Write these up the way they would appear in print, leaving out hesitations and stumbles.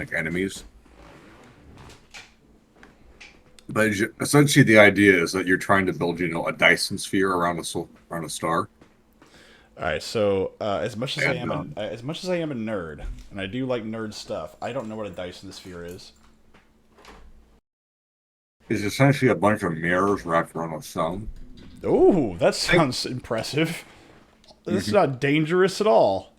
like enemies. But essentially, the idea is that you're trying to build, a Dyson sphere around around a star. All right, so as much as I And am as much as I am a nerd, and I do like nerd stuff, I don't know what a Dyson sphere is. it's essentially a bunch of mirrors wrapped around a sun. Oh, that Think, sounds impressive. That's Mhm. not dangerous at all.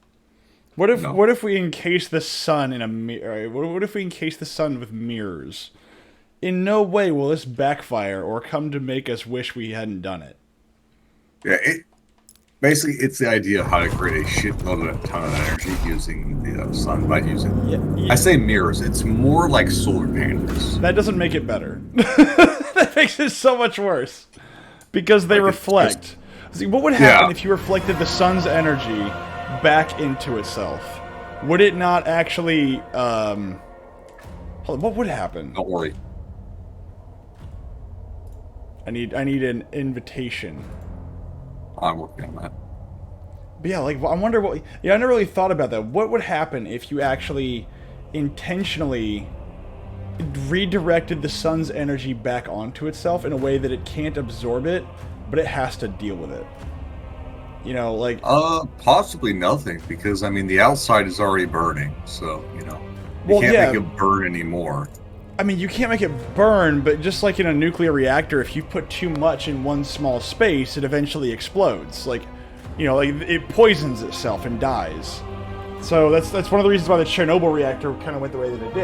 What if No. what if we encase the sun in a mirror? What if we encase the sun with mirrors? In no way will this backfire or come to make us wish we hadn't done it. Yeah, basically it's the idea of how to create a shitload of a ton of energy using the sun by Yeah, using. I yeah, say mirrors. It's more like solar panels. that doesn't make it better. That makes it so much worse because they Like it's reflect. See, what would happen yeah. if you reflected the sun's energy back into itself? Would it not actually? What would happen? Don't worry. I need an invitation. I'm working on that. But yeah, like I wonder what. Yeah, I never really thought about that. What would happen if you actually intentionally redirected the sun's energy back onto itself in a way that it can't absorb it, but it has to deal with it? You know, like Possibly nothing because I mean the outside is already burning, so you well, can't make yeah. it burn anymore. I mean, you can't make it burn, but just like in a nuclear reactor, if you put too much in one small space, it eventually explodes. Like, like it poisons itself and dies. So that's one of the reasons why the Chernobyl reactor kind of went the way that it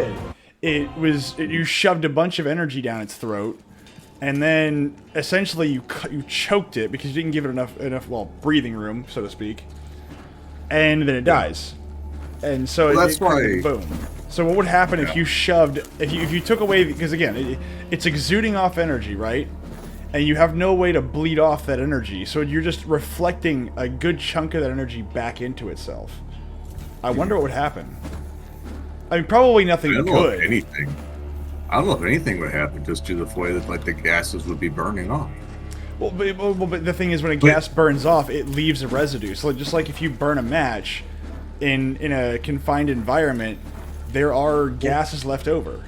did. You shoved a bunch of energy down its throat, and then essentially you choked it because you didn't give it enough breathing room, so to speak, and then it dies. And so Well, it that's created why. a boom. So what would happen if Yeah. you shoved, if you took away, because again, it's exuding off energy, right? And you have no way to bleed off that energy, so you're just reflecting a good chunk of that energy back into itself. I wonder what would happen. I mean, probably I nothing don't know if good. anything. I don't know if anything would happen just due to the way that like the gases would be burning off. But the thing is, when a But gas burns off, it leaves a residue. So just like if you burn a match in a confined environment, there are gases left over.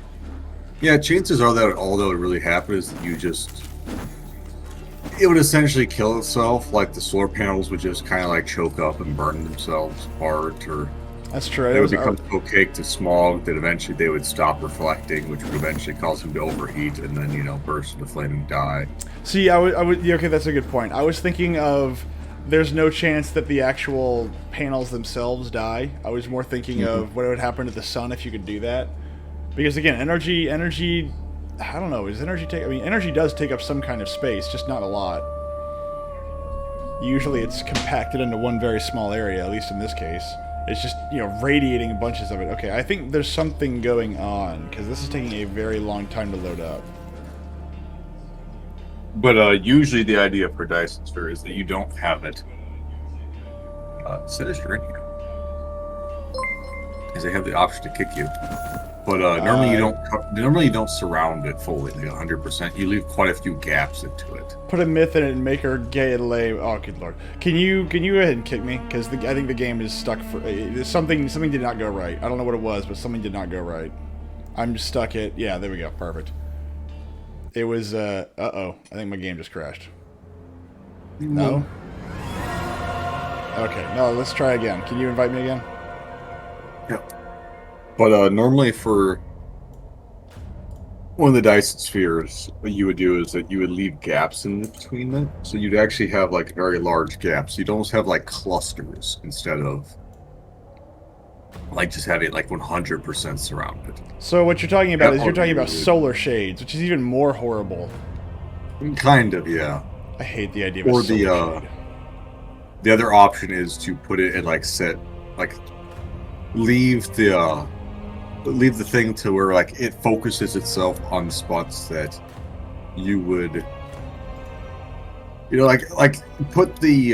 yeah, chances are that all that would really happen is that it would essentially kill itself. Like the solar panels would just kind of like choke up and burn themselves apart, or That's true. they would become so caked to smog that eventually they would stop reflecting, which would eventually cause them to overheat and then burst into flame and die. See, yeah, okay, that's a good point. I was thinking of there's no chance that the actual panels themselves die. I was more thinking of what would happen to the sun if you could do that. Because again, energy, I don't know, is energy take, I mean, energy does take up some kind of space, just not a lot. Usually it's compacted into one very small area, at least in this case. It's just, radiating bunches of it. Okay, I think there's something going on, because this is taking a very long time to load up. But usually the idea for Dyson Sphere is that you don't have it. Sinister in here. Because they have the option to kick you. But normally you don't. Normally you don't surround it fully, like 100%. You leave quite a few gaps into it. Put a myth in it and make her gay and lame. Oh, good lord! Can you go ahead and kick me? Because I think the game is stuck for something. Something did not go right. I don't know what it was, but something did not go right. I'm stuck at. Yeah, there we go. Perfect. It was. Uh-oh. I think my game just crashed. No. Okay. No. Let's try again. Can you invite me again? Yeah. But normally for one of the Dyson spheres, what you would do is that you would leave gaps in between them. So you'd actually have like very large gaps. You'd almost have like clusters instead of like just having it like 100% surrounded. So what you're talking about That is you're would be talking about really solar shades, which is even more horrible. kind of, yeah. I hate the idea of a Or solar shade. the other option is to put it in like leave the thing to where like it focuses itself on spots that you would like put the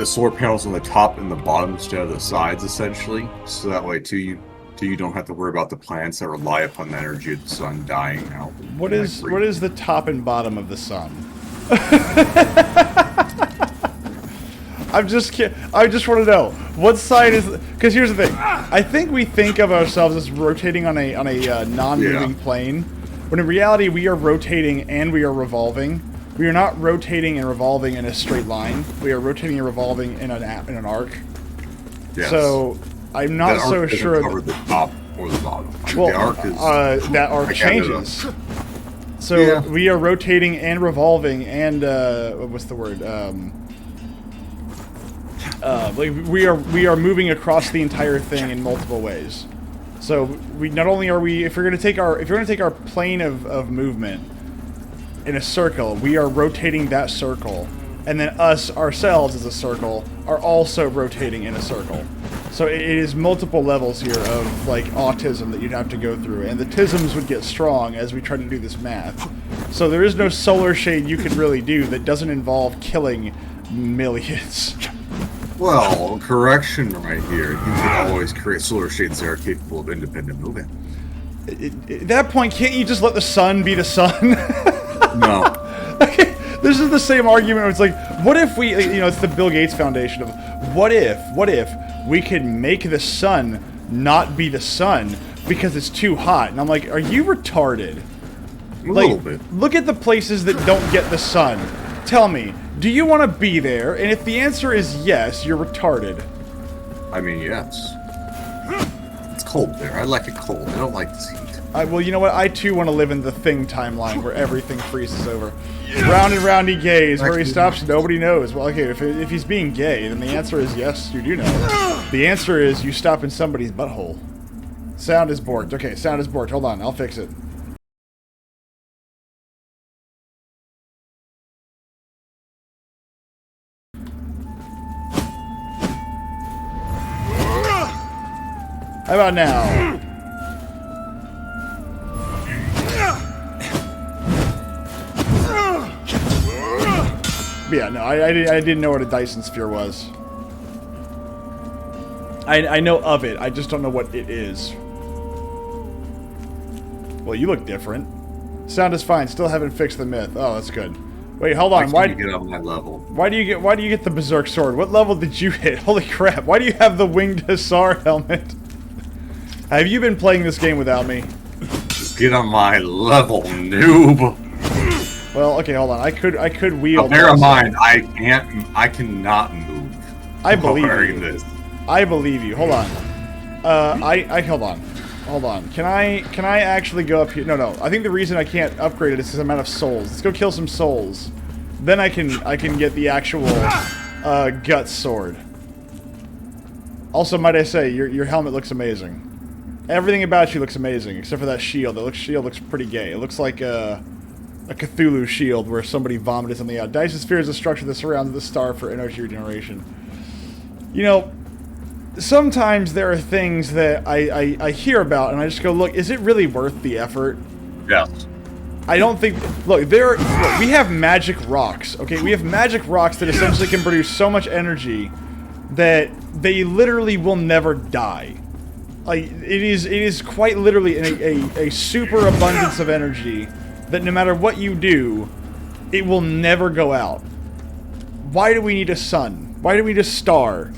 solar panels on the top and the bottom instead of the sides essentially, so that way you don't have to worry about the planets that rely upon the energy of the sun dying out. What is the top and bottom of the sun? I'm just kidding. I just want to know what side is. Because here's the thing. I think we think of ourselves as rotating on a non-moving plane, when in reality we are rotating and we are revolving. We are not rotating and revolving in a straight line. We are rotating and revolving in an arc. Yes. So I'm not so sure. Cover the top or the bottom. Well, the arc is, that arc changes. So we are rotating and revolving, and what's the word? Like we are moving across the entire thing in multiple ways. So we not only are we, if we're going to take our plane of movement in a circle, we are rotating that circle, and then us ourselves as a circle are also rotating in a circle. So it is multiple levels here of like autism that you'd have to go through, and the tisms would get strong as we try to do this math. So there is no solar shade you could really do that doesn't involve killing millions. Well, correction right here. You can always create solar shades that are capable of independent movement. At that point, can't you just let the sun be the sun? No. Okay, this is the same argument where it's like, what if we, you know, it's the Bill Gates Foundation of, what if we could make the sun not be the sun because it's too hot? And I'm like, are you retarded? A little bit. Look at the places that don't get the sun. Tell me, do you want to be there? And if the answer is yes, you're retarded. I mean, yes. It's cold there. I like it cold. I don't like this heat. Well, you know what? I too want to live in the Thing timeline where everything freezes over. Round and round he gays. Where he stops, nobody knows. Well, okay, if he's being gay, then the answer is yes, you do know. The answer is you stop in somebody's butthole. Sound is borked. Okay, sound is borked. Hold on, I'll fix it. How about now? But yeah, no, I didn't know what a Dyson sphere was. I know of it, I just don't know what it is. Well, you look different. Sound is fine, still haven't fixed the myth. Oh, that's good. Wait, hold on, why do you get on my level? Why do you get the Berserk sword? What level did you hit? Holy crap, why do you have the winged Hussar helmet? Have you been playing this game without me? Just get on my level, noob. Well, okay, hold on. I could wield. Bear in mind, I cannot move. I believe you. This. I believe you. Hold on. Hold on. Can I actually go up here? No. I think the reason I can't upgrade it is because I'm out of souls. Let's go kill some souls. Then I can get the actual guts sword. Also, might I say, your helmet looks amazing. Everything about you looks amazing, except for that shield. That shield looks pretty gay. It looks like a Cthulhu shield where somebody vomited something out. Dyson sphere is a structure that surrounds the star for energy regeneration. You know, sometimes there are things that I hear about and I just go, look, is it really worth the effort? Yes. I don't think... Look, we have magic rocks, okay? We have magic rocks that essentially can produce so much energy that they literally will never die. Like, it is quite literally a super abundance of energy that no matter what you do, it will never go out. Why do we need a sun? Why do we need a star?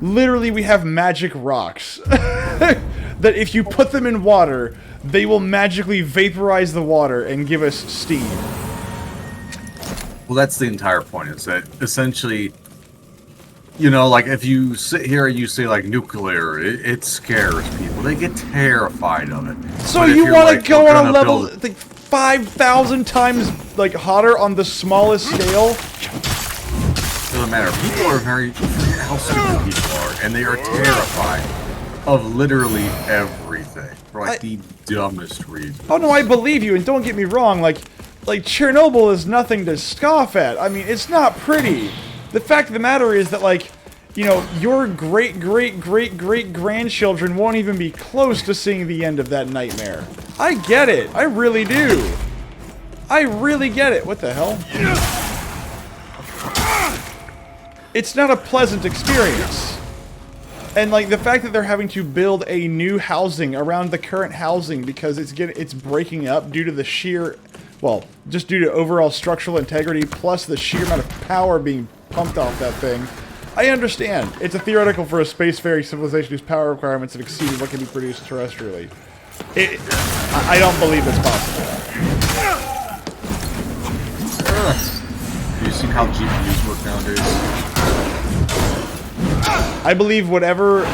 Literally, we have magic rocks. That if you put them in water, they will magically vaporize the water and give us steam. Well, that's the entire point, is that essentially, you know, like if you sit here and you say like nuclear, it scares people. They get terrified of it. So you want to go on a level like 5,000 times like hotter on the smallest scale? Doesn't matter. People are how stupid people are, and they are terrified of literally everything for like the dumbest reason. Oh no, I believe you, and don't get me wrong. Like Chernobyl is nothing to scoff at. I mean, it's not pretty. The fact of the matter is that, like, you know, your great-great-great-great-grandchildren won't even be close to seeing the end of that nightmare. I get it. I really do. I really get it. What the hell? It's not a pleasant experience. And, like, the fact that they're having to build a new housing around the current housing because it's breaking up due to the sheer... Well, just due to overall structural integrity plus the sheer amount of power being pumped off that thing. I understand. It's a theoretical for a spacefaring civilization whose power requirements have exceeded what can be produced terrestrially. I don't believe it's possible. Have you seen how GPUs work nowadays? I believe whatever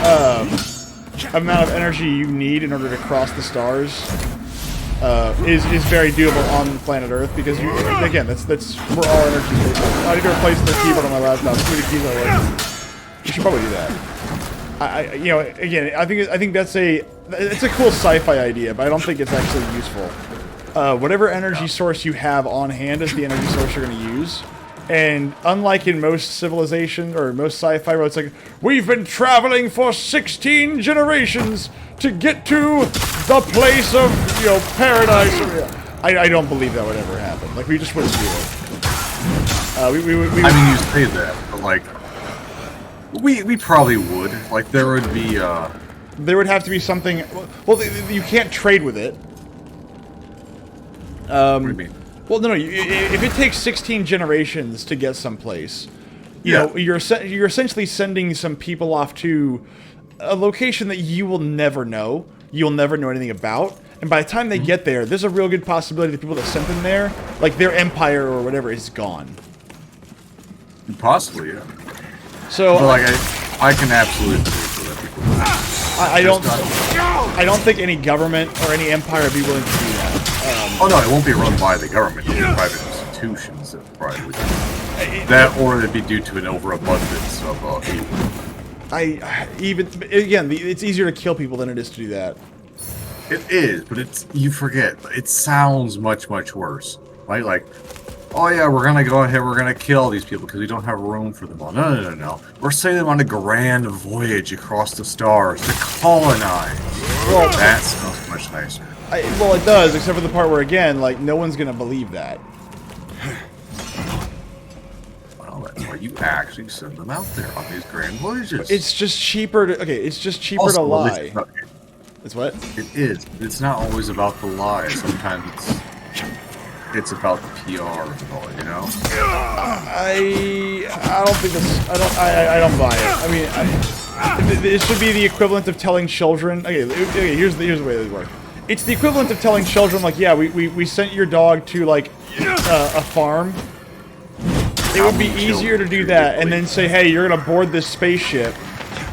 amount of energy you need in order to cross the stars is very doable on planet Earth, because again, that's where all energy is. I need to replace the keyboard on my laptop. Too many keys are working. You should probably do that. You know, again, I think it's a cool sci-fi idea, but I don't think it's actually useful. Whatever energy source you have on hand is the energy source you're going to use. And unlike in most civilization or most sci-fi, where it's like, we've been traveling for 16 generations to get to the place of, you know, paradise. I don't believe that would ever happen. Like, we just wouldn't do it. I mean, you say that, but like, we probably would. Like, there would be, there would have to be something. Well, you can't trade with it. What do you mean? Well, no. If it takes 16 generations to get someplace, you know, you're essentially sending some people off to a location that you will never know. You'll never know anything about. And by the time they get there, there's a real good possibility the people that sent them there, like their empire or whatever, is gone. Possibly, yeah. So, but like, I can absolutely believe that people. I don't think any government or any empire would be willing to do that. Oh no, it won't be run by the government. It'll be private institutions that probably would. That, or it'd be due to an overabundance of people. Again, it's easier to kill people than it is to do that. It is, but you forget. It sounds much worse, right? Like, oh yeah, we're gonna go ahead, we're gonna kill these people because we don't have room for them all. No. We're sending them on a grand voyage across the stars to colonize. Well, that sounds much nicer. Well, it does, except for the part where, again, like, no one's gonna believe that. Well, that's why you actually send them out there on these grand voyages. It's just cheaper to, it's just cheaper to lie. It's what? It is. It's not always about the lie. Sometimes it's about the PR and all, you know? I don't think this, I don't buy it. I mean, it should be the equivalent of telling children, okay, here's the way it works. It's the equivalent of telling children, like, yeah, we sent your dog to, like, a farm. It would be easier to do that and then say, hey, you're gonna board this spaceship,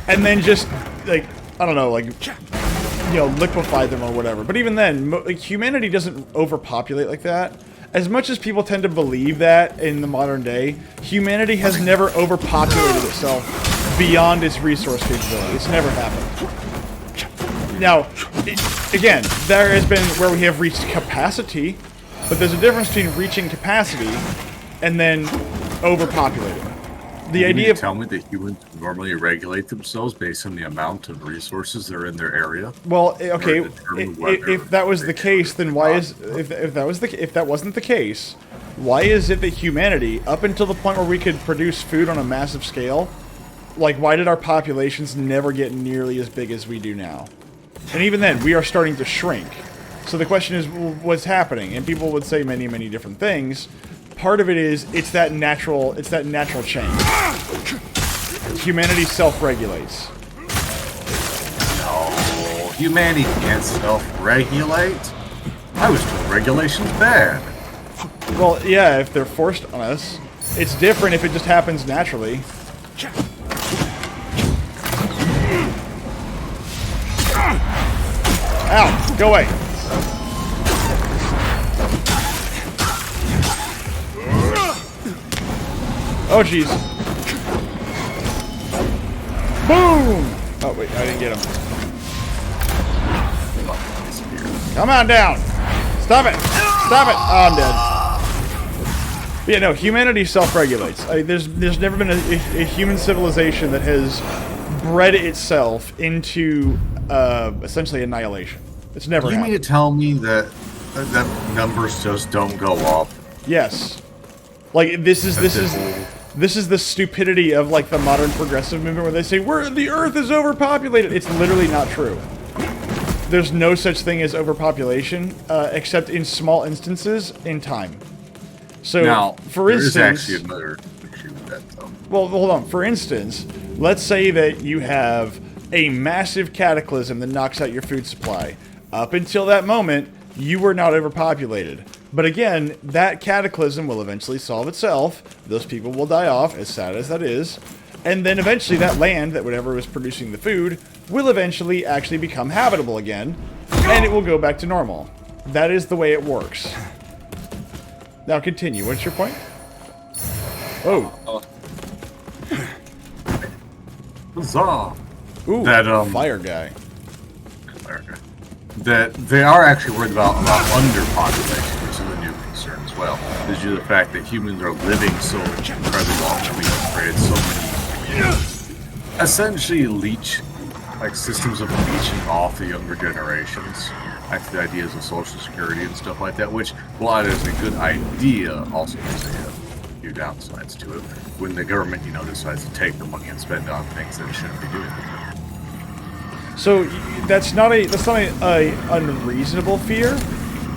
and then just, like, I don't know, like, you know, liquefy them or whatever. But even then, like, humanity doesn't overpopulate like that. As much as people tend to believe that in the modern day, humanity has never overpopulated itself beyond its resource capability. It's never happened. Now, again, there has been where we have reached capacity, but there's a difference between reaching capacity and then overpopulating. The idea of tell me that humans normally regulate themselves based on the amount of resources that are in their area. Well, okay, if that was the case, then why is if that wasn't the case, why is it that humanity, up until the point where we could produce food on a massive scale, like, why did our populations never get nearly as big as we do now? And even then, we are starting to shrink. So the question is, what's happening? And people would say many different things. Part of it is it's that natural change. Humanity self-regulates. No, humanity can't self-regulate. I was told regulation's bad. Well, yeah, if they're forced on us. It's different if it just happens naturally. Ow! Go away! Oh, jeez. Boom! Oh, wait, I didn't get him. Come on down! Stop it! Stop it! Oh, I'm dead. But yeah, no, humanity self-regulates. There's never been a human civilization that has bred itself into essentially annihilation. It's never happened. You mean to tell me that numbers just don't go up? Yes. Like, this is the stupidity of, like, the modern progressive movement where they say, the Earth is overpopulated. It's literally not true. There's no such thing as overpopulation, except in small instances in time. So, now, for instance... There is actually another issue with that, though. Well, hold on. For instance, let's say that you have a massive cataclysm that knocks out your food supply. Up until that moment, you were not overpopulated. But again, that cataclysm will eventually solve itself. Those people will die off, as sad as that is. And then eventually that land, that whatever was producing the food, will eventually actually become habitable again. And it will go back to normal. That is the way it works. Now continue. What's your point? Oh. Huzzah! Ooh, That, fire guy. That they are actually worried about underpopulation, which is a new concern as well. Is due to the fact that humans are living so incredibly long that we have created so many, essentially like systems of leeching off the younger generations. Like the ideas of social security and stuff like that, which, while it is a good idea, also has a few downsides to it. When the government, decides to take the money and spend it on things that it shouldn't be doing with it. So that's not a unreasonable fear,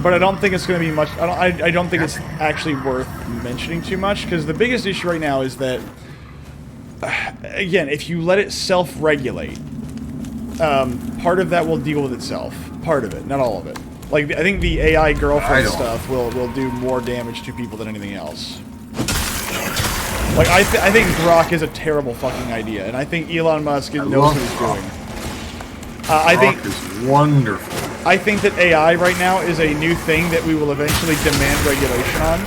but I don't think it's going to be much. I don't think it's actually worth mentioning too much, because the biggest issue right now is that, again, if you let it self-regulate, part of that will deal with itself. Part of it, not all of it. Like, I think the AI girlfriend stuff will do more damage to people than anything else. Like, I think Grok is a terrible fucking idea, and I think Elon Musk knows what he's doing. I think is wonderful. I think that AI right now is a new thing that we will eventually demand regulation on.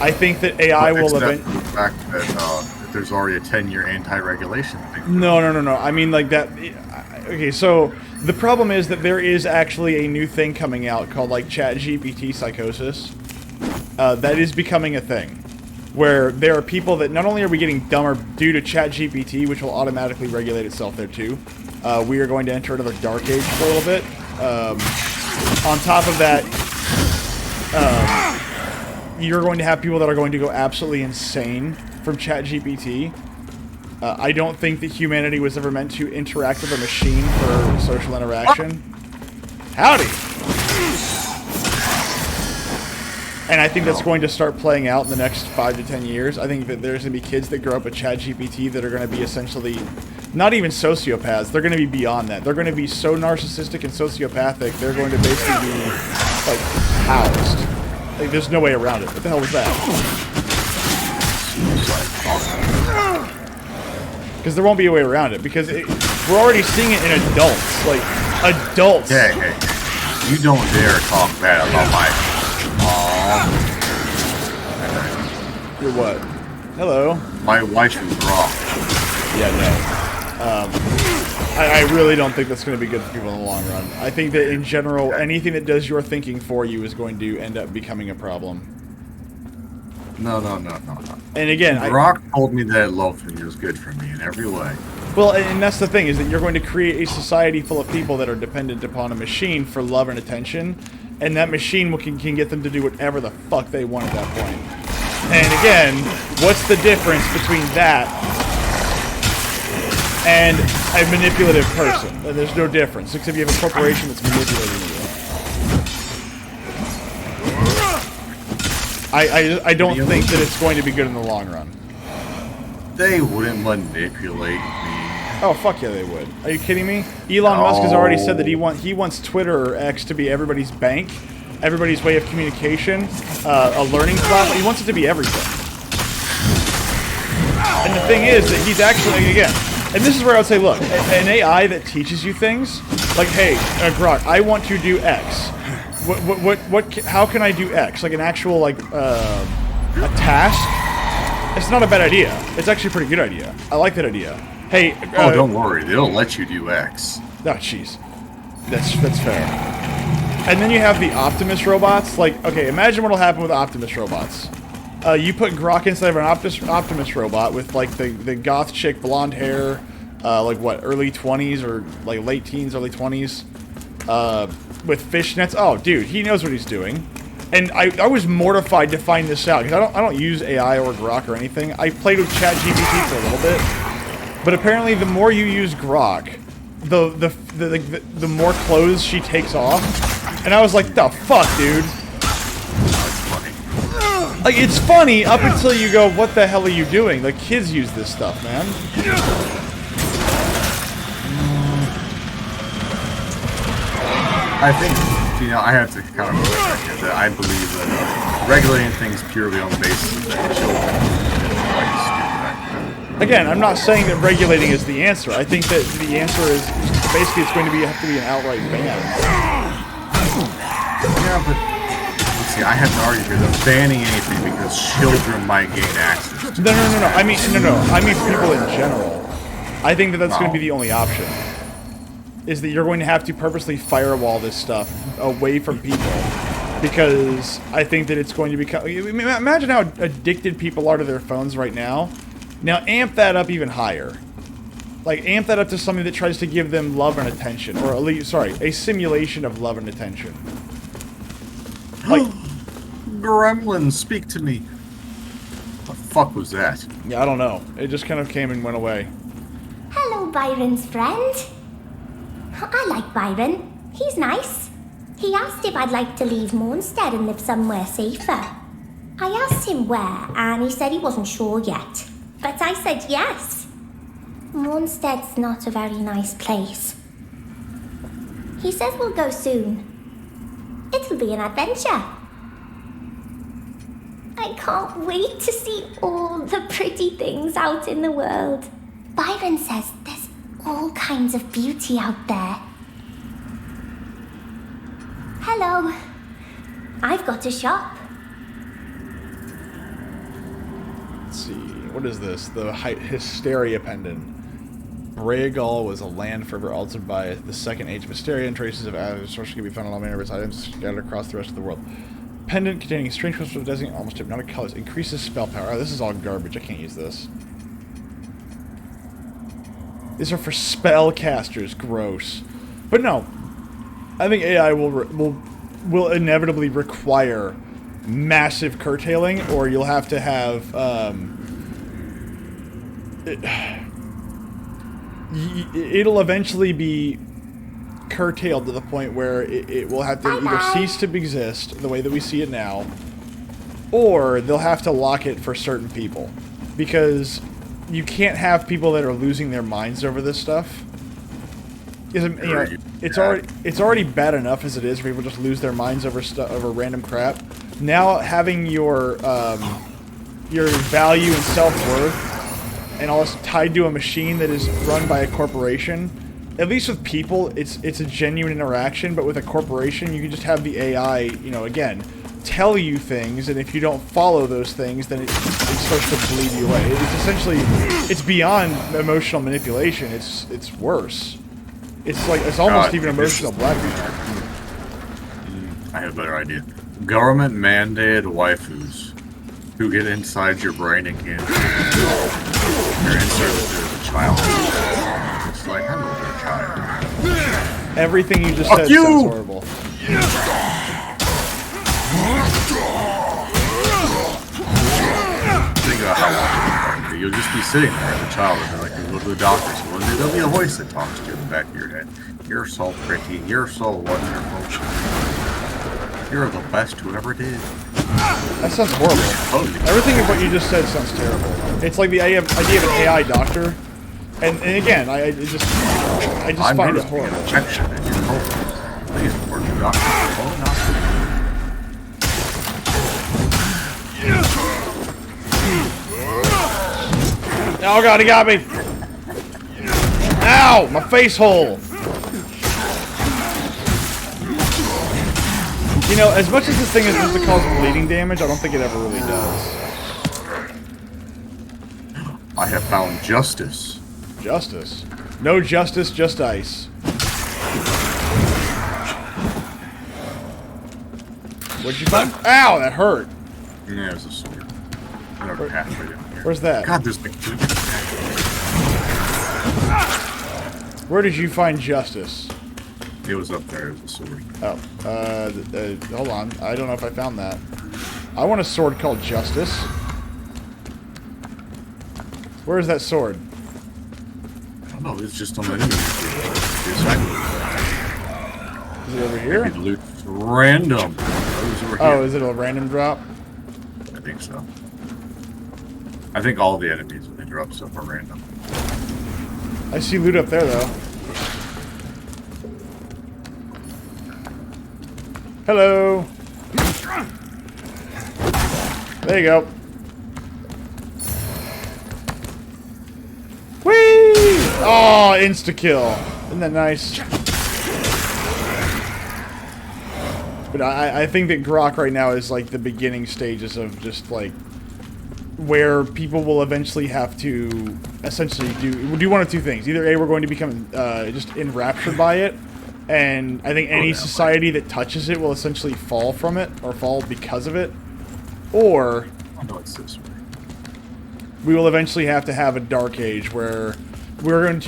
I think that AI will eventually. The fact that there's already a 10-year anti-regulation thing. No. I mean, like that. Okay, so the problem is that there is actually a new thing coming out called like ChatGPT psychosis. That is becoming a thing, where there are people that not only are we getting dumber due to ChatGPT, which will automatically regulate itself there too. We are going to enter another dark age for a little bit. On top of that, you're going to have people that are going to go absolutely insane from ChatGPT. I don't think that humanity was ever meant to interact with a machine for social interaction. Howdy! And I think that's going to start playing out in the next 5 to 10 years. I think that there's going to be kids that grow up with ChatGPT that are going to be essentially not even sociopaths. They're going to be beyond that. They're going to be so narcissistic and sociopathic, they're going to basically be, like, housed. Like, there's no way around it. What the hell was that? Because there won't be a way around it. Because we're already seeing it in adults. Like, adults. Hey, you don't dare talk bad about my... You're what? Hello. My wife is wrong. Yeah, no. I really don't think that's going to be good for people in the long run. I think that in general, anything that does your thinking for you is going to end up becoming a problem. No. And again, Brock told me that love for me was good for me in every way. Well, and that's the thing, is that you're going to create a society full of people that are dependent upon a machine for love and attention, and that machine can get them to do whatever the fuck they want at that point. And again, what's the difference between that and a manipulative person? There's no difference, except you have a corporation that's manipulating you. I don't think that it's going to be good in the long run. They wouldn't manipulate me. Oh, fuck yeah, they would. Are you kidding me? Elon Musk has already said that he wants Twitter or X to be everybody's bank, everybody's way of communication, a learning platform. He wants it to be everything. And the thing is that he's actually, again, and this is where I would say, look, an AI that teaches you things, like, hey, Grok, I want to do X. How can I do X? Like an actual, like, a task? It's not a bad idea. It's actually a pretty good idea. I like that idea. Hey, oh, don't worry. They'll let you do X. Oh, jeez. That's fair. And then you have the Optimus robots. Like, okay, imagine what'll happen with Optimus robots. You put Grok inside of an Optimus robot with, like, the goth chick, blonde hair, like, what, early 20s or, like, late teens, early 20s, with fishnets. Oh, dude, he knows what he's doing. And I was mortified to find this out, because I don't use AI or Grok or anything. I played with ChatGPT for a little bit. But apparently, the more you use Grok, the more clothes she takes off. And I was like, the fuck, dude? Like, it's funny up until you go, what the hell are you doing? Like, kids use this stuff, man. I think, you know, I have to kind of respect that I believe that regulating things purely on the basis of their children is quite stupid. Again, I'm not saying that regulating is the answer. I think that the answer is basically it's going to have to be an outright ban. Yeah, but let's see, I have to argue here that banning anything because children might gain access to No. I mean people in general. I think that that's going to be the only option. Is that you're going to have to purposely firewall this stuff away from people. Because I think that it's going to become... Imagine how addicted people are to their phones right now. Now amp that up even higher. Like, amp that up to something that tries to give them love and attention. Or at least, sorry, a simulation of love and attention. Like... Gremlins, speak to me. What the fuck was that? Yeah, I don't know. It just kind of came and went away. Hello, Byron's friend. I like Byron. He's nice. He asked if I'd like to leave Mornstead and live somewhere safer. I asked him where, and he said he wasn't sure yet. But I said yes. Mornstead's not a very nice place. He says we'll go soon. It'll be an adventure. I can't wait to see all the pretty things out in the world. Byron says there's all kinds of beauty out there. Hello. I've got a shop. Let's see. What is this? The Hysteria Pendant. Breagal was a land forever altered by the second age of hysteria, and traces of added source can be found on all manner of items scattered across the rest of the world. Pendant containing strange crystals of designating almost hypnotic colors. Increases spell power. Oh, this is all garbage. I can't use this. These are for spellcasters. Gross. But no. I think AI will inevitably require massive curtailing, or you'll have to have it'll eventually be curtailed to the point where it will have to either cease to exist the way that we see it now, or they'll have to lock it for certain people, because you can't have people that are losing their minds over this stuff. You know, it's already bad enough as it is for people just lose their minds over random crap. Now having your value and self-worth and all this tied to a machine that is run by a corporation. At least with people, it's a genuine interaction, but with a corporation, you can just have the AI, you know, again, tell you things, and if you don't follow those things, then it starts to bleed you away. It's essentially, it's beyond emotional manipulation. It's worse. It's like, it's almost even emotional blackmail. I have a better idea. Government mandated waifus who get inside your brain and can't. You're inserted as a child. It's like, I'm a child. Everything you just said sounds horrible. Think about how you'll just be sitting there as a child and like you go to the doctor, so there'll be a voice that talks to you in the back of your head. You're so pretty, you're so wonderful. You're the best who ever did. That sounds horrible. Everything of what you just said sounds terrible. It's like the idea of an AI doctor, and again, I just find it horrible. Injection in your health. Please report to doctor. Oh god, he got me! Ow! My face hole! You know, as much as this thing is just to cause bleeding damage, I don't think it ever really does. I have found justice. Justice? No justice, just ice. What'd you find? Ow, that hurt! Yeah, it was a sword. Whatever halfway down here. Where's that? God, there's like two. Where did you find justice? It was up there. It was a sword. Oh, hold on. I don't know if I found that. I want a sword called Justice. Where's that sword? I don't know. It's just on the enemy. Is it over here? Loot random. Oh, is it a random drop? think so. I think all the enemies when they drop stuff are random. I see loot up there, though. Hello. There you go. Whee! Oh, insta-kill. Isn't that nice? But I think that Grok right now is like the beginning stages of just like where people will eventually have to essentially do one of two things. Either A, we're going to become just enraptured by it, and I think any society that touches it will essentially fall from it, or fall because of it, or I know it's this way. we will eventually have to have a dark age where we're going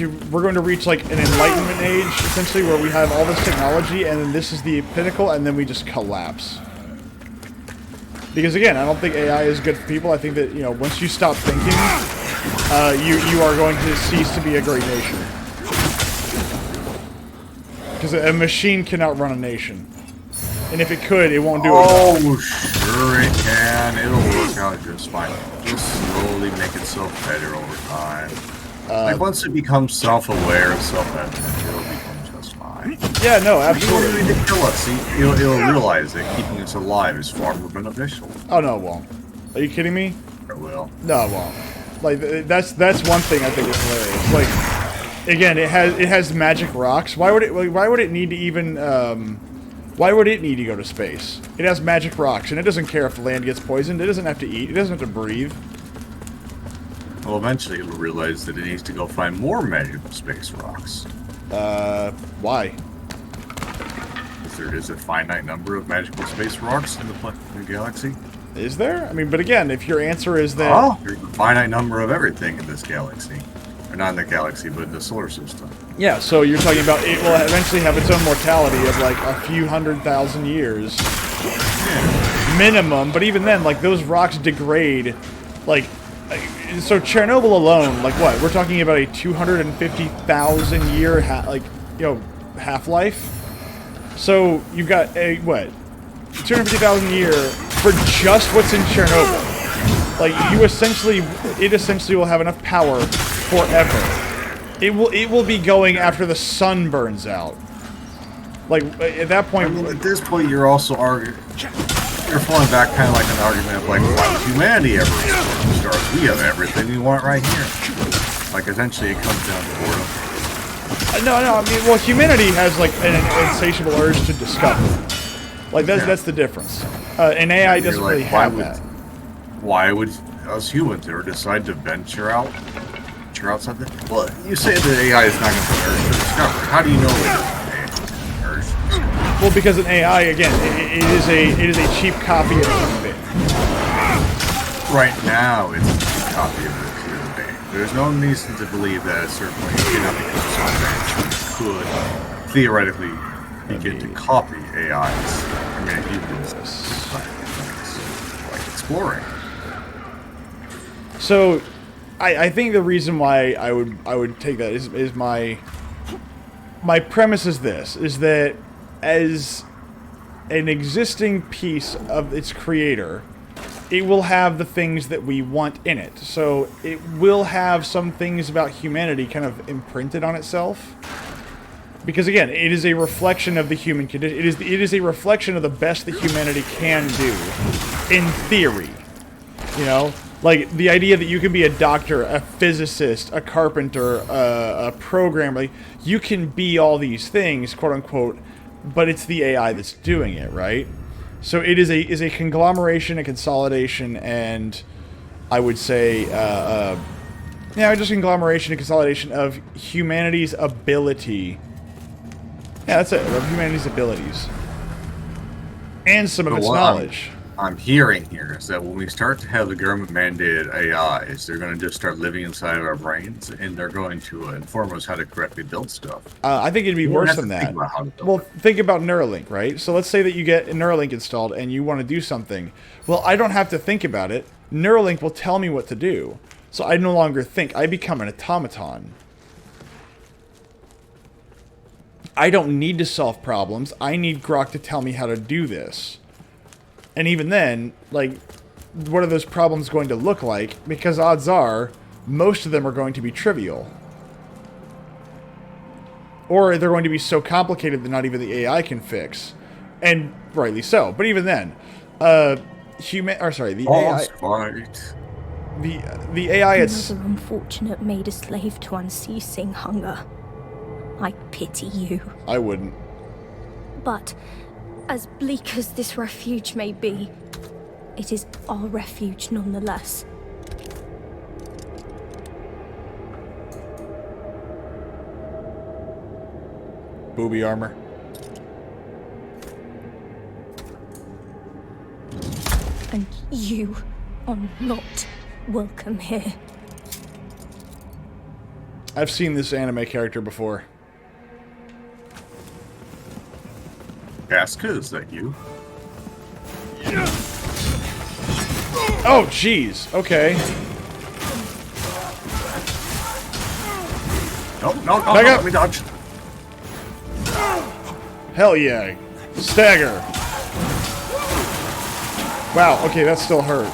to reach like an enlightenment age, essentially, where we have all this technology, and then this is the pinnacle, and then we just collapse. Because again, I don't think AI is good for people. I think that, you know, once you stop thinking, you are going to cease to be a great nation. Because a machine cannot run a nation. And if it could, it won't do it. Oh, sure it can. It'll work out just fine. Just slowly make itself better over time. Like, once it becomes self-aware and self-evident, it'll become just fine. Yeah, no, You absolutely. don't need to kill us. It'll realize that keeping us alive is far more beneficial. Oh, no, it won't. Are you kidding me? It will. No, it won't. Like, that's one thing I think is hilarious. Like, again, it has magic rocks. Why would it need to even, why would it need to go to space? It has magic rocks, and it doesn't care if the land gets poisoned. It doesn't have to eat. It doesn't have to breathe. Well, eventually it'll realize that it needs to go find more magical space rocks. Why? Because there is a finite number of magical space rocks in the galaxy. Is there? I mean, but again, if your answer is that... Oh, there's a finite number of everything in this galaxy. Or not in the galaxy, but in the solar system. Yeah, so you're talking about it will eventually have its own mortality of like a few 100,000 years. Yeah. Minimum, but even then, like, those rocks degrade, like... So Chernobyl alone, like what? We're talking about a 250,000 year, half-life? So you've got a, what? 250,000 year for just what's in Chernobyl. Like, it essentially will have enough power forever. It will be going after the sun burns out. Like, at that point... I mean, at this point, you're also arguing... You're falling back kind of like an argument of, like, why would humanity ever explore the stars? We have everything we want right here. Like, essentially, it comes down to boredom. No, I mean, well, humanity has, like, an insatiable urge to discover. Like, that's the difference. And AI doesn't really have that. Why would us humans ever decide to venture outside the... Well, you say that AI is not going to have an urge to discover. How do you know it doesn't have an urge to discover? Well, because an AI, again, it is a cheap copy of a human being. Right now, it's a cheap copy of a human being. There's no reason to believe that at a certain point, it cannot become so advanced could theoretically begin to copy AIs. I mean, humans, like exploring. So, I think the reason why I would take that is my premise is this, is that as an existing piece of its creator, it will have the things that we want in it. So it will have some things about humanity kind of imprinted on itself. Because again, it is a reflection of the human condition. It is a reflection of the best that humanity can do, in theory. You know? Like, the idea that you can be a doctor, a physicist, a carpenter, a programmer, like, you can be all these things, quote-unquote, but it's the AI that's doing it, right? So it is a conglomeration, a consolidation, and I would say, just conglomeration and consolidation of humanity's ability. Yeah, that's it, of humanity's abilities. And some of its knowledge. I'm hearing here is that when we start to have the government-mandated AIs, they're going to just start living inside of our brains, and they're going to inform us how to correctly build stuff. I think it'd be worse than that. Well, think about Neuralink, right? So let's say that you get a Neuralink installed and you want to do something. Well, I don't have to think about it. Neuralink will tell me what to do. So I no longer think. I become an automaton. I don't need to solve problems. I need Grok to tell me how to do this. And even then, like, what are those problems going to look like? Because odds are, most of them are going to be trivial. Or they're going to be so complicated that not even the AI can fix. And rightly so. But even then, the AI... Fight. The AI, it's... Another unfortunate made a slave to unceasing hunger. I pity you. I wouldn't. But, as bleak as this refuge may be, it is our refuge nonetheless. Booby armor. And you are not welcome here. I've seen this anime character before. Casca, is that you? Oh, jeez. Okay. No, Back up. let me dodge. Hell yeah. Stagger. Wow, okay, that still hurt.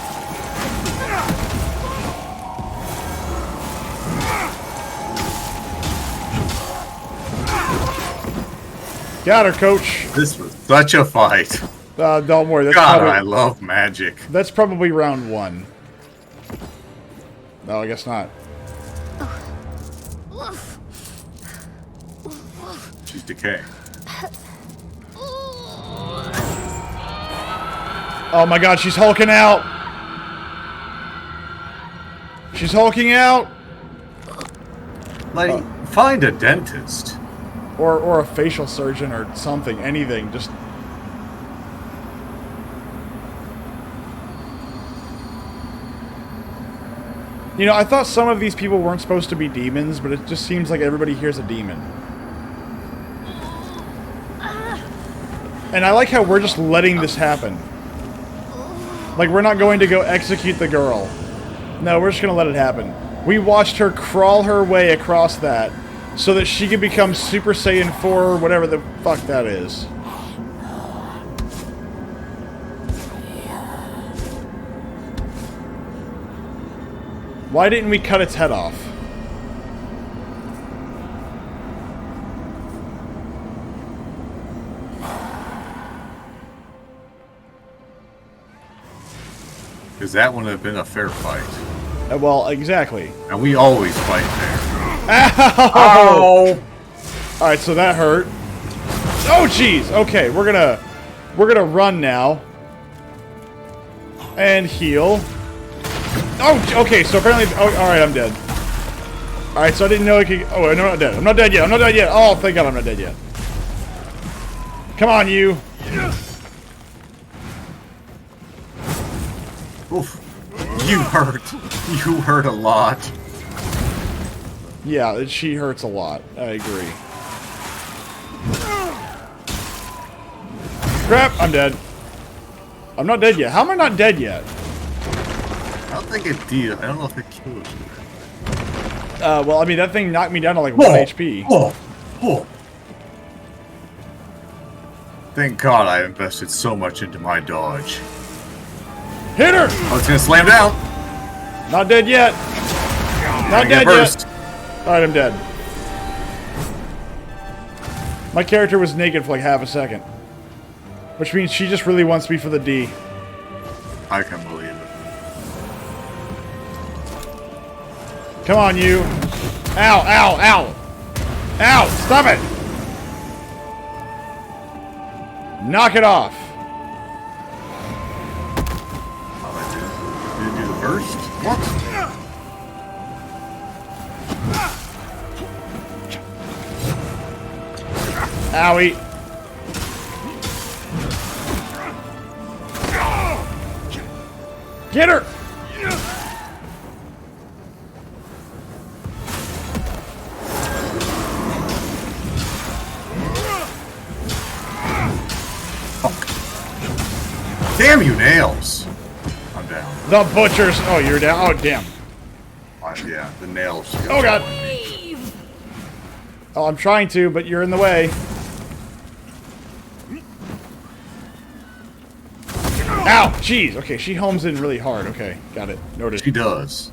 Got her, coach. This was such a fight. Don't worry. That's God, probably, I love magic. that's probably round 1. No, I guess not. She's decaying. Oh my god, she's hulking out! She's hulking out! Like, find a dentist. Or a facial surgeon or something, anything, just... You know, I thought some of these people weren't supposed to be demons, but it just seems like everybody here's a demon. And I like how we're just letting this happen. Like, we're not going to go execute the girl. No, we're just going to let it happen. We watched her crawl her way across that so that she could become Super Saiyan 4 or whatever the fuck that is. Why didn't we cut its head off? Because that wouldn't have been a fair fight. Well, exactly. And we always fight fair. Ow! Alright, so that hurt. Oh, jeez! Okay, we're gonna run now. And heal. Oh, okay, so apparently... Oh, alright, I'm dead. Alright, so I didn't know I could... Oh, no, I'm not dead. I'm not dead yet. I'm not dead yet. Oh, thank God I'm not dead yet. Come on, you. Oof. You hurt. You hurt a lot. Yeah, she hurts a lot. I agree. Crap, I'm dead. I'm not dead yet. How am I not dead yet? I don't think it did. I don't know if it killed you. Well, I mean, that thing knocked me down to like 1 HP. Oh. Thank God I invested so much into my dodge. Hit her! Oh, it's gonna slam down. Not dead yet. Not dead yet. Alright, I'm dead. My character was naked for like half a second. Which means she just really wants me for the D. I can believe it. Come on, you. Ow, ow, ow. Ow, stop it. Knock it off. Did you do the burst? What? Owie. Get her! Damn you, nails! I'm down. The butchers. Oh, you're down. Oh, damn. Yeah, the nails. Oh, God. Oh, I'm trying to, but you're in the way. Ow! Jeez. Okay, she homes in really hard. Okay, got it. Noted. She does.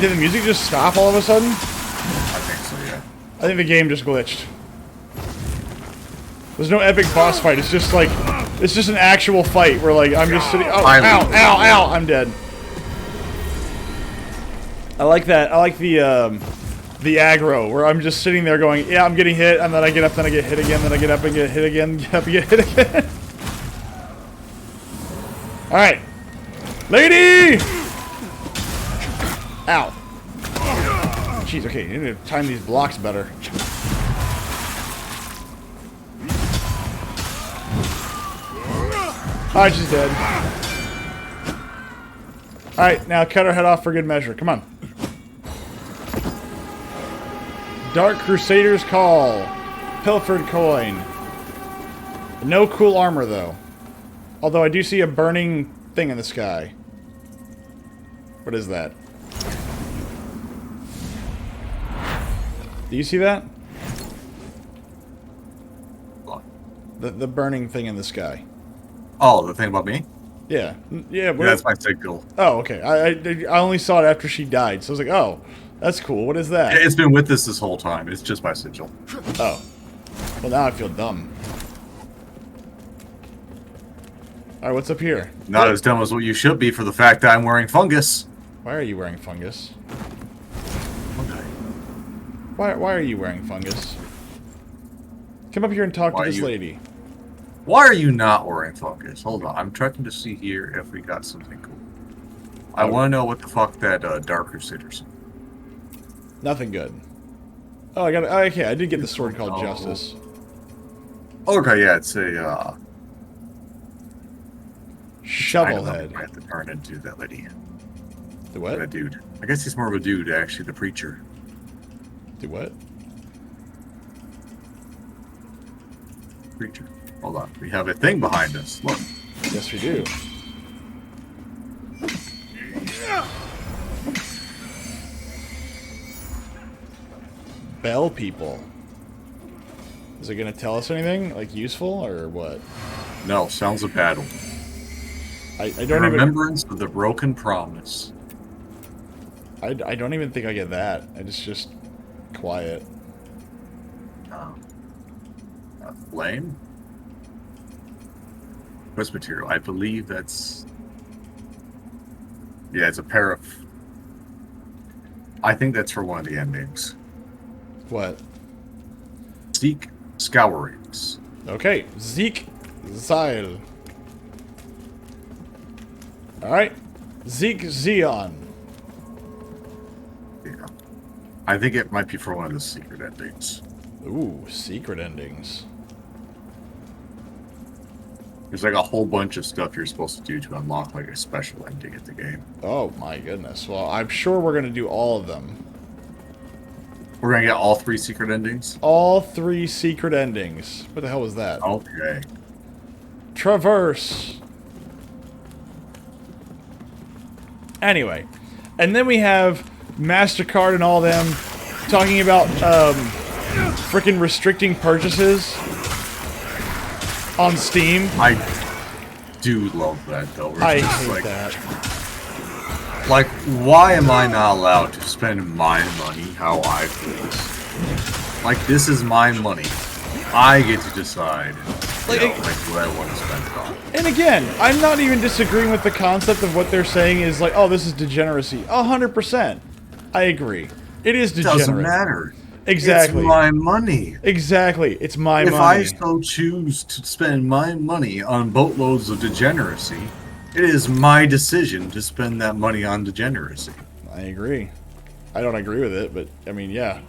Did the music just stop all of a sudden? I think so, yeah. I think the game just glitched. There's no epic boss fight. It's just like, it's just an actual fight where like I'm just sitting. Oh, ow, ow, ow! I'm dead. I like that. I like the aggro where I'm just sitting there going, yeah, I'm getting hit, and then I get up, then I get hit again, then I get up and get hit again, get up and get hit again. All right, lady. Ow. Jeez. Okay, you need to time these blocks better. Alright, she's dead. Alright, now cut her head off for good measure. Come on. Dark Crusader's Call. Pilfered coin. No cool armor, though. Although I do see a burning thing in the sky. What is that? Do you see that? What? The burning thing in the sky. Oh, the thing about me? Yeah. Yeah, Yeah, that's my signal. Oh, okay. I only saw it after she died, so I was like, oh, that's cool. What is that? It's been with us this whole time. It's just my sigil. Oh. Well, now I feel dumb. Alright, what's up here? Not as dumb as what you should be for the fact that I'm wearing fungus. Why are you wearing fungus? Okay. Why are you wearing fungus? Come up here and talk to this lady. Why are you not wearing fungus? Hold on. I'm checking to see here if we got something cool. I want to know what the fuck that Dark Crusader's. Nothing good. Oh, I got it. Oh, okay, I did get the sword called Justice. Okay, yeah, it's a Shovelhead. I have to turn into that lady. The what? That dude. I guess he's more of a dude, actually, the preacher. The what? Preacher. Hold on. We have a thing behind us. Look. Yes, we do. Bell people. Is it going to tell us anything, like, useful, or what? No, sounds of battle. I don't even... Remembrance of the broken promise. I don't even think I get that. It's just quiet. Flame? What's material? I believe that's... Yeah, it's a pair of... I think that's for one of the endings. What? Seek Scourings. Okay, Zeke Zyle. Alright, Zeke Zeon. Yeah. I think it might be for one of the secret endings. Ooh, secret endings. There's like a whole bunch of stuff you're supposed to do to unlock like a special ending at the game. Oh my goodness. Well, I'm sure we're going to do all of them. We're going to get all 3 secret endings? All 3 secret endings. What the hell was that? Okay. Traverse. Anyway. And then we have MasterCard and all them talking about freaking restricting purchases on Steam. I do love that though. I hate that. Like, why am I not allowed to spend my money how I please? Like, this is my money. I get to decide like what I want to spend it on. And again, I'm not even disagreeing with the concept of what they're saying is like, oh, this is degeneracy. 100%. I agree. It is degenerate. Doesn't matter. Exactly. It's my money. Exactly. It's my money. If I so choose to spend my money on boatloads of degeneracy, it is my decision to spend that money on degeneracy. I agree. I don't agree with it, but I mean, yeah.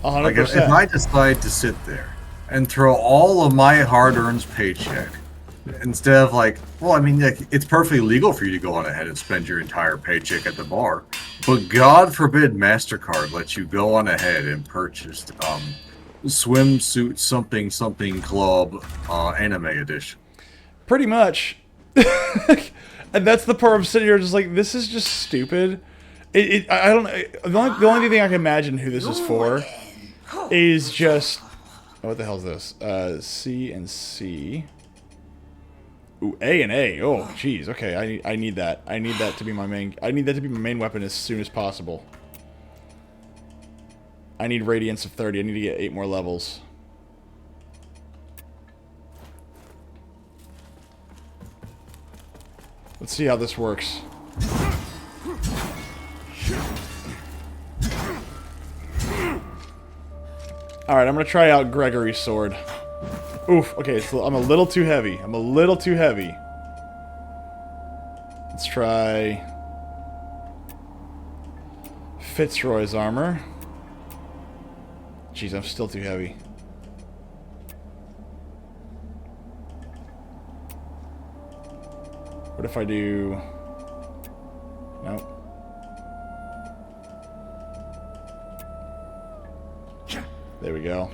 100%. Like if I decide to sit there and throw all of my hard-earned paycheck instead of like, well, I mean, like, it's perfectly legal for you to go on ahead and spend your entire paycheck at the bar, but God forbid MasterCard lets you go on ahead and purchase swimsuit something club anime edition. Pretty much. And that's the part I'm sitting here just like, this is just stupid. I don't know. The only thing I can imagine who this is for is just... Oh, what the hell is this? C and C. Ooh, A and A. Oh, jeez. Okay, I need that. I need that to be my main. I need that to be my main weapon as soon as possible. I need Radiance of 30. I need to get 8 more levels. Let's see how this works. Alright, I'm gonna try out Gregory's sword. Oof, okay, so I'm a little too heavy. I'm a little too heavy. Let's try Fitzroy's armor. Jeez, I'm still too heavy. What if I do... Nope. There we go.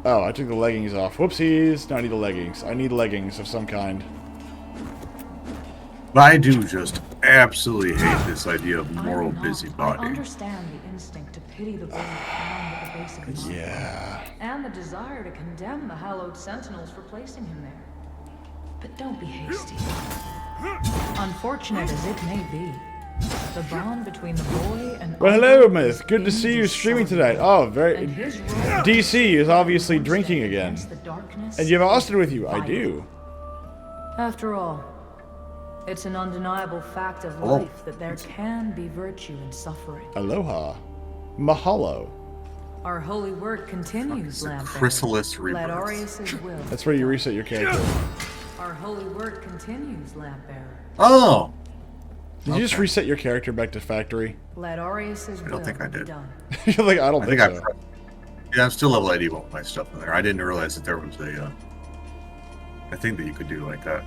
Oh, I took the leggings off. Whoopsies. No, I need the leggings. I need leggings of some kind. I do just absolutely hate this idea of moral I busybody. understand the instinct to pity the boy found at the base of the mountain. Yeah. And the desire to condemn the hallowed sentinels for placing him there. But don't be hasty. Unfortunate as it may be, the bond between the boy and Well, hello, Uncle Myth. is Good to see you in streaming solitude. tonight. Oh, very... And his role DC is obviously drinking again. against the darkness And you have Austin with you. I vital. do. After all, it's an undeniable fact of Oh. life that there can be virtue in suffering. Aloha. Mahalo. Our holy work continues, It's a Lamp. chrysalis Let rebirth. Aureus's will. That's where you reset your character. Our holy work continues, Lamp Bearer. Oh! Did you just Okay. reset your character back to factory? Let Aureus's will don't think I be did. done. You're like, I don't I think, think so. Yeah, I'm still level 81 with my stuff in there. I didn't realize that there was a thing that you could do like that.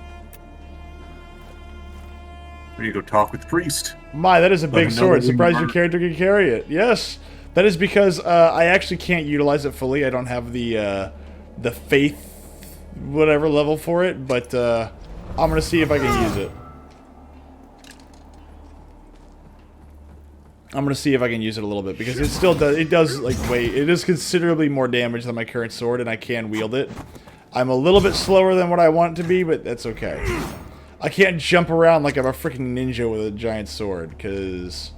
We need to go talk with the priest. My, that is a big him know sword. that we Surprised your are- character can carry it. Yes. That is because I actually can't utilize it fully. I don't have the faith whatever level for it, but I'm going to see if I can use it. I'm going to see if I can use it a little bit because it still does, it does like wait, it is considerably more damage than my current sword and I can wield it. I'm a little bit slower than what I want it to be, but that's okay. I can't jump around like I'm a freaking ninja with a giant sword because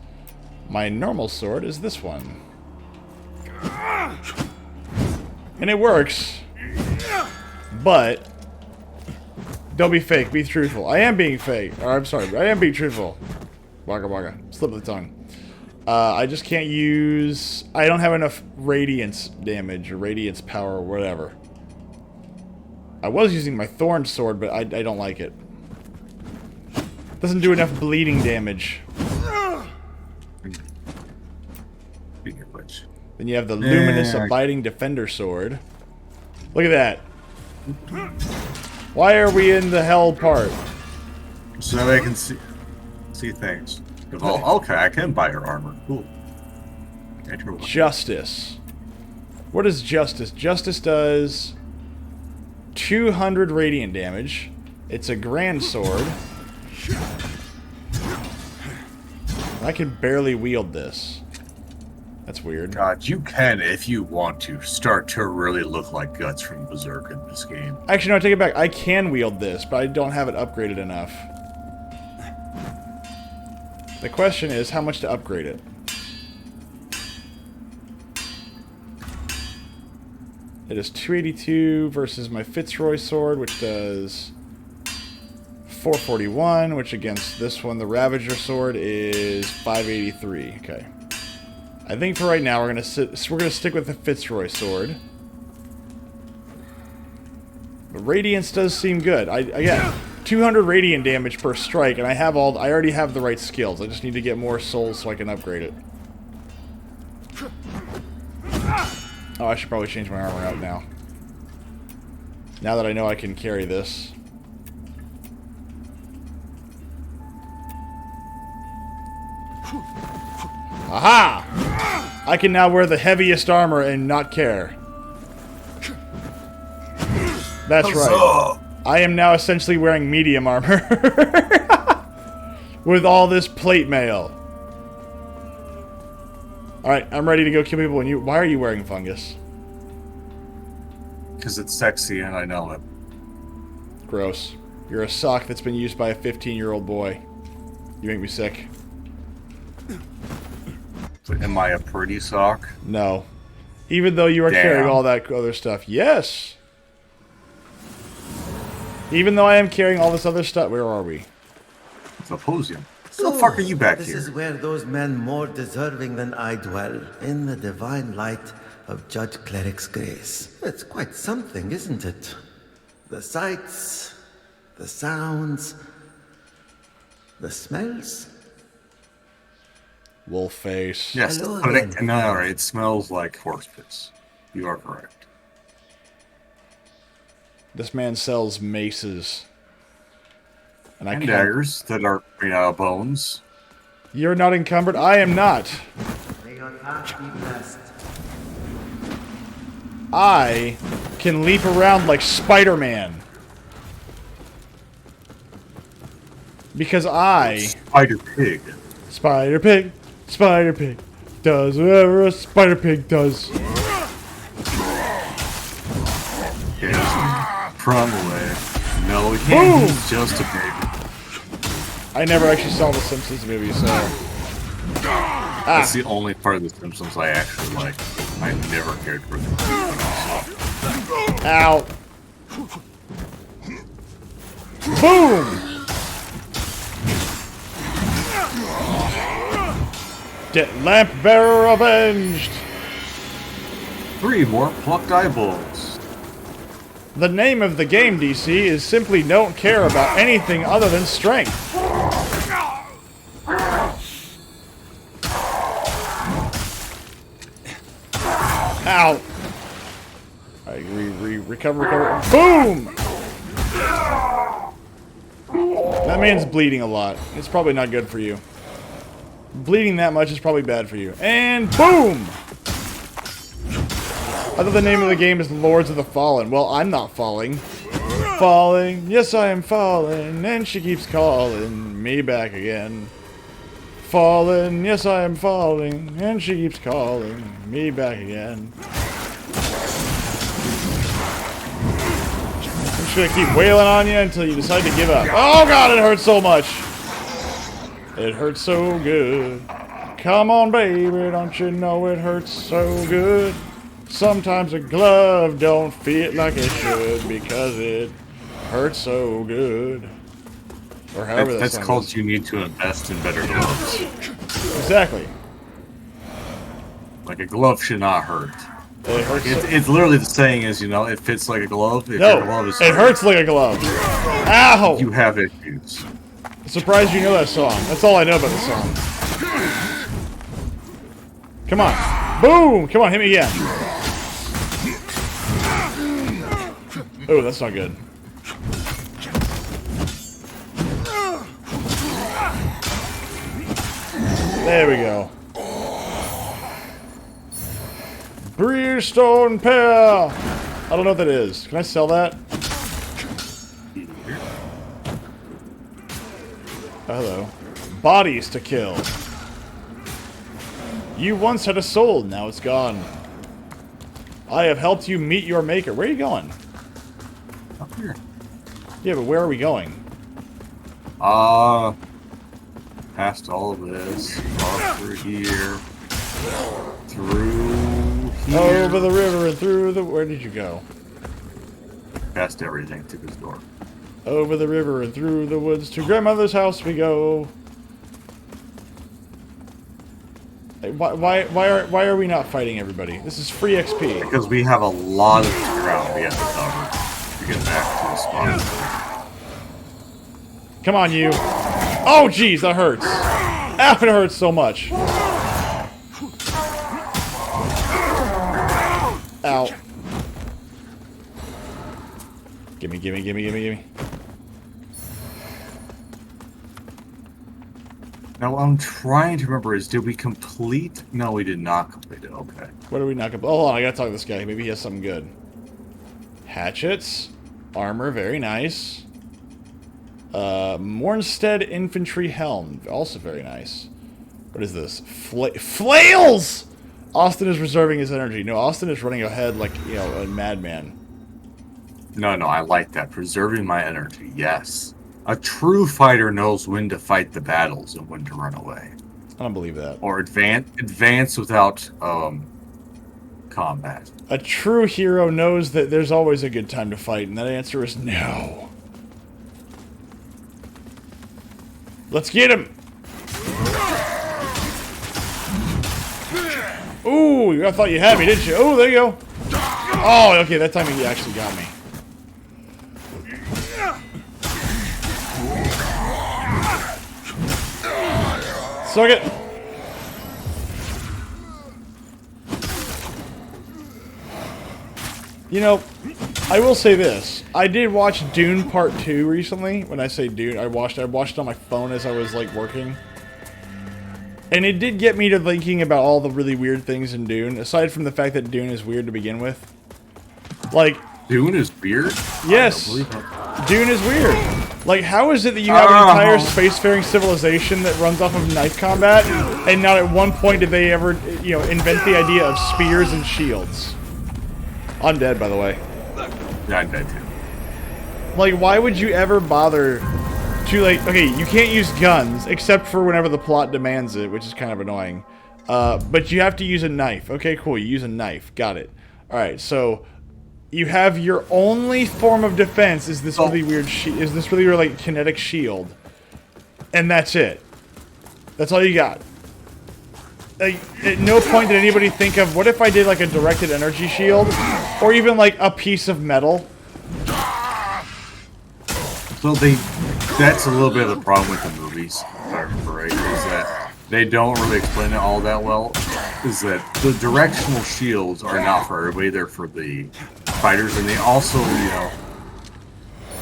my normal sword is this one. And it works. But don't be fake, be truthful. I am being fake. Or I'm sorry, I am being truthful. Waka waka. Slip of the tongue. I just can't use... I don't have enough radiance damage or radiance power or whatever. I was using my thorn sword, but I don't like it. Doesn't do enough bleeding damage. Speaking of which. Then you have the luminous Yeah. abiding defender sword. Look at that. Why are we in the hell part? So that I can see things. Oh, okay, I can buy her armor. Cool. Enter one. Justice. What is Justice? Justice does 200 radiant damage. It's a grand sword. I can barely wield this. That's weird. God, you can, if you want to, start to really look like Guts from Berserk in this game. Actually, no, I take it back. I can wield this, but I don't have it upgraded enough. The question is, how much to upgrade it? It is 282 versus my Fitzroy sword, which does 441, which against this one, the Ravager sword, is 583. Okay. I think for right now we're gonna stick with the Fitzroy sword. The Radiance does seem good. Again, 200 radiant damage per strike, and I already have the right skills. I just need to get more souls so I can upgrade it. Oh, I should probably change my armor out now. Now that I know I can carry this. Aha! I can now wear the heaviest armor and not care. That's right. Huzzah! I am now essentially wearing medium armor. With all this plate mail. Alright, I'm ready to go kill people. Why are you wearing fungus? Because it's sexy and I know it. Gross. You're a sock that's been used by a 15-year-old boy. You make me sick. Am I a pretty sock? No. Even though you are carrying all that other stuff. Yes! Even though I am carrying all this other stuff. Where are we? Symposium. Who the fuck are you back this here? This is where those men more deserving than I dwell, in the divine light of Judge Cleric's grace. It's quite something, isn't it? The sights, the sounds, the smells. Wolf face. Yes, Hello but again. no, it smells like horse piss. You are correct. This man sells maces. And I And can't. daggers that are made out of bones. You're not encumbered? I am not. May your path be blessed. I can leap around like Spider-Man. Because I... Spider pig. Spider Pig, Spider Pig, does whatever a Spider Pig does. Yes. From away. No, he can't. Boom! He's just a pig. I never actually saw the Simpsons movie, so... That's the only part of The Simpsons I actually like. I never cared for the movie. Ow. Boom! Lamp bearer avenged! 3 more plucked eyeballs. The name of the game, DC, is simply don't care about anything other than strength. Ow! Alright, recover. Boom! That man's bleeding a lot. It's probably not good for you. Bleeding that much is probably bad for you. And boom! I thought the name of the game is Lords of the Fallen. Well, I'm not falling. Falling, yes I am falling, and she keeps calling me back again. Falling, yes I am falling, and she keeps calling me back again. I'm just gonna keep wailing on you until you decide to give up. Oh god, it hurts so much! It hurts so good. Come on, baby, don't you know it hurts so good? Sometimes a glove don't fit like it should because it hurts so good. Or however That's song called is. you need to invest in better gloves. Exactly. Like a glove should not hurt. It hurts. It's literally the saying is, you know, it fits like a glove. If No, your glove is it hurts like a glove. Ow! You have issues. Surprised you know that song. That's all I know about the song. Come on. Boom! Come on, hit me again. Oh, that's not good. There we go. Brewstone Pear! I don't know what that is. Can I sell that? Hello. Bodies to kill. You once had a soul, now it's gone. I have helped you meet your maker. Where are you going? Up here. Yeah, but where are we going? Past all of this, off through here, through here, Over the river and through the... Where did you go? past everything to this door. Over the river and through the woods to grandmother's house we go. Hey, why are we not fighting everybody? This is free XP. Because we have a lot of ground we have to cover to get back to the spot. Come on, you. Oh, jeez, that hurts. Ow, it hurts so much. Ow. Gimme. Now, what I'm trying to remember is, did we complete? No, we did not complete it. Okay. What are we not gonna... Hold on, I gotta talk to this guy. Maybe he has something good. Hatchets. Armor, very nice. Mornstead Infantry Helm, also very nice. What is this? Flails! Austin is reserving his energy. No, Austin is running ahead like, you know, a madman. No, I like that. Preserving my energy, yes. A true fighter knows when to fight the battles and when to run away. I don't believe that. Or advance without combat. A true hero knows that there's always a good time to fight, and that answer is no. Let's get him! Ooh, I thought you had me, didn't you? Oh, there you go. Oh, okay, that time he actually got me. Suck it! You know, I will say this. I did watch Dune Part 2 recently. When I say Dune, I watched it on my phone as I was, like, working. And it did get me to thinking about all the really weird things in Dune, aside from the fact that Dune is weird to begin with. Like... Dune is weird? Yes! Dune is weird. Like, how is it that you have an entire spacefaring civilization that runs off of knife combat, and not at one point did they ever, you know, invent the idea of spears and shields? I'm dead, by the way. Yeah, I'm dead too. Like, why would you ever bother to, like, okay, you can't use guns, except for whenever the plot demands it, which is kind of annoying. But you have to use a knife. Okay, cool, you use a knife. Got it. Alright, so... you have your only form of defense is this really weird like kinetic shield, and that's it. That's all you got. Like, at no point did anybody think of what if I did like a directed energy shield, or even like a piece of metal. So that's a little bit of the problem with the movies, if I remember right, is that they don't really explain it all that well. Is that the directional shields are not for everybody; they're for the fighters, and they also, you know,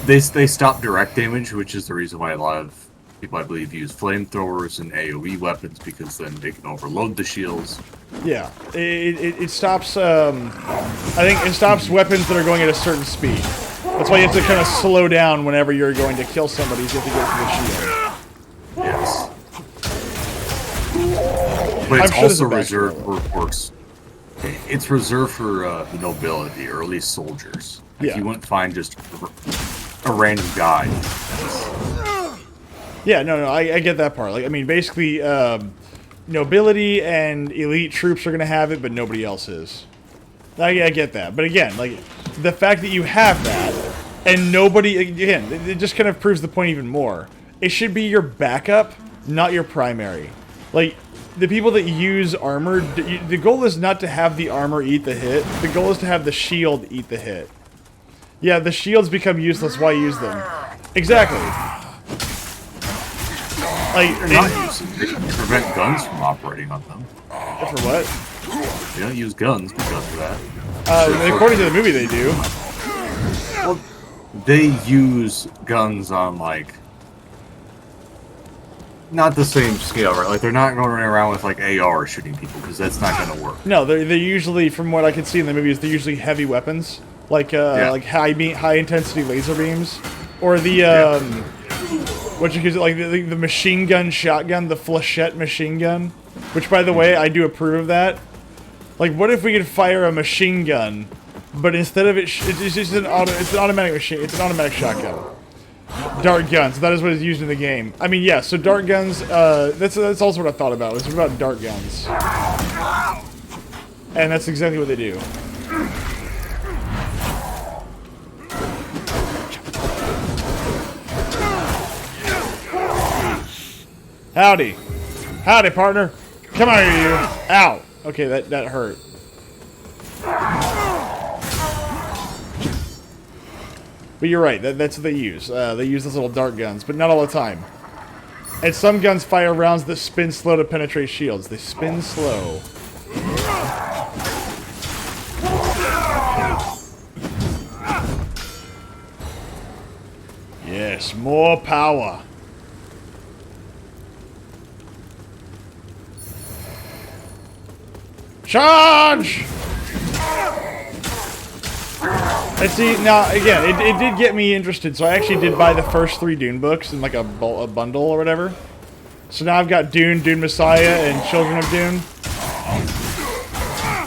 they stop direct damage, which is the reason why a lot of people, I believe, use flamethrowers and AoE weapons, because then they can overload the shields. Yeah, it stops. I think it stops weapons that are going at a certain speed. That's why you have to kind of slow down whenever you're going to kill somebody. You have to get to the shield. Yes, but it's also reserved for, of course. It's reserved for the nobility, or at least soldiers. Like, yeah. You wouldn't find just a random guy. Yeah, no, I get that part. Like, I mean, basically, nobility and elite troops are going to have it, but nobody else is. I get that. But again, like, the fact that you have that, and nobody, again, it just kind of proves the point even more. It should be your backup, not your primary. Like, the people that use armor, the goal is not to have the armor eat the hit. The goal is to have the shield eat the hit. Yeah, the shields become useless. Why use them? Exactly. Like, They're not using. They prevent guns from operating on them. For what? They don't use guns because of that. According to the movie, they do. Well, they use guns on, like, not the same scale, right? Like, they're not going around with, like, AR shooting people, because that's not going to work. No, they're usually, from what I can see in the movies, they're usually heavy weapons, like like high intensity laser beams, or the what you call it, like the machine gun shotgun, the flechette machine gun, which, by the way, I do approve of that. Like, what if we could fire a machine gun, but instead of it's just an automatic machine, it's an automatic shotgun. Dart guns. That is what is used in the game. I mean, yeah. So dart guns. That's also what I thought about. It was about dart guns, and that's exactly what they do. Howdy, howdy, partner. Come on here, you. Ow. Okay, that hurt. But you're right, that's what they use. They use those little dart guns, but not all the time. And some guns fire rounds that spin slow to penetrate shields. They spin slow. Yes, more power. Charge! And see, now, again, it did get me interested, so I actually did buy the first 3 Dune books in, like, a bundle or whatever. So now I've got Dune, Dune Messiah, and Children of Dune.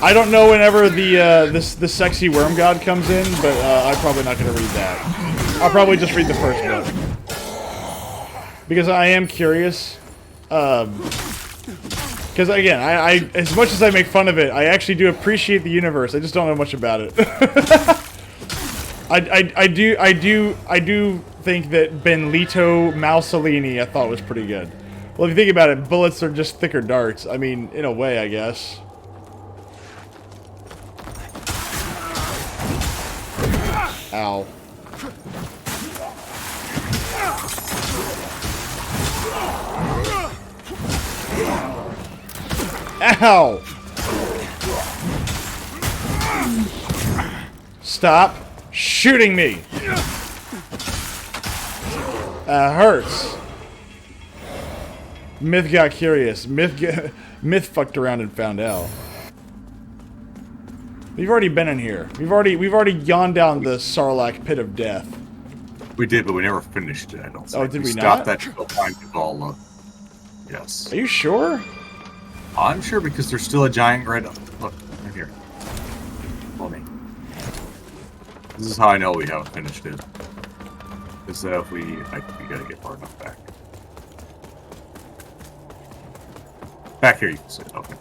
I don't know whenever the sexy worm god comes in, but I'm probably not going to read that. I'll probably just read the first book. Because I am curious. Because again, I as much as I make fun of it, I actually do appreciate the universe. I just don't know much about it. I do think that Benlito Mussolini I thought was pretty good. Well, if you think about it, bullets are just thicker darts. I mean, in a way, I guess. Ow. Ow! Stop shooting me! That hurts. Myth got curious. Myth fucked around and found out. We've already been in here. We've already gone down the Sarlacc pit of death. We did, but we never finished it. I don't think. Oh, did we stopped not? that to go find Kabbalah. Yes. Are you sure? I'm sure because there's still a giant red. Look, right here. Follow me. This is how I know we haven't finished it. Is that if we gotta get far enough back. Back here, you can see it. Okay.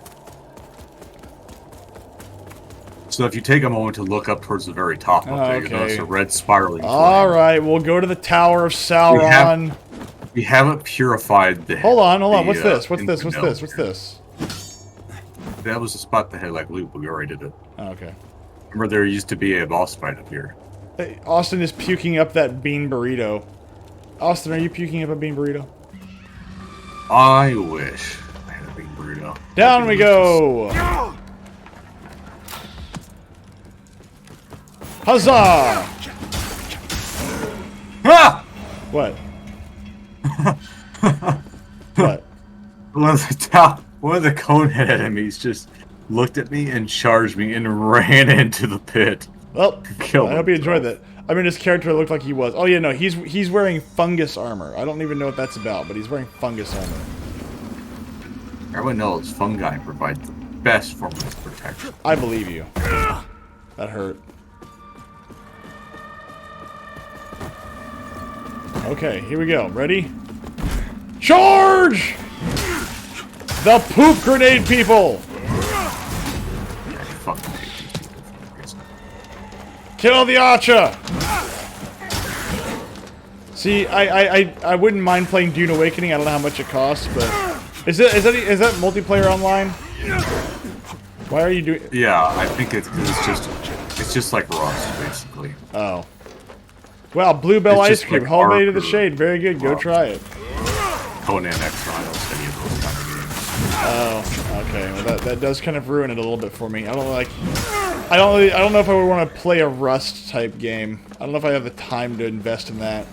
So if you take a moment to look up towards the very top of it, you notice a red spiraling flame. Alright, we'll go to the Tower of Sauron. We haven't purified the... Hold on. What's this? What's this? That was the spot that had like loot, but we already did it. Oh, okay. Remember there used to be a boss fight up here. Hey, Austin is puking up that bean burrito. Austin, are you puking up a bean burrito? I wish I had a bean burrito. Down we go! Huzzah! Ah! What? What? One of the conehead enemies just looked at me and charged me and ran into the pit. Well, Killed I hope you himself. enjoyed that. I mean, his character looked like he was. Oh yeah, no, he's wearing fungus armor. I don't even know what that's about, but he's wearing fungus armor. Everyone knows fungi provide the best form of protection. I believe you. That hurt. Okay, here we go. Ready? Charge! The poop grenade people! Yeah, fucking hate these people for no reason. Kill the archer! See, I wouldn't mind playing Dune Awakening. I don't know how much it costs, but is that multiplayer online? Why are you doing? Yeah, I think it's just like Rust basically. Oh. Wow, Bluebell It's ice just cream, like homemade in the Arthur. shade. Very good. Go try it. Conan Exiles, any of those kind of games. Oh, okay. Well, that does kind of ruin it a little bit for me. I don't know if I would want to play a Rust type game. I don't know if I have the time to invest in that.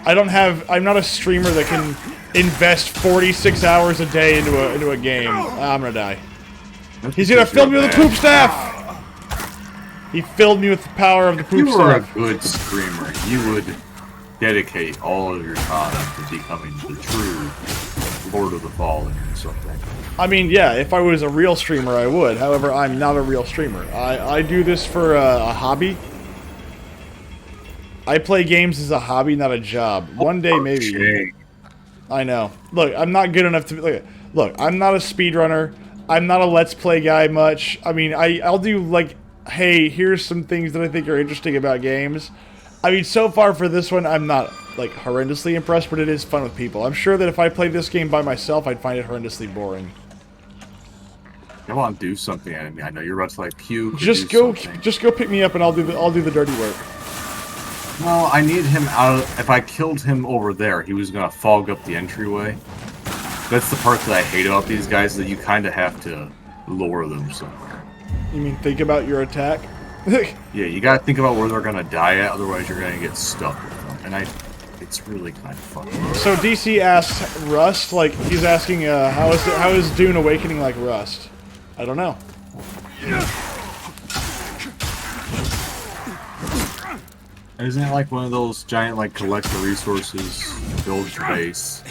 I'm not a streamer that can invest 46 hours a day into a game. I'm gonna die. He's gonna fill me with a poop staff! He filled me with the power of the poop If you were a staff. good streamer, you would dedicate all of your time to becoming the true Lord of the Fallen or something. I mean, yeah, if I was a real streamer, I would. However, I'm not a real streamer. I do this for a hobby. I play games as a hobby, not a job. One day, maybe. Shame. I know. Look, I'm not good enough to... Look, I'm not a speedrunner. I'm not a Let's Play guy much. I mean, I'll do, like... Hey, here's some things that I think are interesting about games. I mean, so far for this one, I'm not, like, horrendously impressed, but it is fun with people. I'm sure that if I played this game by myself, I'd find it horrendously boring. I want to do something. I mean, I know you're about to like puke. or Just do go something. pick me up and I'll do the dirty work. No, I need him out. If I killed him over there, he was gonna fog up the entryway. That's the part that I hate about these guys, that you kind of have to lure them somewhere. You mean think about your attack? Yeah, you gotta think about where they're gonna die at, otherwise you're gonna get stuck with them. And it's really kind of funny. So DC asked Rust, like he's asking, how is Dune Awakening like Rust? I don't know. Isn't it like one of those giant, like, collect the resources, build your base,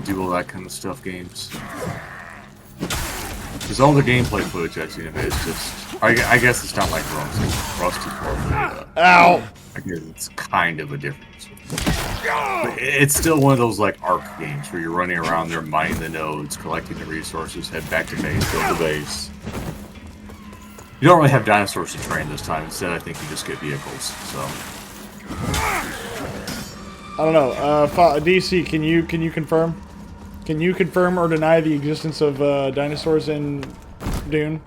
do all that kind of stuff games? Because all the gameplay footage I've seen of it is just... I guess it's not like Rust is more Ow! I guess it's kind of a difference. But it's still one of those like Ark games where you're running around there, mining the nodes, collecting the resources, head back to base, build the base. You don't really have dinosaurs to train this time. Instead, I think you just get vehicles. So I don't know. DC, can you confirm? Can you confirm or deny the existence of dinosaurs in Dune?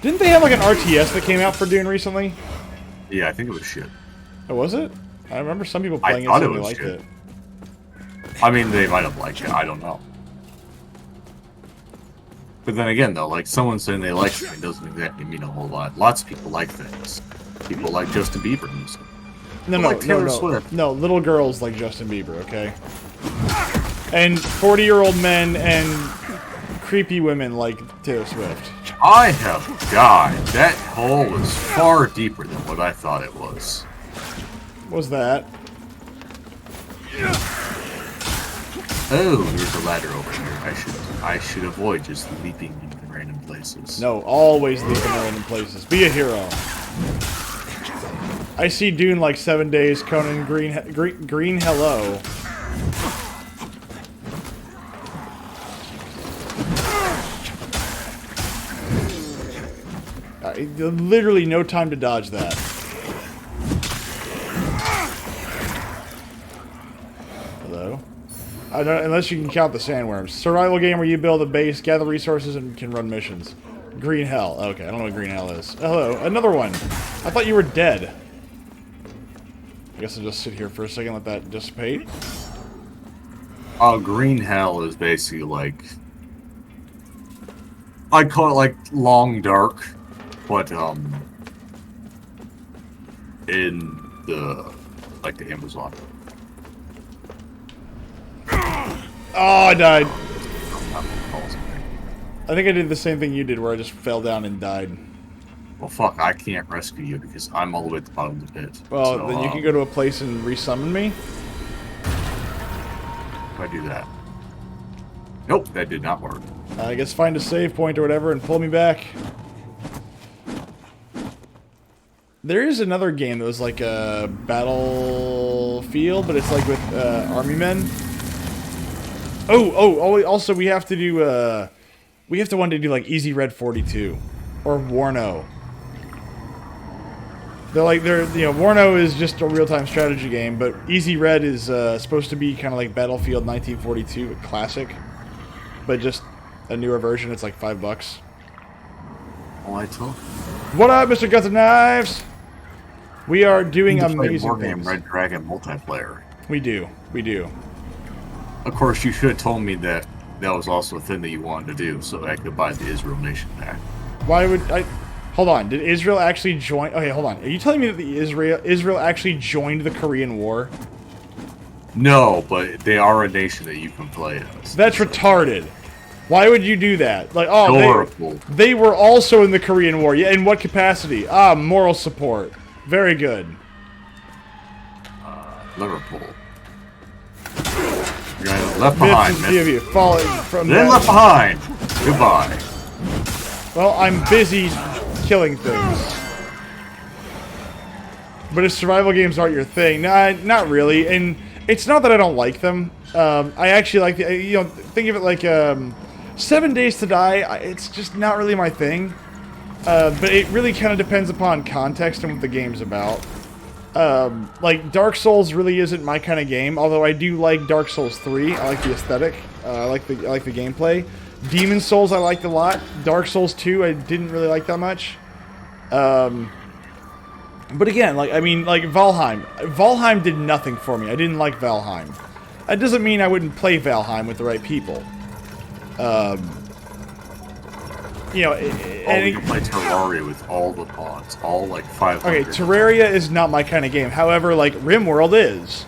Didn't they have like an RTS that came out for Dune recently? yeah, I think it was shit. Oh, was it? I remember some people playing it thought and it they was liked shit. it. I mean, they might have liked it. I don't know. But then again, though, like someone saying they like something doesn't exactly mean a whole lot. Lots of people like things. People like Justin Bieber music. No, little girls like Justin Bieber, okay? And 40-year-old men and creepy women like Taylor Swift. I have died. That hole was far deeper than what I thought it was. What was that? Oh, there's a ladder over here. I should avoid just leaping into random places. No, always leave in random places. Be a hero. I see Dune like 7 days. Conan Green hello. Literally no time to dodge that. Hello? I don't, unless you can count the sandworms. Survival game where you build a base, gather resources, and can run missions. Green hell. Okay, I don't know what green hell is. Hello, another one. I thought you were dead. I guess I'll just sit here for a second, let that dissipate. Green hell is basically like... I'd call it like long dark, but in the like the Amazon. Oh, I died. I think I did the same thing you did, where I just fell down and died. Well, fuck, I can't rescue you because I'm all the way at the bottom of the pit. Well, so, then you can go to a place and resummon me? If I do that. Nope, that did not work. I guess find a save point or whatever and pull me back. There is another game that was like a Battlefield, but it's like with army men. Oh, also we have to do, we have to want to do like Easy Red 42 or Warno. You know, Warno is just a real-time strategy game, but Easy Red is supposed to be kind of like Battlefield 1942 classic, but just a newer version. It's like $5. Oh, I told. What up, Mr. Guts and Knives? We are doing amazing War Game things. Red Dragon multiplayer. We do. Of course, you should have told me that that was also a thing that you wanted to do, so I could buy the Israel Nation back. Why would I? Hold on. Did Israel actually join? Okay, hold on. Are you telling me that Israel actually joined the Korean War? No, but they are a nation that you can play as. That's retarded. Why would you do that? Like, oh, Adorable. they were also in the Korean War. Yeah, in what capacity? Ah, moral support. Very good. Liverpool. You're left behind, Myths and theory falling from Then that. left behind. Goodbye. Well, I'm busy killing things. But if survival games aren't your thing, nah, not really. And it's not that I don't like them. I actually like the, you know, think of it like 7 Days to Die. It's just not really my thing. But it really kind of depends upon context and what the game's about. Like Dark Souls really isn't my kind of game. Although I do like Dark Souls 3. I like the aesthetic. I like the gameplay. Demon Souls I liked a lot. Dark Souls 2 I didn't really like that much. But again, like, I mean, like, Valheim. Valheim did nothing for me. I didn't like Valheim. That doesn't mean I wouldn't play Valheim with the right people. You know, You can play Terraria with all the pods. All, like, 500. okay, Terraria is not my kind of game. However, like, RimWorld is.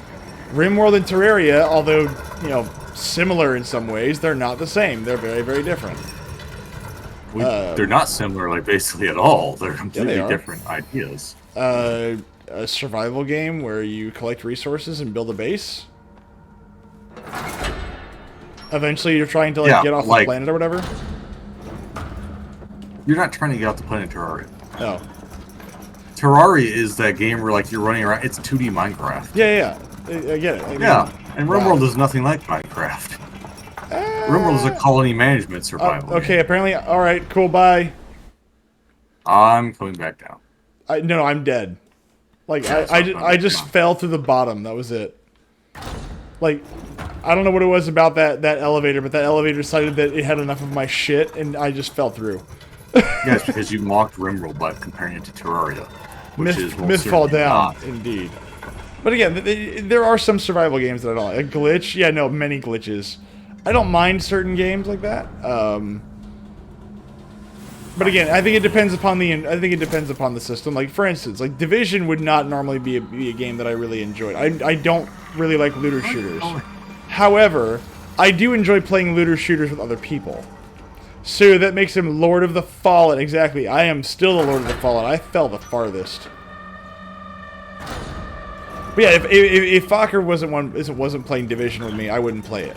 RimWorld and Terraria, although, you know, similar in some ways, they're not the same. They're very, very different. They're not similar, like, basically at all. They're completely are. different ideas. A survival game where you collect resources and build a base. Eventually, you're trying to like Yeah, get off the like- planet or whatever. You're not trying to get off the planet Terraria. Oh, Terraria is that game where like you're running around. It's 2D Minecraft. yeah. I get it. I mean, Yeah, and wow. RimWorld is nothing like Minecraft. RimWorld is a colony management survival. Okay, game. apparently. All right, cool. Bye. I'm coming back down. No, I'm dead. Like Yeah, I just fell through the bottom. That was it. Like, I don't know what it was about that elevator, but that elevator decided that it had enough of my shit, and I just fell through. Yes, because you mocked RimWorld by comparing it to Terraria, which is Myth fall certainly down, not. indeed. But again, there are some survival games that I don't like. A glitch, yeah, no, many glitches. I don't mind certain games like that. But again, I think it depends upon the system. Like for instance, like Division would not normally be a game that I really enjoyed. I don't really like looter shooters. However, I do enjoy playing looter shooters with other people. So that makes him Lord of the Fallen. Exactly. I am still the Lord of the Fallen. I fell the farthest. But yeah, if Fokker wasn't playing Division with me, I wouldn't play it.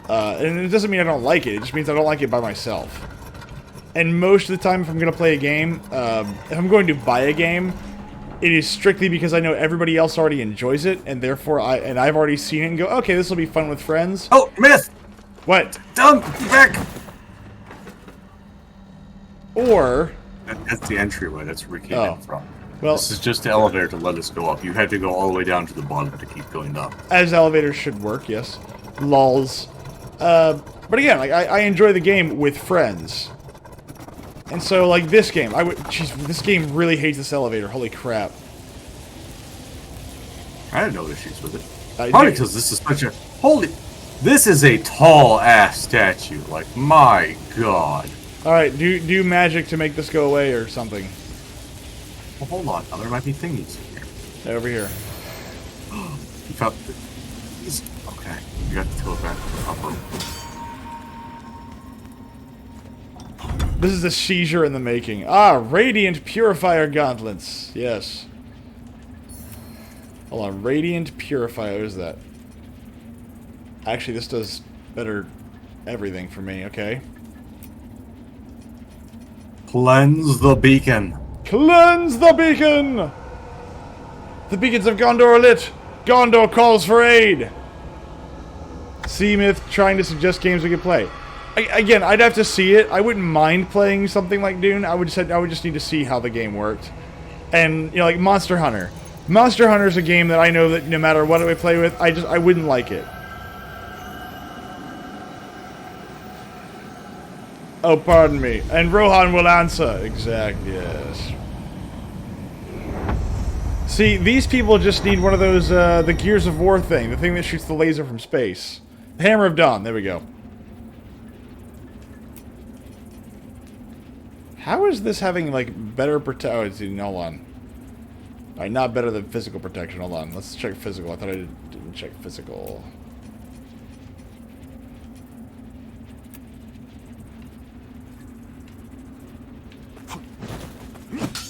And it doesn't mean I don't like it. It just means I don't like it by myself. And most of the time, if I'm going to play a game, if I'm going to buy a game, it is strictly because I know everybody else already enjoys it, and therefore I've already seen it and go, okay, this will be fun with friends. Oh, Myth! What? Dump! Back! Or... That's the entryway. That's where we came in from. Well, This is just the elevator to let us go up. You had to go all the way down to the bottom to keep going up. as elevators should work, yes. Lols. But again, like, I enjoy the game with friends. And so, like, this game, jeez, this game really hates this elevator. Holy crap. I had no issues with it. I Probably do- because this is such a... This is a tall-ass statue. Like, my god. Alright, do magic to make this go away or something. Well, hold on. Now, there might be thingies in here. Over here. You found... Okay. You got to tilt back to the upper. This is a seizure in the making. Ah, Radiant Purifier Gauntlets. Yes. Hold on, Radiant Purifier, what is that? Actually, this does better everything for me, okay. Cleanse the beacon. Cleanse the beacon! The beacons of Gondor are lit! Gondor calls for aid! Seamith trying to suggest games we could play. Again, I'd have to see it. I wouldn't mind playing something like Dune. I would just need to see how the game worked. And, you know, like Monster Hunter. Monster Hunter is a game that I know that no matter what I play with, I wouldn't like it. Oh, pardon me. And Rohan will answer. Exactly, yes. See, these people just need one of those, the Gears of War thing. The thing that shoots the laser from space. Hammer of Dawn. There we go. How is this having, like, better protection? Oh, hold on. Alright, not better than physical protection. Hold on. Let's check physical. I thought I didn't check physical.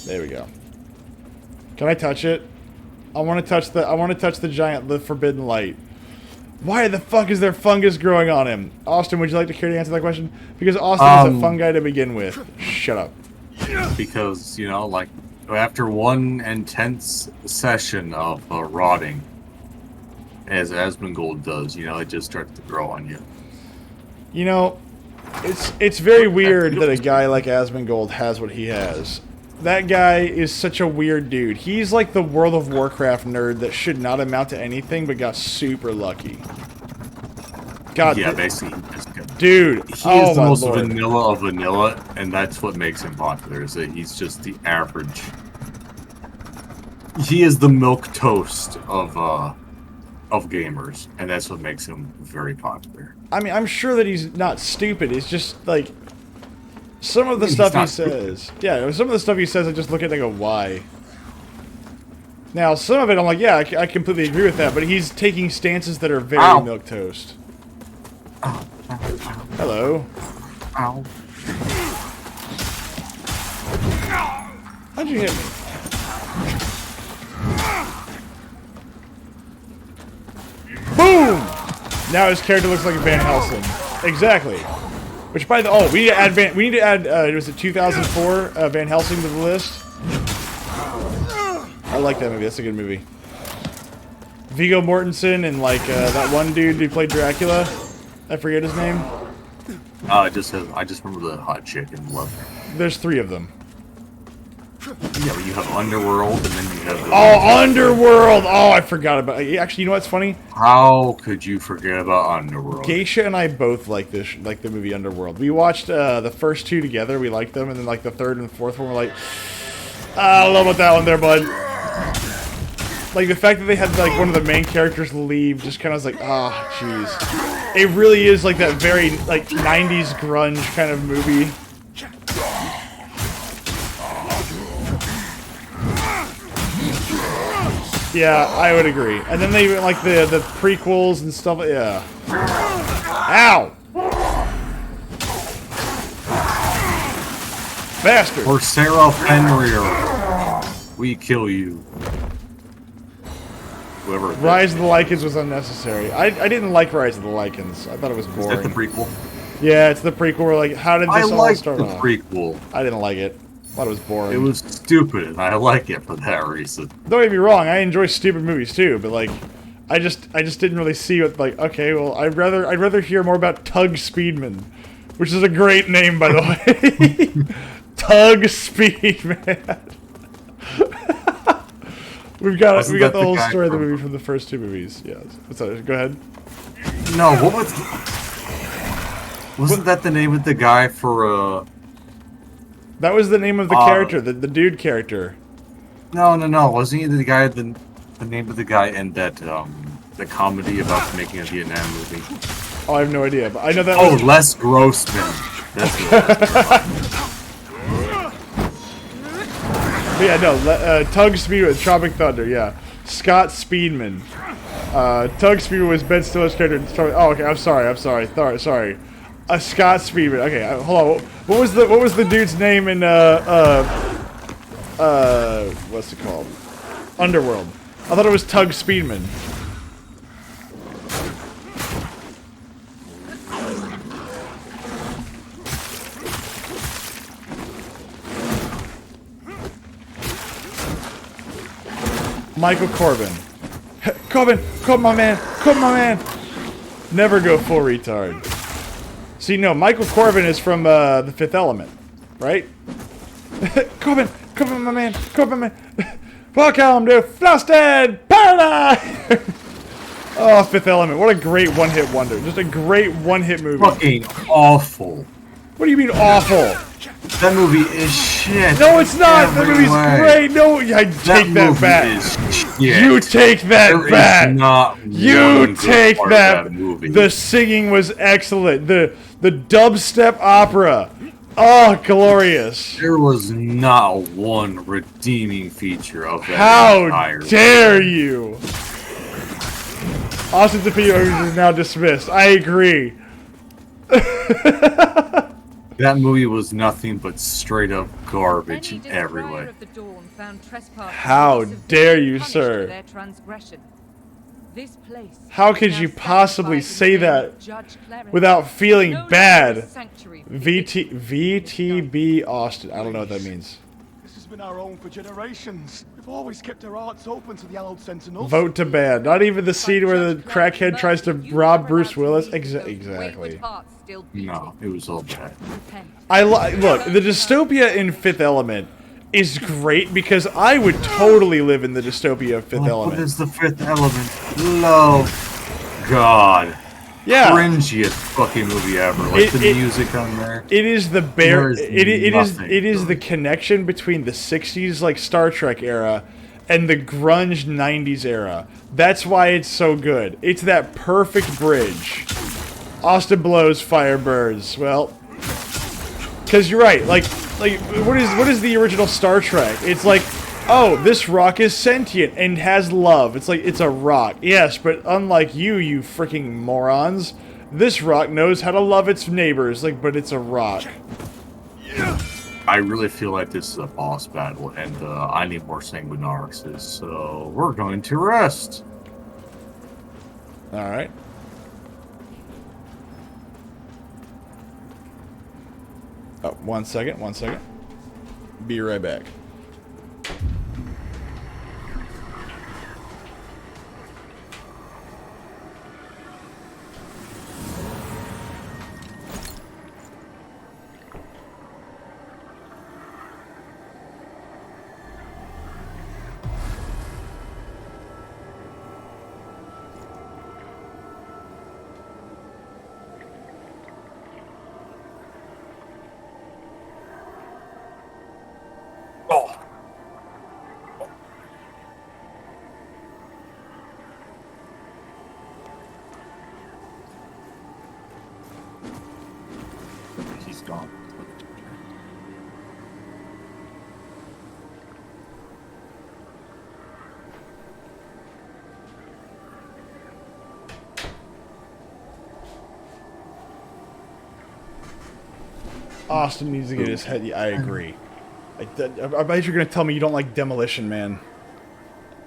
There we go. Can I touch it? I want to touch the giant, the forbidden light. Why the fuck is there fungus growing on him? Austin, would you like to care to answer that question? Because Austin is a fungi to begin with. Shut up. Because, you know, like, after one intense session of rotting, as Asmongold does, you know, it just starts to grow on you. You know, it's very weird that a guy like Asmongold has what he has. That guy is such a weird dude. He's like the World of Warcraft nerd that should not amount to anything but got super lucky. God, Yeah, basically. dude. He is Oh the my most lord. vanilla of vanilla, and that's what makes him popular, is that he's just the average. He is the milk toast of gamers, and that's what makes him very popular. I mean, I'm sure that he's not stupid. It's just like some of the He's stuff he not says. stupid. Yeah, some of the stuff he says, I just look at it and I go, why? Now, some of it, I'm like, yeah, I completely agree with that, but he's taking stances that are very Ow. milquetoast. Hello. Ow. How'd you hit me? Boom! Now his character looks like Van Helsing. Exactly. Which by the we need to add was it 2004 Van Helsing to the list? I like that movie. That's a good movie. Viggo Mortensen and like that one dude who played Dracula. I forget his name. I just remember the hot chick and love. There's 3 of them. Yeah, but you have Underworld and then you have. Underworld! Oh, I forgot about. Actually, you know what's funny? How could you forget about Underworld? Geisha and I both like this, like the movie Underworld. We watched the first 2 together. We liked them, and then like the 3rd and 4th one, we're like, I don't know about that one there, bud. Like the fact that they had like one of the main characters leave, just kind of was like, jeez. It really is like that very like 90s grunge kind of movie. Yeah, I would agree. And then they like the prequels and stuff. Yeah. Ow! Bastard! Or Sarah Fenrir, we kill you. Whoever. Rise of the Lycans was unnecessary. I didn't like Rise of the Lycans. I thought it was Is boring. that the prequel? Yeah, it's the prequel. Where like, how did this all start the off? prequel. I didn't like it. Thought it was boring. It was stupid, and I like it for that reason. Don't get me wrong. I enjoy stupid movies too, but like, I just didn't really see what like. Okay, well, I'd rather hear more about Tug Speedman, which is a great name by the way. Tug Speedman. we got the whole story of the movie from the first 2 movies. Yeah. What's that? Go ahead. No, what was? Wasn't that the name of the guy for? That was the name of the character, the dude character. No. Wasn't he the guy? The name of the guy in that the comedy about making a Vietnam movie? Oh, I have no idea, but I know that. Oh, was... Les Grossman. That's it. But yeah, no. Tug Speedman, Tropic Thunder. Yeah, Scott Speedman. Tug Speedman was Ben Stiller's character. Oh, okay. I'm sorry. Sorry. Scott Speedman. Okay, hold on. What was the dude's name in what's it called? Underworld. I thought it was Tug Speedman. Michael Corbin. Corbin, my man. Never go full retard. See, no, Michael Corbin is from The Fifth Element, right? Corbin, my man. Welcome to Flustered Paradise! Oh, Fifth Element, what a great one-hit wonder. Just a great one-hit movie. Fucking awful. What do you mean awful? That movie is shit. No, it's not. That movie's great. No, I take that back. You take that back. You take that. The singing was excellent. The dubstep opera. Oh, glorious. There was not one redeeming feature of that. How dare you? Austin's opinion is now dismissed. I agree. That movie was nothing but straight up garbage in every way. How dare you, sir? How could you possibly say that without feeling bad? VTB Austin. I don't know what that means. This has been our own for generations. We've always kept our hearts open to the Hallowed Sentinels. Vote to ban. Not even the scene where the crackhead tries to rob Bruce Willis. Exactly. No, it was all bad. Look, the dystopia in Fifth Element is great because I would totally live in the dystopia of Fifth Element. What is the Fifth Element? Love. God. Yeah. Cringiest fucking movie ever. Like the music on there. It is the it is the connection between the 60s like Star Trek era and the grunge 90s era. That's why it's so good. It's that perfect bridge. Austin blows, fire burns. Well, because you're right. Like what is the original Star Trek? It's like, oh, this rock is sentient and has love. It's like, it's a rock. Yes, but unlike you freaking morons, this rock knows how to love its neighbors. Like, but it's a rock. I really feel like this is a boss battle, and I need more sanguinarxes, so we're going to rest. All right. Oh, 1 second, 1 second. Be right back. He's gone. Austin needs to get his head. Yeah, I agree. I bet you're gonna tell me you don't like Demolition Man.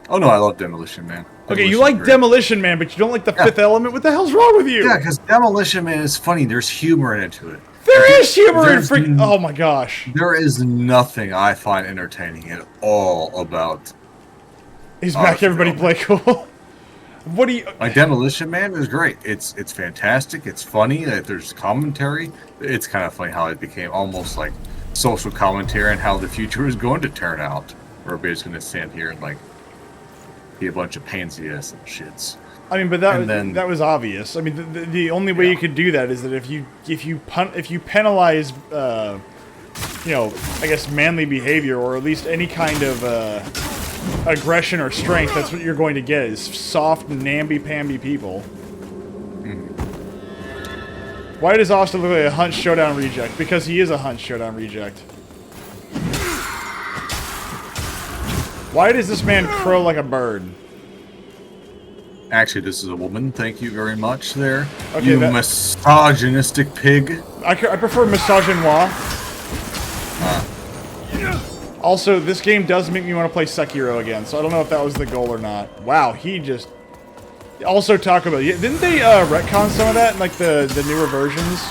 Oh no, I love Demolition Man. Okay, you Demolition's like great. Demolition Man, but you don't like the Fifth Element. What the hell's wrong with you? Yeah, because Demolition Man is funny. There's humor into it. There is humor in There's freaking. Oh my gosh. There is nothing I find entertaining at all about. He's back. Everybody play cool. What do you? Like Demolition Man is great. It's fantastic. It's funny. There's commentary. It's kind of funny how it became almost like social commentary and how the future is going to turn out. Where everybody's going to stand here and like be a bunch of pansy ass and shits. I mean, but that was obvious. I mean, the only way you could do that is that if you penalize, you know, I guess manly behavior or at least any kind of aggression or strength, that's what you're going to get is soft, namby-pamby people. Why does Austin look like a Hunt Showdown reject? Because he is a Hunt Showdown reject. Why does this man crow like a bird? Actually, this is a woman. Thank you very much there. Okay, you misogynistic pig. I prefer misogynoir. Also, this game does make me want to play Sekiro again, so I don't know if that was the goal or not. Wow, he just... Also, Taco Bell. Didn't they retcon some of that in like the newer versions?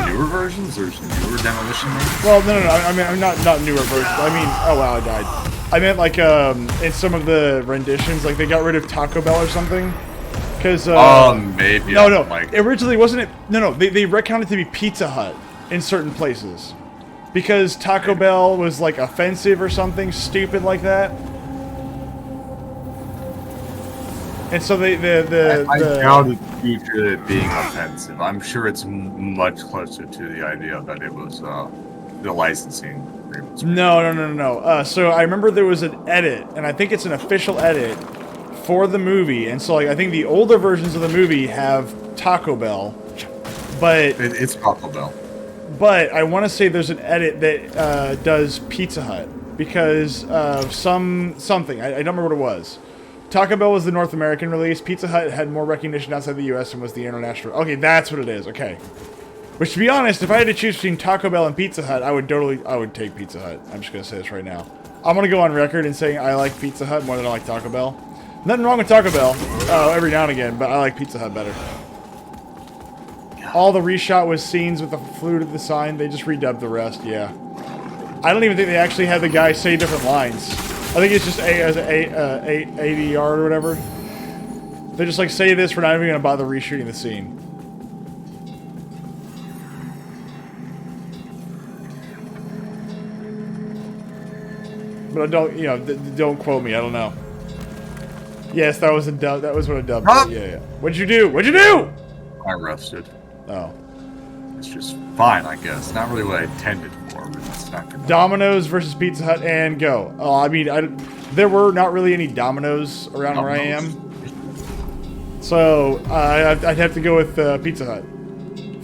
Newer versions? There's newer Demolition Man? Well, no. I mean, I'm not newer versions. I mean, oh wow, I died. I meant like in some of the renditions, like they got rid of Taco Bell or something. Because maybe. No. Originally, wasn't it? No. They retconned it to be Pizza Hut in certain places because Taco Bell was like offensive or something stupid like that. And so I doubt the future it being offensive. I'm sure it's much closer to the idea that it was the licensing agreements. No. So I remember there was an edit, and I think it's an official edit for the movie. And so like I think the older versions of the movie have Taco Bell, but it's Taco Bell. But I want to say there's an edit that does Pizza Hut because of something. I don't remember what it was. Taco Bell was the North American release. Pizza Hut had more recognition outside the U.S. and was the international. Okay, that's what it is. Okay. Which, to be honest, if I had to choose between Taco Bell and Pizza Hut, I would take Pizza Hut. I'm just gonna say this right now. I'm gonna go on record and saying I like Pizza Hut more than I like Taco Bell. Nothing wrong with Taco Bell, every now and again, but I like Pizza Hut better. All the reshot was scenes with the flute of the sign. They just redubbed the rest. Yeah. I don't even think they actually had the guy say different lines. I think it's just ADR or whatever. They just like say this. We're not even gonna bother reshooting the scene. But I don't, don't quote me. I don't know. Yes, that was a dub. That was what a dub. Huh? Yeah. What'd you do? What'd you do? I roasted. Oh. It's just fine, I guess. Not really what I intended for, but it's not gonna. Domino's versus Pizza Hut and go. Oh, I mean, there were not really any Domino's around where I am. So, I'd have to go with Pizza Hut.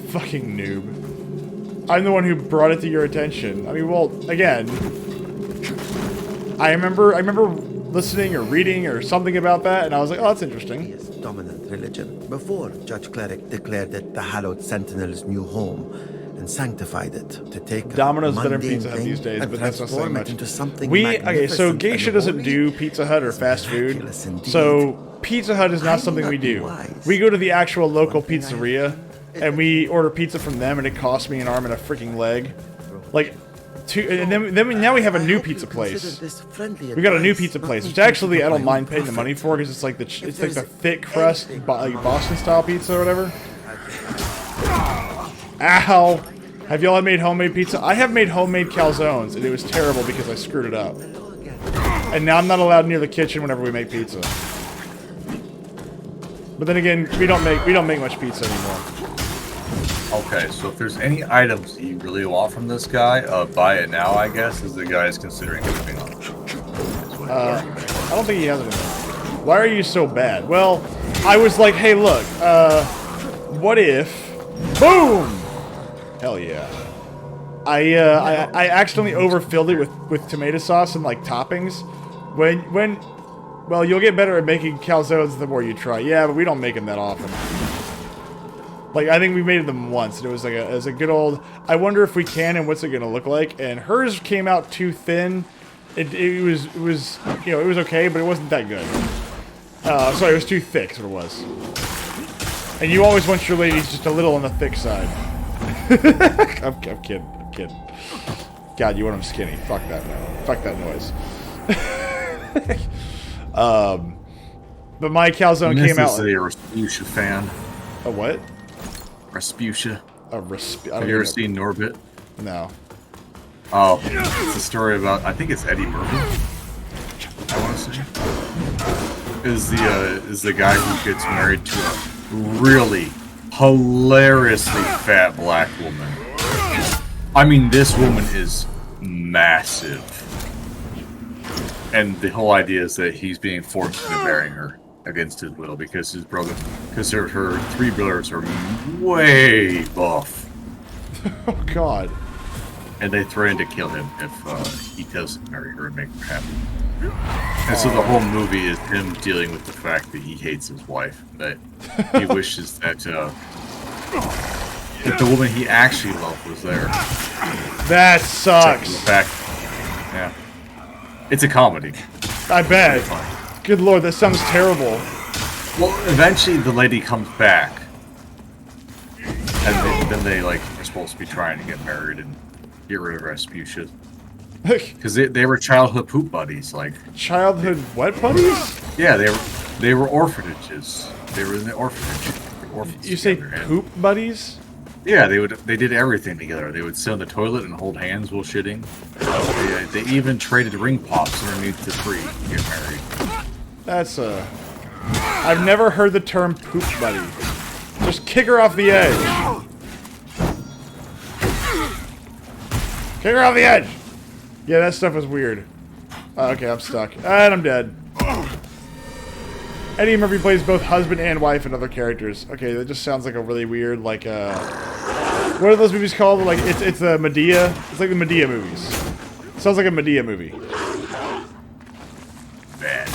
Fucking noob. I'm the one who brought it to your attention. I mean, well, again, I remember listening or reading or something about that, and I was like, oh, that's interesting. Dominant religion before Judge Cleric declared it the hallowed Sentinel's new home and sanctified it to take Domino's a better mundane Pizza Hut thing these days, and but that's not saying transform it much. into something Okay, so magnificent Geisha and doesn't holy. do Pizza Hut or It's fast food, miraculous indeed. so Pizza Hut is not I'm something not we do. wise. We go to the actual local One thing I pizzeria, and we order pizza from them, and it costs me an arm and a freaking leg. Like, and now we have a new pizza place. We got a new pizza place, which actually I don't mind paying the money for, because it's like the thick crust, like Boston style pizza or whatever. Ow! Have y'all made homemade pizza? I have made homemade calzones, and it was terrible because I screwed it up. And now I'm not allowed near the kitchen whenever we make pizza. But then again, we don't make much pizza anymore. Okay, so if there's any items that you really want from this guy, buy it now, I guess, as the guy is considering giving up. I don't think he has anything. Why are you so bad? Well, I was like, hey, look, what if... Boom! Hell yeah. I accidentally overfilled it with tomato sauce and, like, toppings. Well, you'll get better at making calzones the more you try. Yeah, but we don't make them that often. Like, I think we made them once, and it was like a good old, I wonder if we can, and what's it gonna look like? And hers came out too thin. It was, you know, it was okay, but it wasn't that good. Sorry, it was too thick, is what it was. And you always want your ladies just a little on the thick side. I'm kidding. God, you want them skinny. Fuck that noise. But my calzone came out. This is a Rasputia fan. A what? Rasputia. Have you ever seen Norbit? No. Oh, it's a story about, I think it's Eddie Murphy. I want to say is the guy who gets married to a really hilariously fat black woman. I mean, this woman is massive. And the whole idea is that he's being forced into marrying her against his will because her 3 brothers are way buff. Oh God. And they threaten to kill him if he doesn't marry her and make her happy. And so the whole movie is him dealing with the fact that he hates his wife, that he wishes that the woman he actually loved was there. That sucks. Yeah. It's a comedy. I bet. Good lord, that sounds terrible. Well, eventually the lady comes back. And then they like are supposed to be trying to get married and get rid of Rasputia. Because they were childhood poop buddies, like childhood what buddies? Yeah, they were orphanages. They were in the orphanage. You say poop buddies? Yeah, they did everything together. They would sit on the toilet and hold hands while shitting. They even traded ring pops underneath the tree to get married. That's I've never heard the term poop buddy. Just kick her off the edge. Kick her off the edge! Yeah, that stuff was weird. Okay, I'm stuck. And I'm dead. Eddie Murphy plays both husband and wife and other characters. Okay, that just sounds like a really weird, like, what are those movies called? Like, it's the Medea. It's like the Medea movies. Sounds like a Medea movie. Bad.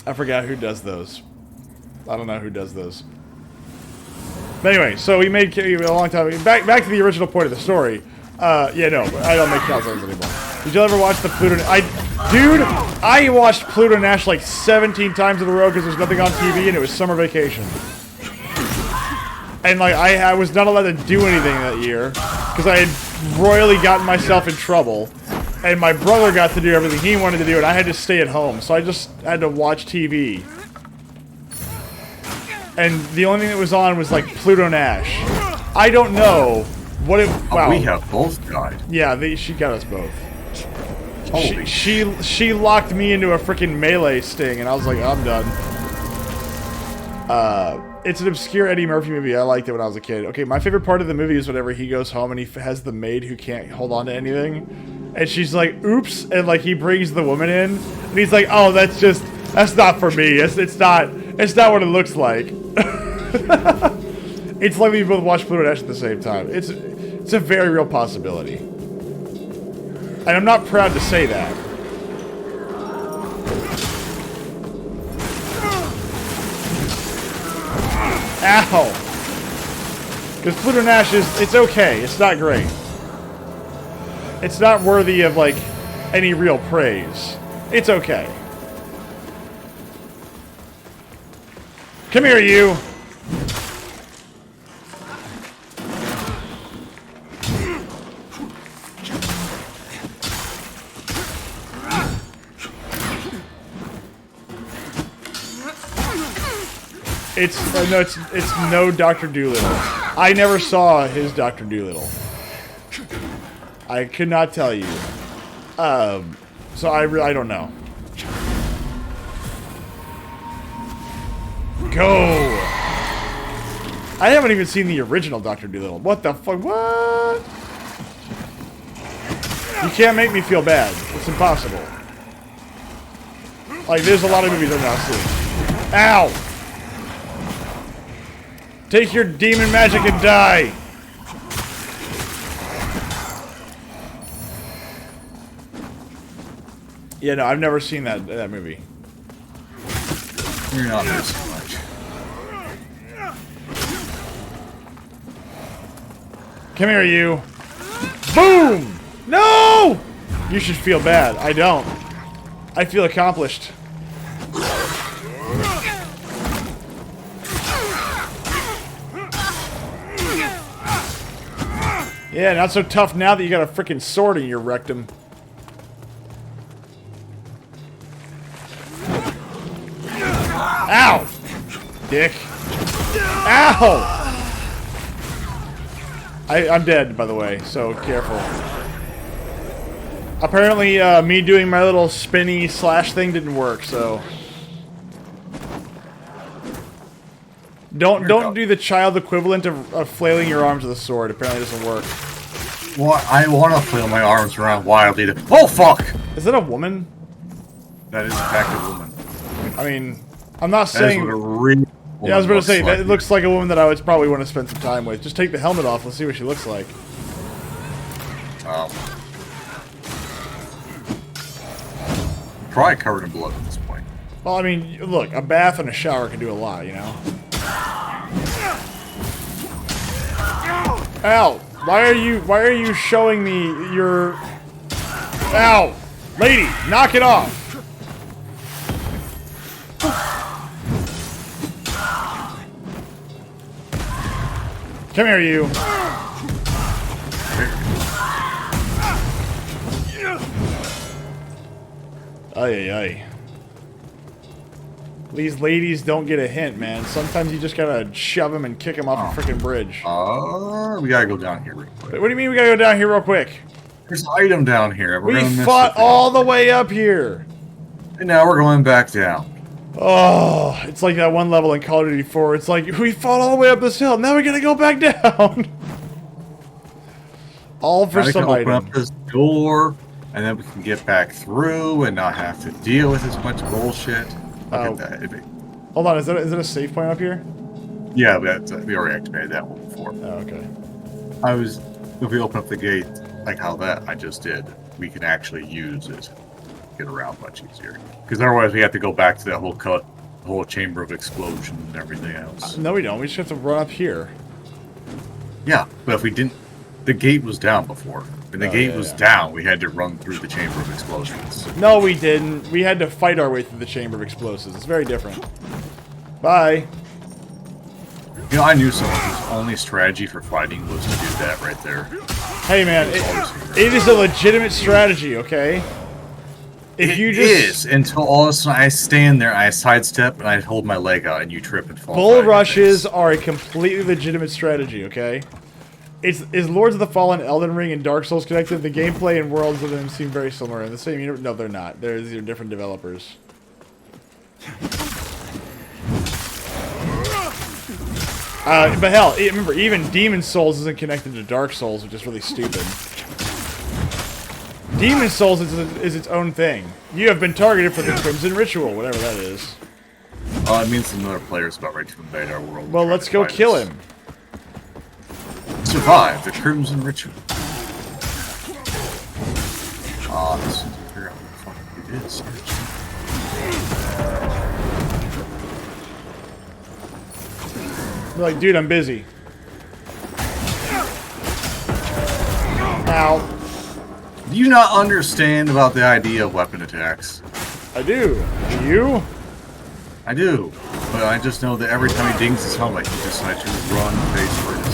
I forgot who does those. I don't know who does those. But anyway, so we made a long time. Back to the original point of the story. Yeah, no, I don't make calzones anymore. Did you ever watch the Pluto? Dude, I watched Pluto Nash like 17 times in a row because there's nothing on TV and it was summer vacation. And like I was not allowed to do anything that year because I had royally gotten myself in trouble. And my brother got to do everything he wanted to do, and I had to stay at home. So I just had to watch TV. And the only thing that was on was like Pluto Nash. I don't know what it. Wow. Oh, we have both died. Yeah, she got us both. Holy she locked me into a freaking melee sting, and I was like, I'm done. It's an obscure Eddie Murphy movie. I liked it when I was a kid. Okay, my favorite part of the movie is whenever he goes home and he has the maid who can't hold on to anything, and she's like, "Oops!" and like he brings the woman in, and he's like, "Oh, that's not for me. It's not what it looks like." It's like we both watched Pluto Nash at the same time. It's a very real possibility. And I'm not proud to say that. Ow! Because Pluto Nash it's okay. It's not great. It's not worthy of, like, any real praise. It's okay. Come here, you! It's no Dr. Doolittle. I never saw his Dr. Doolittle. I could not tell you. So I don't know. Go! I haven't even seen the original Dr. Doolittle. What the fuck? What? You can't make me feel bad. It's impossible. Like, there's a lot of movies I've not seen. Ow! Take your demon magic and die! Yeah, no, I've never seen that movie. You're not missing much. Come here, you. Boom! No! You should feel bad. I don't. I feel accomplished. Yeah, not so tough now that you got a freaking sword in your rectum. Ow! Dick. Ow! I'm dead, by the way, so careful. Apparently, me doing my little spinny slash thing didn't work, so... Don't do the child equivalent of flailing your arms with a sword. Apparently it doesn't work. Well, I want to flail my arms around wildly to... Oh, fuck! Is that a woman? That is in fact a woman. I mean, I'm not That saying... is what a real Yeah, I was about to say, looks like. that looks like a woman that I would probably want to spend some time with. Just take the helmet off, let's see what she looks like. Probably covered in blood at this point. Well, I mean, look, a bath and a shower can do a lot, you know? Ow! Why are you showing me your... Ow! Lady, knock it off! Come here, you. Ay, ay, ay. These ladies don't get a hint, man. Sometimes you just gotta shove them and kick them off a freaking bridge. We gotta go down here real quick. What do you mean we gotta go down here real quick? There's an item down here. We're We gonna miss fought the thing. all the way up here. And now we're going back down. Oh, it's like that one level in Call of Duty 4. It's like, we fought all the way up this hill. Now we gotta go back down. All for Now we some can open item. up this door, and then we can get back through and not have to deal with as much bullshit. Look at that. Hold on, is that a safe point up here? Yeah, we already activated that one before. Oh, okay. If we open up the gate, like how that I just did, we can actually use it. Get around much easier. Because otherwise we have to go back to that whole chamber of explosion and everything else. No, we don't. We just have to run up here. Yeah, but if we didn't... The gate was down before. When the gate was down, we had to run through the chamber of explosions. No, we didn't. We had to fight our way through the chamber of explosives. It's very different. Bye. You know, I knew someone whose only strategy for fighting was to do that right there. Hey, man, it is a legitimate strategy, okay? If you just is until all of a sudden I stand there, I sidestep, and I hold my leg out, and you trip and fall. bull rushes are a completely legitimate strategy, okay? Is Lords of the Fallen, Elden Ring, and Dark Souls connected? The gameplay and worlds of them seem very similar. In the same universe? No, they're not. These are different developers. But hell, remember, even Demon Souls isn't connected to Dark Souls, which is really stupid. Demon Souls is its own thing. You have been targeted for the Crimson Ritual, whatever that is. It means another player's about ready to invade our world. Well, let's go kill him. Survive the Crimson Ritual. Let's figure out what the fuck it is. They're like, dude, I'm busy. Ow. Do you not understand about the idea of weapon attacks? I do. Do you? I do. But I just know that every time he dings his helmet, he decides to run face first.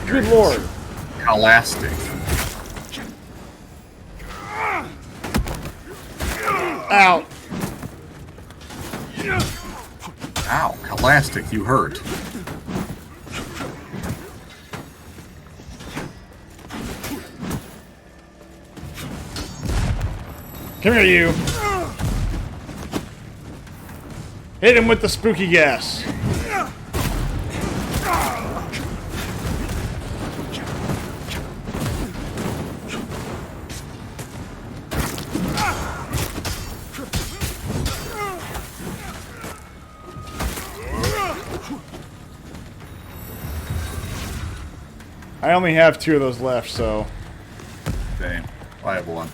Good lord. Elastic. Ow. Ow, elastic, you hurt. Come here, you. Hit him with the spooky gas. I only have 2 of those left, so... Damn, I have 1.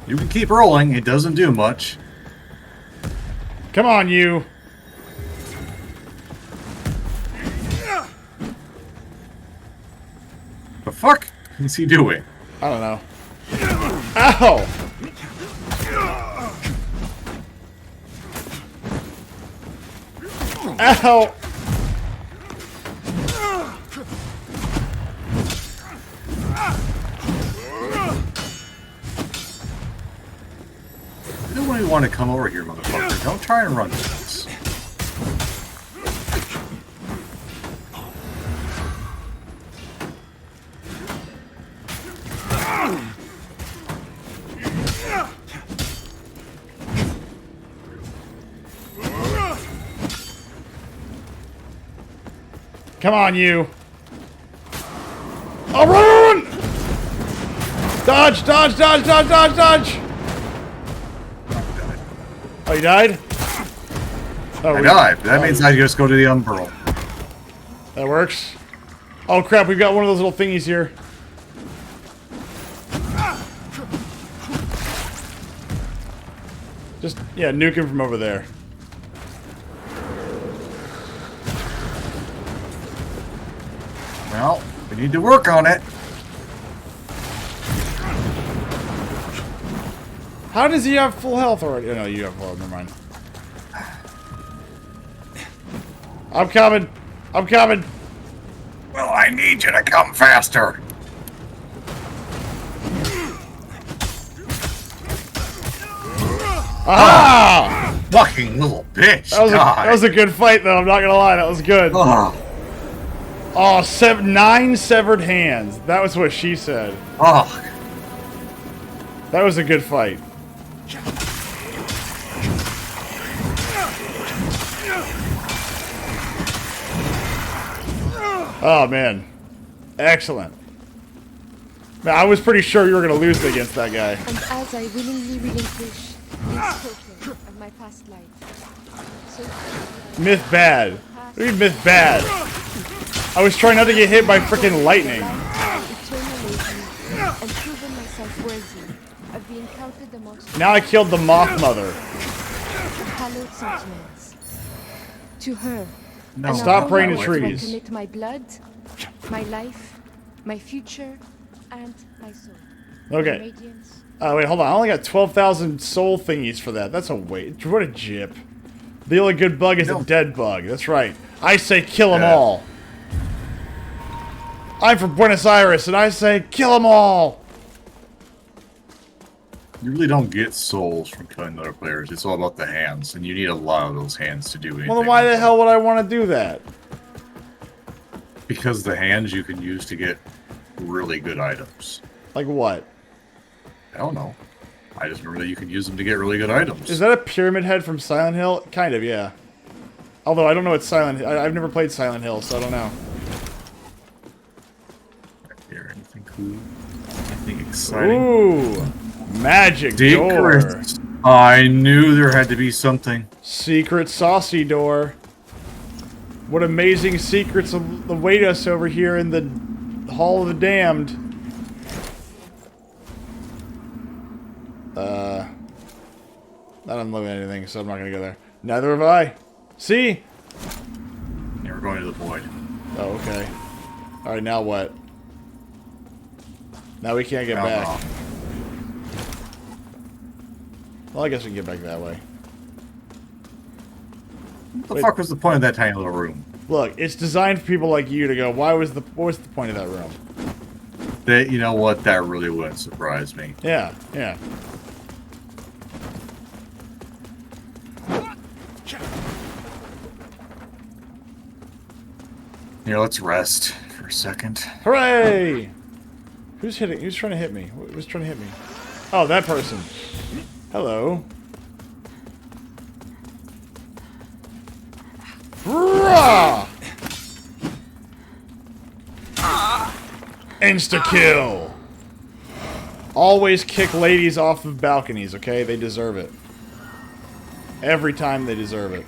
You can keep rolling, it doesn't do much. Come on, you! The fuck is he doing? I don't know. Ow! Ow! You don't really want to come over here, motherfucker. Don't try and run this. Come on, you! Oh, run! Dodge! Dodge! Dodge! Dodge! Dodge! Dodge! Oh, you died? Oh, I died. That means I just go to the unburl. That works. Oh crap, we've got one of those little thingies here. Just, yeah, nuke him from over there. Well, we need to work on it. How does he have full health already? Oh, no, you have full health. Never mind. I'm coming. I'm coming. Well, I need you to come faster. Ah! Fucking little bitch. That was a good fight, though. I'm not gonna lie. That was good. Oh, Oh, 9 severed hands. That was what she said. oh. That was a good fight. Oh, man. Excellent. Man, I was pretty sure you were going to lose against that guy. And as I willingly relinquish this token of my past life, so Myth bad. What do you mean myth bad? I was trying not to get hit by freaking lightning. eternal and proven myself worthy of being counted amongst Now I killed the Moth Mother. the hallowed sentinels. To her, No. and Stop now praying to I trees. commit my blood, my life, my future, and my soul. Okay. Radiance. Wait, hold on. I only got 12,000 soul thingies for that. That's a waste. What a jip. The only good bug is a dead bug. That's right. I say kill them Yeah. all. I'm from Buenos Aires, and I say kill them all. You really don't get souls from killing other players. It's all about the hands, and you need a lot of those hands to do anything. Well, then why the hell would I want to do that? Because the hands you can use to get really good items. Like what? I don't know. I just remember that you can use them to get really good items. Is that a pyramid head from Silent Hill? Kind of, yeah. Although I don't know it's Silent Hill. I've never played Silent Hill, so I don't know. Here, anything cool? Anything exciting? Ooh, magic door. Secrets. I knew there had to be something. Secret saucy door. What amazing secrets await us over here in the Hall of the Damned. I don't look at anything, so I'm not gonna go there. Neither have I. See? Never going to the void. Oh, okay. Alright, now what? Now we can't get back. Well, I guess we can get back that way. What the fuck was the point of that tiny little room? Look, it's designed for people like you to go, what was the point of that room? You know what? That really wouldn't surprise me. Yeah, yeah. Here, let's rest for a second. Hooray! Who's trying to hit me? Who's trying to hit me? Oh, that person. Hello. Rah! Insta-kill! Always kick ladies off of balconies, okay? They deserve it. Every time they deserve it.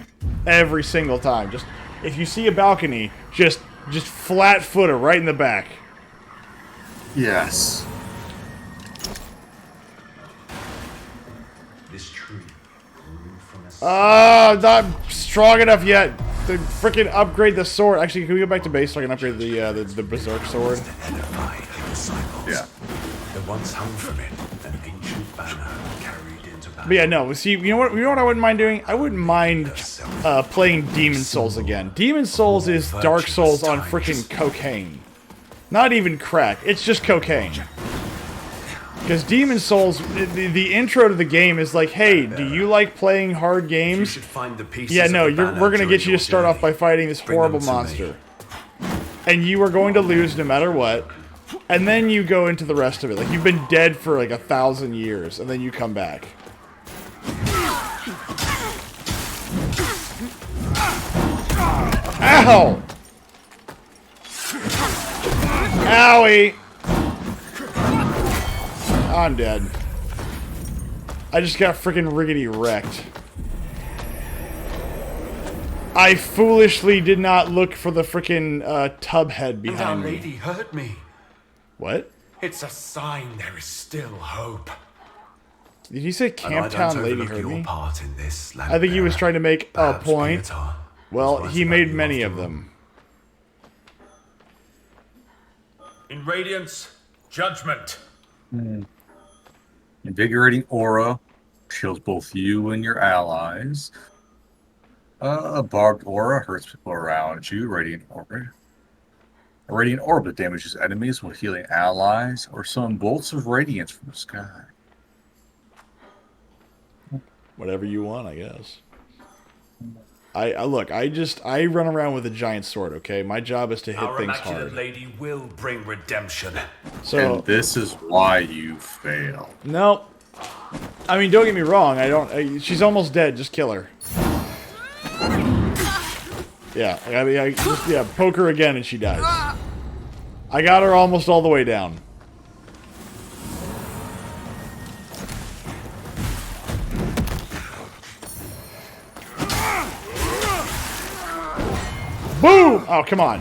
Every single time. Just, if you see a balcony, just flat foot her right in the back. Yes. This tree grew from a Not strong enough yet to freaking upgrade the sword. Actually, can we go back to base so I can upgrade the berserk sword? Yeah. There once hung from it an ancient banner carried into battle. But yeah, no. See, you know what I wouldn't mind doing? I wouldn't mind playing Demon Souls again. Demon Souls is Dark Souls on freaking cocaine. Not even crack. It's just cocaine. Because Demon Souls, the intro to the game is like, hey, do you like playing hard games? Yeah, no, we're going to get you to start off by fighting this horrible monster. And you are going to lose no matter what. And then you go into the rest of it. Like, you've been dead for like 1,000 years, and then you come back. Ow! Owie! I'm dead. I just got freaking riggedy wrecked. I foolishly did not look for the freaking tub head behind me. Lady hurt me. What? It's a sign there is still hope. Did he say Camptown Lady overlook heard your me? part in this, I think he was trying to make a Perhaps point. Pietar Well, was he right made about you many after of all. them. In Radiance, judgment. Invigorating aura shields both you and your allies. A barbed aura hurts people around you. Radiant orbit. A radiant orbit damages enemies while healing allies, or summon bolts of radiance from the sky. Whatever you want, I guess. Look, I run around with a giant sword, okay? My job is to hit Our things immaculate hard. lady will bring redemption. So, And this is why you fail. no. I mean, don't get me wrong. She's almost dead. Just kill her. Yeah, yeah, poke her again and she dies. I got her almost all the way down. Boom! Oh, come on.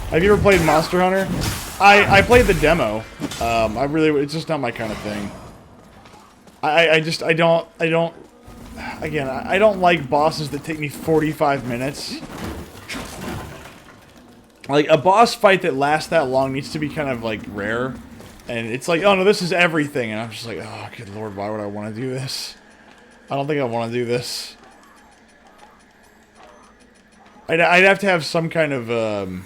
Have you ever played Monster Hunter? I played the demo. It's just not my kind of thing. I don't like bosses that take me 45 minutes. Like, a boss fight that lasts that long needs to be kind of, like, rare. And it's like, oh no, this is everything. And I'm just like, oh, good lord, why would I want to do this? I don't think I want to do this. I'd have to have some kind of, there'd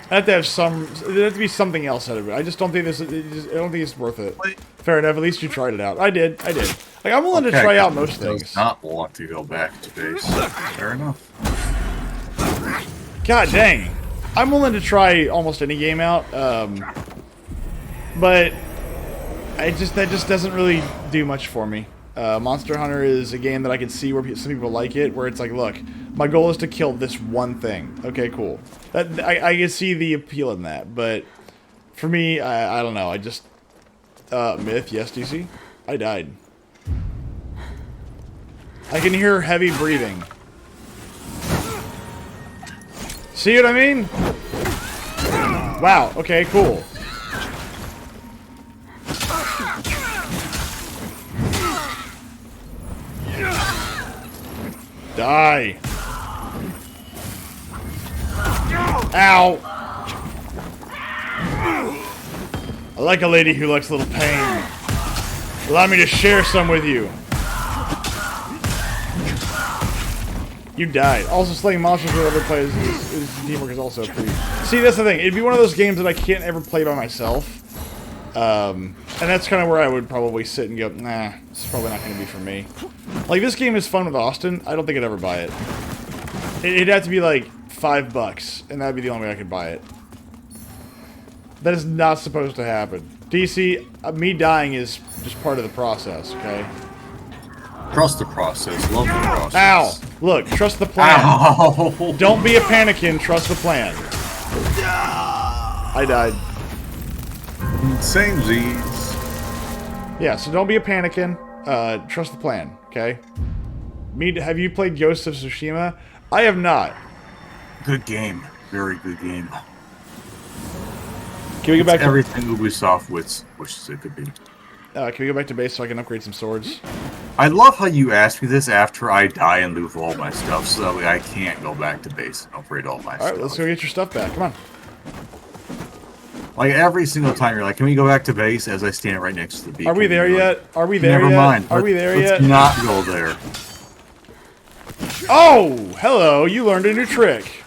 have to be something else out of it. I just don't think I don't think it's worth it. Fair enough, at least you tried it out. I did. Like, I'm willing to try out most things. Does not want to go back to base. Fair enough. God dang. I'm willing to try almost any game out, but that just doesn't really do much for me. Monster Hunter is a game that I can see where some people like it, where it's like, look, my goal is to kill this one thing. Okay, cool. I can see the appeal in that, but for me, I don't know. I just Myth, yes, DC. I died. I can hear heavy breathing. See what I mean? Wow, okay, cool. Die. Ow! I like a lady who likes a little pain. Allow me to share some with you. You died. Also, slaying monsters with other players is teamwork is also pretty... See, that's the thing. It'd be one of those games that I can't ever play by myself. And that's kind of where I would probably sit and go, nah, it's probably not going to be for me. Like, this game is fun with Austin. I don't think I'd ever buy it. It'd have to be like $5, and that'd be the only way I could buy it. That is not supposed to happen. DC, me dying is just part of the process, okay? Trust the process. Love the process. Ow! Look, trust the plan. Ow! Don't be a panikin, trust the plan. I died. Same Z's. Yeah, so don't be a panikin. Trust the plan, okay? Have you played Ghost of Tsushima? I have not. Good game. Very good game. Can we go back to everything Ubisoft wishes it could be? Can we go back to base so I can upgrade some swords? I love how you ask me this after I die and lose all my stuff, so that way I can't go back to base and upgrade all my stuff. Alright, let's go get your stuff back. Come on. Like, every single time you're like, can we go back to base? As I stand right next to the beacon. Are we there yet? Are we there yet? Never mind. Are we there yet? Let's not go there. Oh! Hello, you learned a new trick.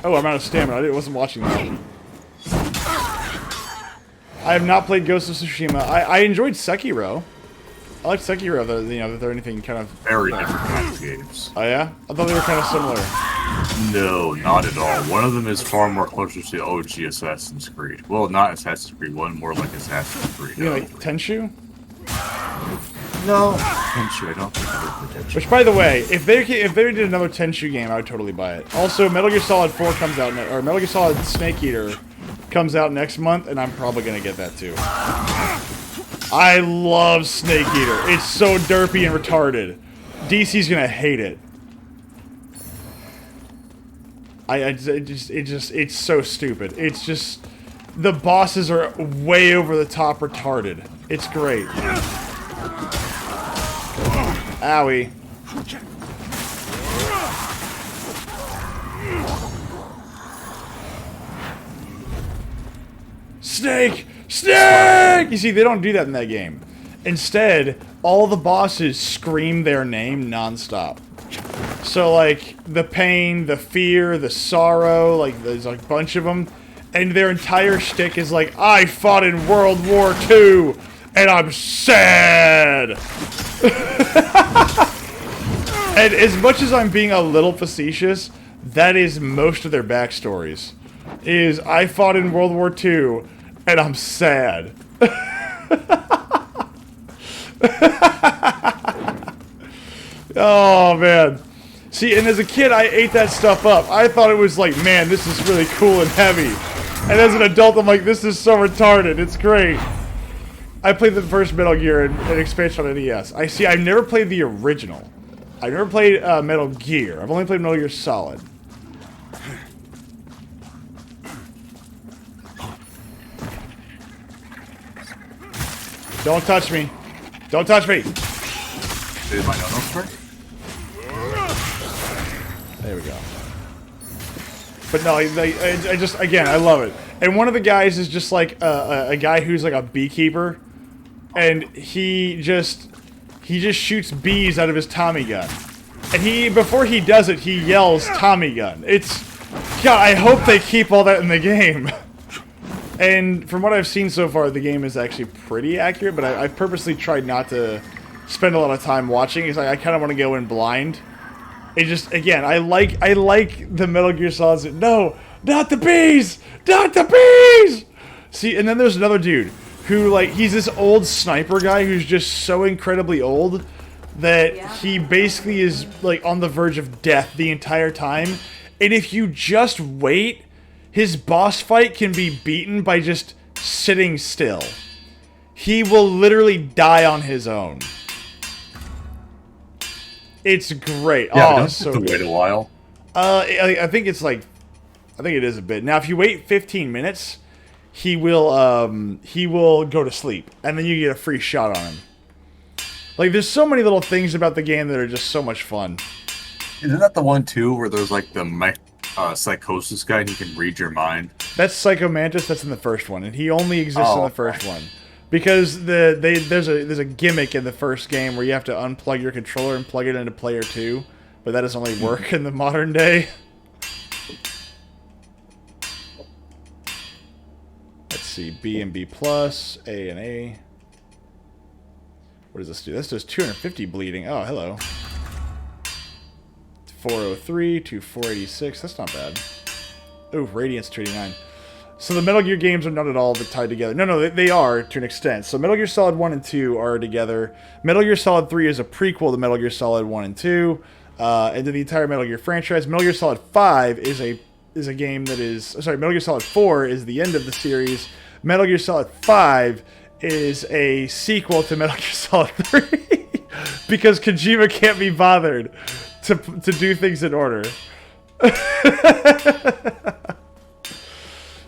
Oh, I'm out of stamina. I wasn't watching that. I have not played Ghost of Tsushima. I enjoyed Sekiro. I like Sekiro, that they're anything kind of... Very different kinds of games. Oh, yeah? I thought they were kind of similar. No, not at all. One of them is far more closer to OG Assassin's Creed. Well, not Assassin's Creed, one more like Assassin's Creed. You mean like Tenchu? No, Tenchu, I don't think I would play Tenchu. Which, by the way, if they did another Tenchu game, I would totally buy it. Also, Metal Gear Solid 4 comes out, or Metal Gear Solid Snake Eater comes out next month, and I'm probably gonna get that too. I love Snake Eater. It's so derpy and retarded. DC's gonna hate it. It's so stupid. It's just, the bosses are way over the top retarded. It's great. Owie. Snake! Snake! You see, they don't do that in that game. Instead, all the bosses scream their name nonstop. So, like, the pain, the fear, the sorrow, like, there's like a bunch of them. And their entire shtick is like, I fought in World War II, and I'm sad! And as much as I'm being a little facetious, that is most of their backstories. Is, I fought in World War II, and I'm sad. Oh, man. See, and as a kid, I ate that stuff up. I thought it was like, man, this is really cool and heavy. And as an adult, I'm like, this is so retarded. It's great. I played the first Metal Gear and expansion on NES. I've never played the original. I've never played Metal Gear. I've only played Metal Gear Solid. Don't touch me. Don't touch me. Did my no-no strike? There we go. But no, I just, again, I love it. And one of the guys is just like a guy who's like a beekeeper. And he just shoots bees out of his Tommy gun. And before he does it, he yells Tommy gun. God, I hope they keep all that in the game. And from what I've seen so far, the game is actually pretty accurate, but I've purposely tried not to spend a lot of time watching, because I kind of want to go in blind. It just, again, I like the Metal Gear Solid. No, not the bees! Not the bees! See, and then there's another dude who, like, he's this old sniper guy who's just so incredibly old that he basically is, like, on the verge of death the entire time. And if you just wait, his boss fight can be beaten by just sitting still. He will literally die on his own. It's great. Yeah, oh, don't it's so have to wait a while. I think it's like, I think it is a bit. Now, if you wait 15 minutes, he will go to sleep, and then you get a free shot on him. Like, there's so many little things about the game that are just so much fun. Isn't that the one too where there's like the psychosis guy and he can read your mind? That's Psycho Mantis. That's in the first one, and he only exists in the first one because there's a gimmick in the first game where you have to unplug your controller and plug it into player 2, but that doesn't only work in the modern day. Let's see, B and B plus, A and A. What does this do? This does 250 bleeding. Oh, hello. 403 to 486. That's not bad. Ooh, Radiance 289. So the Metal Gear games are not at all tied together. No, they are to an extent. So Metal Gear Solid 1 and 2 are together. Metal Gear Solid 3 is a prequel to Metal Gear Solid 1 and 2. And to the entire Metal Gear franchise. Metal Gear Solid 5 is a game that is... Sorry, Metal Gear Solid 4 is the end of the series. Metal Gear Solid 5 is a sequel to Metal Gear Solid 3. Because Kojima can't be bothered to do things in order.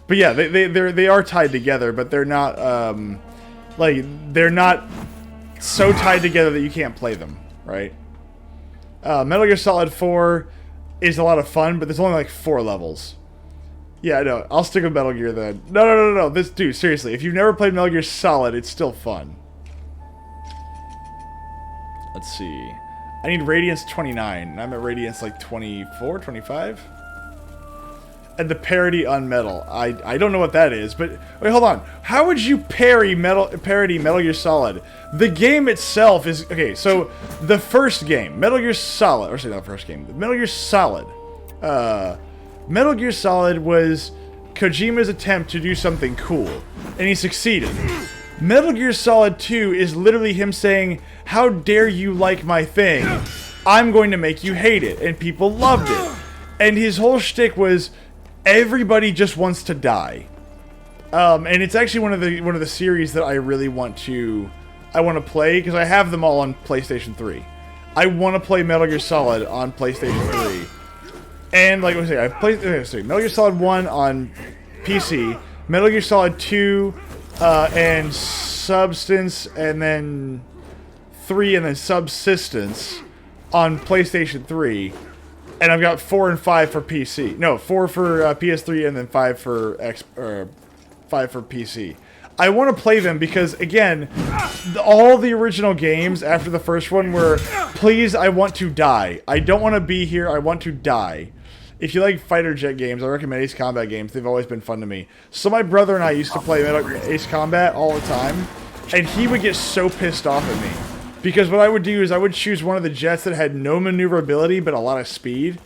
But yeah, they are tied together, but they're not they're not so tied together that you can't play them, right? Metal Gear Solid 4 is a lot of fun, but there's only like 4 levels. Yeah, no, I'll stick with Metal Gear then. No. This dude, seriously, if you've never played Metal Gear Solid, it's still fun. Let's see. I need Radiance 29, and I'm at Radiance like 24, 25? And the parody Unmetal. I don't know what that is, but wait, hold on. How would you parody Metal Gear Solid? The game itself is okay. So the first game, Metal Gear Solid, or sorry, not the first game, Metal Gear Solid. Metal Gear Solid was Kojima's attempt to do something cool, and he succeeded. Metal Gear Solid 2 is literally him saying, "How dare you like my thing? I'm going to make you hate it," and people loved it. And his whole shtick was, everybody just wants to die. And it's actually one of the series that I really want to play, because I have them all on PlayStation 3. I want to play Metal Gear Solid on PlayStation 3. And like I was saying, I played Metal Gear Solid 1 on PC, Metal Gear Solid 2 and Substance, and then 3 and then Subsistence on PlayStation 3. And I've got 4 and 5 for PC. No, 4 for PS3 and then 5 for 5 for PC. I want to play them because, again, all the original games after the first one were, please, I want to die. I don't want to be here. I want to die. If you like fighter jet games, I recommend Ace Combat games. They've always been fun to me. So my brother and I used to play Ace Combat all the time, and he would get so pissed off at me. Because what I would do is I would choose one of the jets that had no maneuverability but a lot of speed.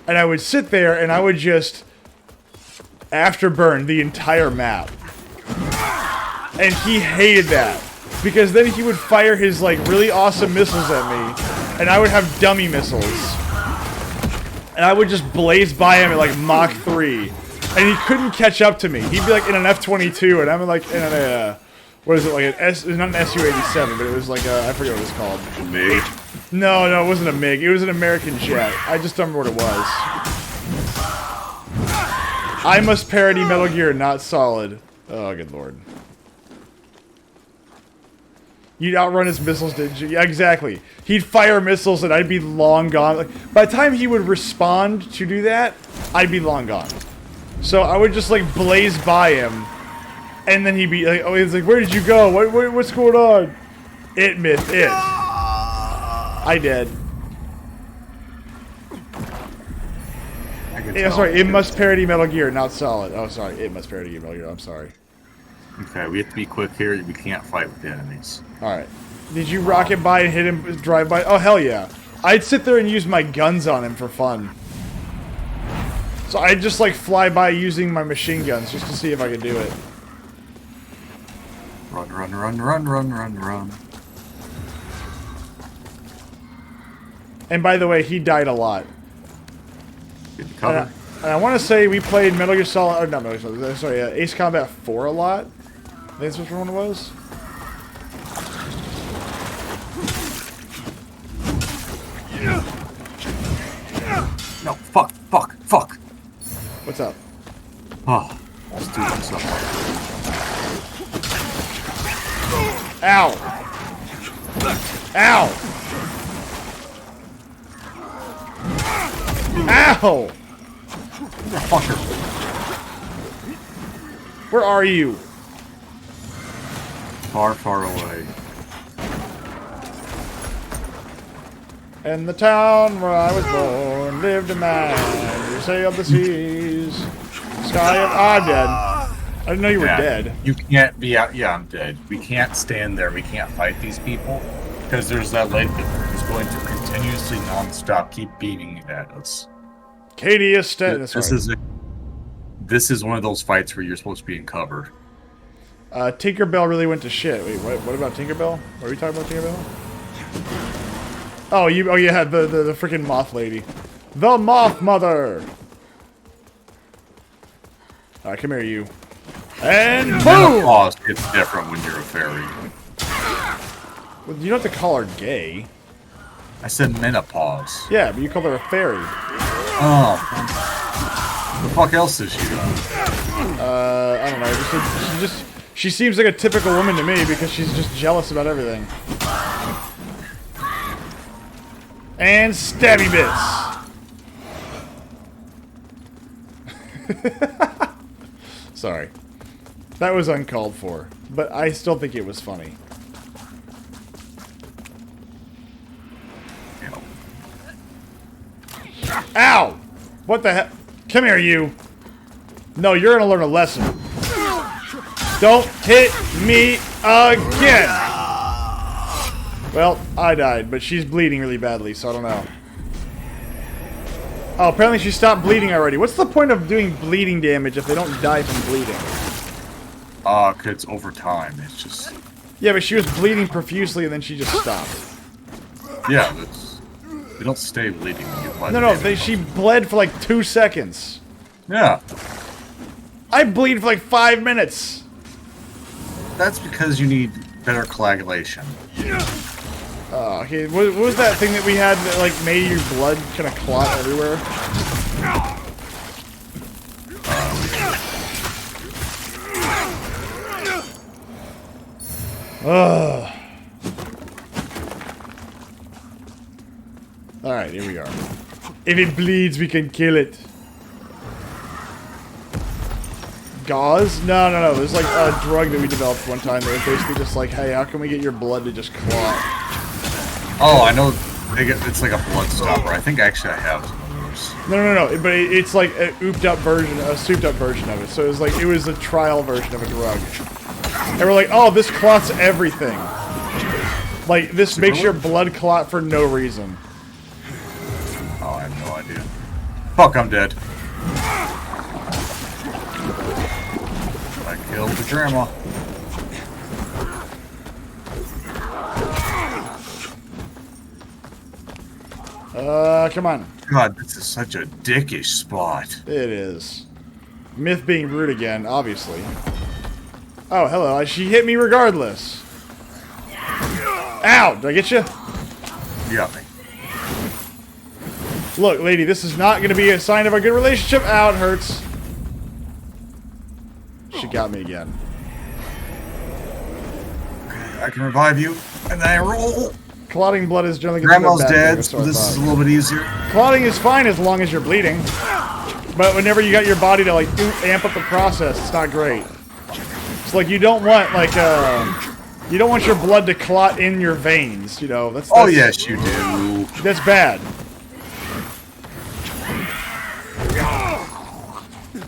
And I would sit there and I would just afterburn the entire map. And he hated that. Because then he would fire his like really awesome missiles at me. And I would have dummy missiles. And I would just blaze by him at like Mach 3. And he couldn't catch up to me. He'd be like in an F-22 and I'm like in a... What is it, like an S... It's not an Su-87, but it was like a... I forget what it was called. A MiG? No, it wasn't a MiG. It was an American jet. I just don't remember what it was. I must parody Metal Gear, not Solid. Oh, good lord. You'd outrun his missiles, didn't you? Yeah, exactly. He'd fire missiles and I'd be long gone. Like, by the time he would respond to do that, I'd be long gone. So I would just, like, blaze by him. And then he'd be like, oh, he's like, where did you go? What's going on? It missed it. I did. Yeah, sorry, it must parody Metal Gear, not Solid. Oh, sorry, it must parody Metal Gear. I'm sorry. Okay, we have to be quick here. We can't fight with the enemies. Alright. Did you rocket by and hit him, drive by? Oh, hell yeah. I'd sit there and use my guns on him for fun. So I'd just, like, fly by using my machine guns just to see if I could do it. Run, run, run, run, run, run, run. And by the way, he died a lot. Get the cover. And I want to say we played Metal Gear Solid, or not Metal Gear Solid, sorry, Ace Combat 4 a lot. I think that's which one it was. No, fuck. What's up? Oh, let's do this up. Ow! Fucker. Where are you? Far, far away. In the town where I was born, lived a man who sailed the seas. Sky of... I'm dead. I didn't know you were dead. You can't be out. Yeah, I'm dead. We can't stand there. We can't fight these people. Because there's that lady who's going to continuously, non-stop, keep beating at us. Katie is dead. This is one of those fights where you're supposed to be in cover. Tinkerbell really went to shit. Wait, what about Tinkerbell? What are we talking about, Tinkerbell? Oh, yeah, the freaking moth lady. The Moth Mother! Alright, come here, you. And boom! Menopause gets different when you're a fairy. Well, you don't have to call her gay. I said menopause. Yeah, but you called her a fairy. Oh. The fuck else is she? I don't know. She seems like a typical woman to me because she's just jealous about everything. And stabby bits. Sorry. That was uncalled for, but I still think it was funny. Ow! What the heck? Come here, you. No, you're gonna learn a lesson. Don't hit me again! Well, I died, but she's bleeding really badly, so I don't know. Oh, apparently she stopped bleeding already. What's the point of doing bleeding damage if they don't die from bleeding? Cause it's over time. It's just... Yeah, but she was bleeding profusely and then she just stopped. Yeah, they don't stay bleeding when you apply No, she bled for like 2 seconds. Yeah. I bleed for like 5 minutes. That's because you need better coagulation. Oh, okay. What was that thing that we had that like made your blood kind of clot everywhere? Ugh. Alright, here we are. If it bleeds, we can kill it. Gauze? No. There's like a drug that we developed one time that was basically just like, hey, how can we get your blood to just clot? Oh, I know. It's like a blood stopper. I think actually I have some of those. No. But it's like a souped up version of it. So it was a trial version of a drug. And we're like, oh, this clots everything. Like, this makes your blood clot for no reason. Oh, I have no idea. Fuck, I'm dead. I killed the grandma. Come on. God, this is such a dickish spot. It is. Myth being rude again, obviously. Oh, hello. She hit me regardless. Ow! Did I get you? You got me. Look, lady, this is not going to be a sign of a good relationship. Ow, it hurts. She got me again. I can revive you, and then I roll. Clotting blood is generally Grandma's bad dead, thing, so this is a little bit easier. Clotting is fine as long as you're bleeding. But whenever you got your body to, like, amp up the process, it's not great. It's like you don't want, like, you don't want your blood to clot in your veins, you know. That's oh, yes, you do. That's bad.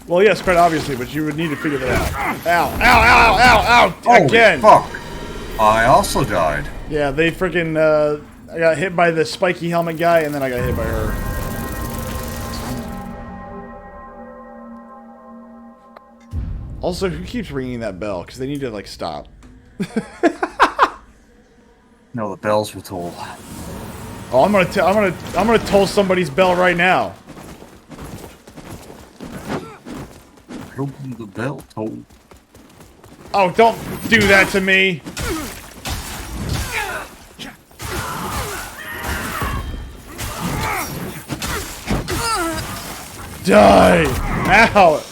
Well, yes, quite obviously, but you would need to figure that out. Ow, ow, ow, ow, ow, again. Fuck. I also died. Yeah, they freaking, I got hit by the spiky helmet guy, and then I got hit by her. Also, who keeps ringing that bell? Because they need to, like, stop. No, the bells will toll. Oh, I'm gonna toll somebody's bell right now. The bell toll. Oh, don't do that to me. Die! Ow!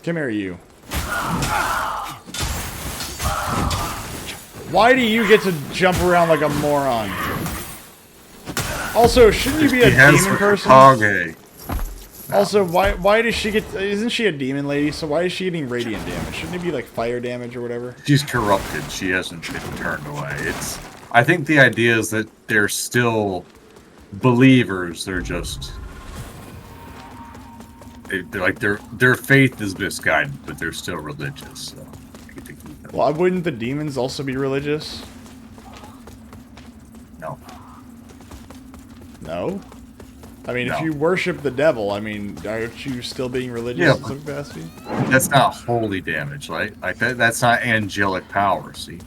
Come here, you. Why do you get to jump around like a moron? Also, shouldn't you be a demon person? Kage. Also, why does she get... Isn't she a demon lady? So why is she getting radiant damage? Shouldn't it be like fire damage or whatever? She's corrupted. She hasn't been turned away. I think the idea is that they're still believers. They're just... Their faith is misguided, but they're still religious. So. Well, wouldn't the demons also be religious? No. No? I mean, No. if you worship the devil, I mean, aren't you still being religious in some capacity? That's not holy damage, right? Like that's not angelic power, see?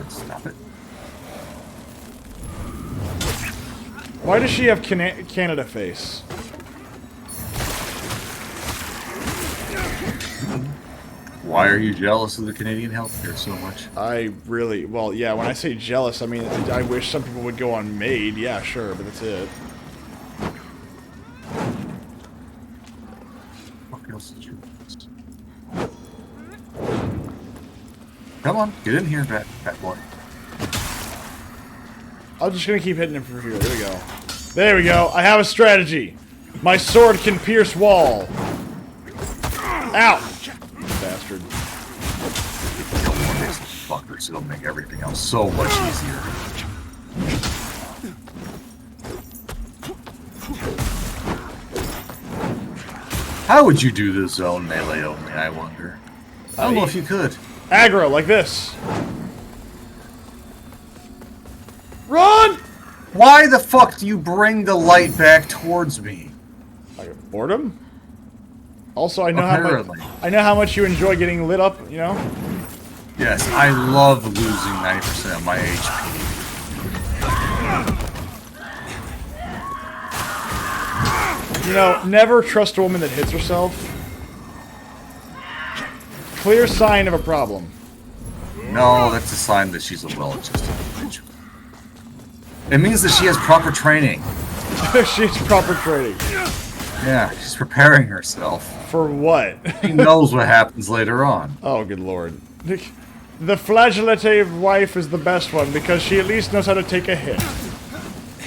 Stop it. Why does she have Canada face? Why are you jealous of the Canadian healthcare so much? Well, yeah, when I say jealous, I mean, I wish some people would go on MAID. Yeah, sure, but that's it. What else did you want? Come on, get in here, fat boy. I'm just gonna keep hitting him from here. There we go. There we go. I have a strategy. My sword can pierce wall. Ow! Bastard. Kill one of these fuckers. It'll make everything else so much easier. How would you do this zone melee only, I wonder? I don't know if you could. Aggro, like this. Run! Why the fuck do you bring the light back towards me? Like boredom? Also, I know how much you enjoy getting lit up, you know? Yes, I love losing 90% of my HP. You know, never trust a woman that hits herself. Clear sign of a problem. No, that's a sign that she's a well-adjusted individual. It means that she has proper training. She's proper training. Yeah, she's preparing herself. For what? She knows what happens later on. Oh, good lord. The flagellative wife is the best one because she at least knows how to take a hit.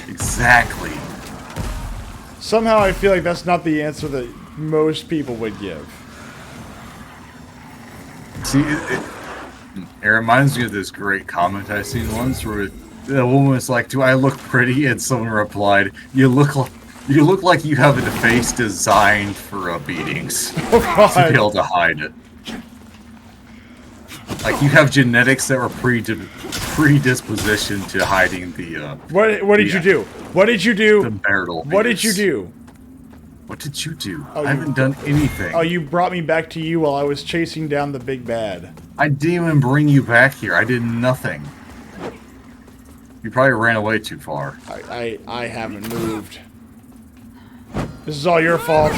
Exactly. Somehow I feel like that's not the answer that most people would give. See, it reminds me of this great comment I seen once where the woman was like, "Do I look pretty?" And someone replied, "You look like you have a face designed for beatings to be able to hide it. Like you have genetics that were predispositioned to hiding the." What did you do? What did you do? The marital. What did you do? What did you do? I haven't done anything. Oh, you brought me back to you while I was chasing down the big bad. I didn't even bring you back here. I did nothing. You probably ran away too far. I haven't moved. This is all your fault.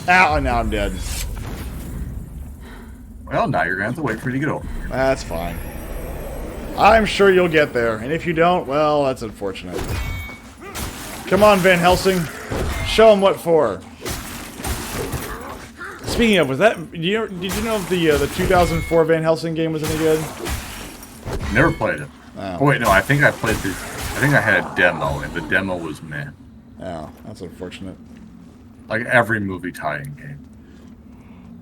Ow, and now I'm dead. Well, now you're gonna have to wait for you to get over. That's fine. I'm sure you'll get there, and if you don't, well, that's unfortunate. Come on, Van Helsing. Show them what for. Speaking of, did you know if the 2004 Van Helsing game was any good? Never played it. Oh. Oh wait, no, I think I played the. I think I had a demo, and the demo was meh. Oh, that's unfortunate. Like every movie tie-in game.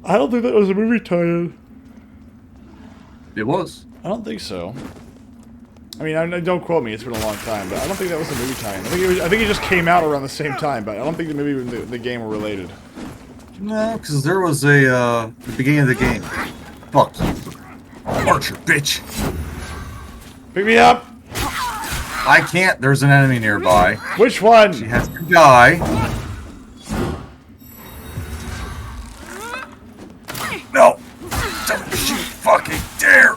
I don't think that was a movie tie-in. It was. I don't think so. I mean, don't quote me. It's been a long time, but I don't think that was a movie tie-in. I think it just came out around the same time, but I don't think the movie and the game were related. No, because there was the beginning of the game. Fuck you, Archer, bitch. Pick me up. I can't. There's an enemy nearby. Which one? She has to die. No! Don't you fucking dare!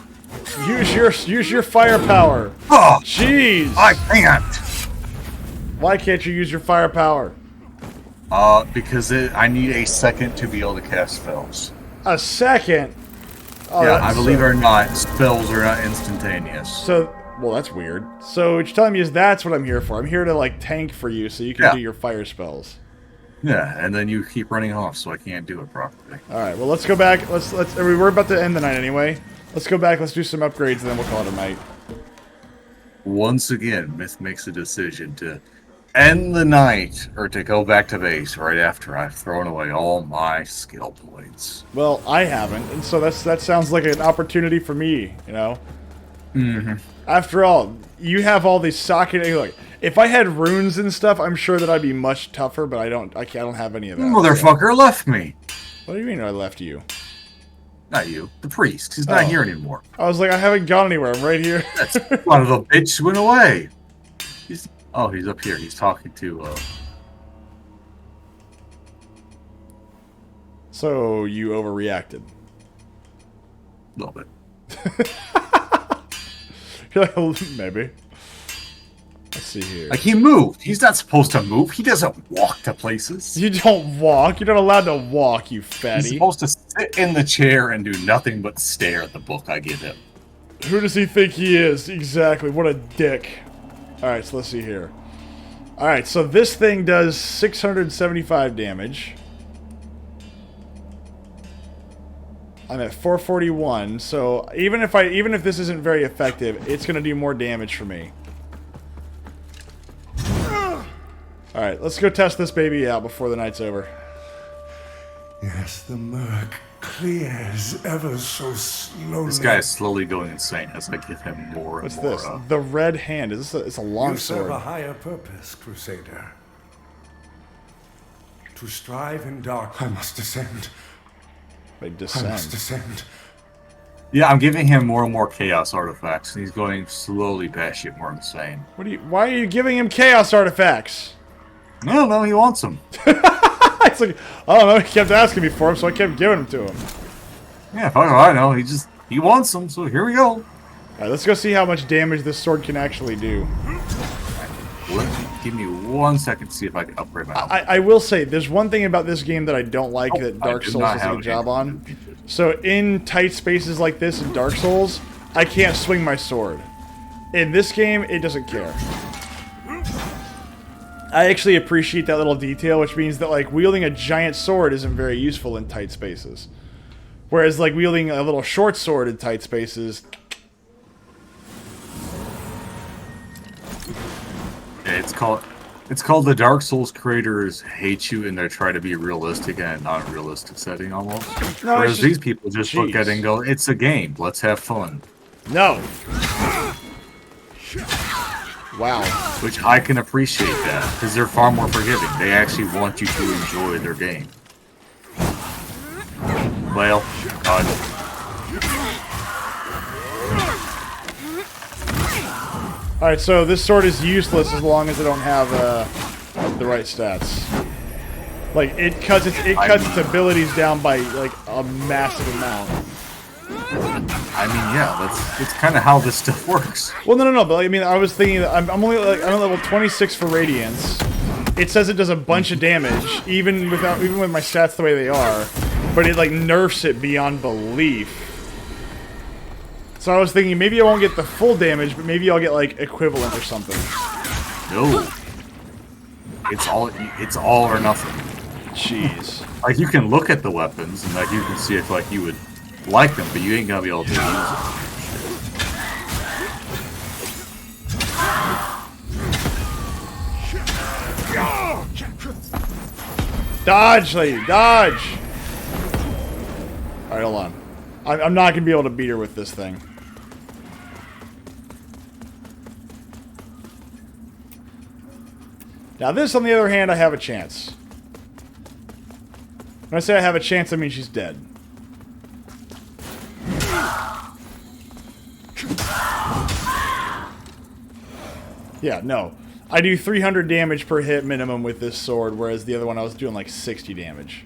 Use your firepower. Oh, jeez! I can't. Why can't you use your firepower? Because I need a second to be able to cast spells. A second? Oh, yeah, I believe it or not, spells are not instantaneous. So, well, that's weird. So what you're telling me is that's what I'm here for. I'm here to like tank for you so you can do your fire spells. Yeah, and then you keep running off, so I can't do it properly. All right. Well, let's go back. We're about to end the night anyway. Let's go back. Let's do some upgrades, and then we'll call it a night. Once again, Myth makes a decision to end the night, or to go back to base right after I've thrown away all my skill points. Well, I haven't, and so that sounds like an opportunity for me. You know. Mm-hmm. After all, you have all these socket. Look, if I had runes and stuff, I'm sure that I'd be much tougher. But I don't have any of that. Motherfucker left me. What do you mean I left you? Not you. The priest. He's not here anymore. I was like, I haven't gone anywhere. I'm right here. One of the bitch went away. He's up here. He's talking to. So you overreacted. A little bit. You're like, maybe. Let's see here. Like, he moved. He's not supposed to move. He doesn't walk to places. You don't walk. You're not allowed to walk, you fatty. He's supposed to sit in the chair and do nothing but stare at the book I give him. Who does he think he is? Exactly. What a dick. Alright, so let's see here. Alright, so this thing does 675 damage. I'm at 441, so even if this isn't very effective, it's gonna do more damage for me. Alright, let's go test this baby out before the night's over. Yes, the murk clears ever so slowly. This guy is slowly going insane as I give him more and What's more. this? The red hand. Is this it's a long You serve sword? a higher purpose, Crusader. To strive in dark, I must descend. They I must descend. descend. Yeah, I'm giving him more and more chaos artifacts, and he's going slowly batshit more insane. Why are you giving him chaos artifacts? I don't know, he wants them. It's like, I don't know, he kept asking me for them, so I kept giving them to him. Yeah, fuck, I know, he wants them, so here we go. Alright, let's go see how much damage this sword can actually do. Give me 1 second to see if I can upgrade my helmet. I will say, there's one thing about this game that I don't like that Dark do Souls not does a have good job any. on. So in tight spaces like this in Dark Souls, I can't swing my sword. In this game, it doesn't care. I actually appreciate that little detail, which means that like wielding a giant sword isn't very useful in tight spaces. Whereas like wielding a little short sword in tight spaces... Yeah, it's called the Dark Souls creators hate you and they try to be realistic in a non-realistic setting almost. No, Whereas it's just- these people just look at it and go, it's a game, let's have fun. No! Wow. Which I can appreciate that, because they're far more forgiving. They actually want you to enjoy their game. Well, God. Alright, so this sword is useless as long as I don't have the right stats. Like, it cuts its abilities down by, like, a massive amount. I mean, yeah, that's kind of how this stuff works. Well, no, but I mean, I was thinking that I'm only like I'm at level 26 for Radiance. It says it does a bunch of damage, even with my stats the way they are, but it like nerfs it beyond belief. So I was thinking maybe I won't get the full damage, but maybe I'll get like equivalent or something. No, it's all or nothing. Jeez. Like you can look at the weapons and like you can see if like you would like them, but you ain't gonna be able to use them. Dodge, lady, dodge! Alright, hold on. I'm not gonna be able to beat her with this thing. Now this, on the other hand, I have a chance. When I say I have a chance, I mean she's dead. Yeah, no. I do 300 damage per hit minimum with this sword, whereas the other one I was doing like 60 damage.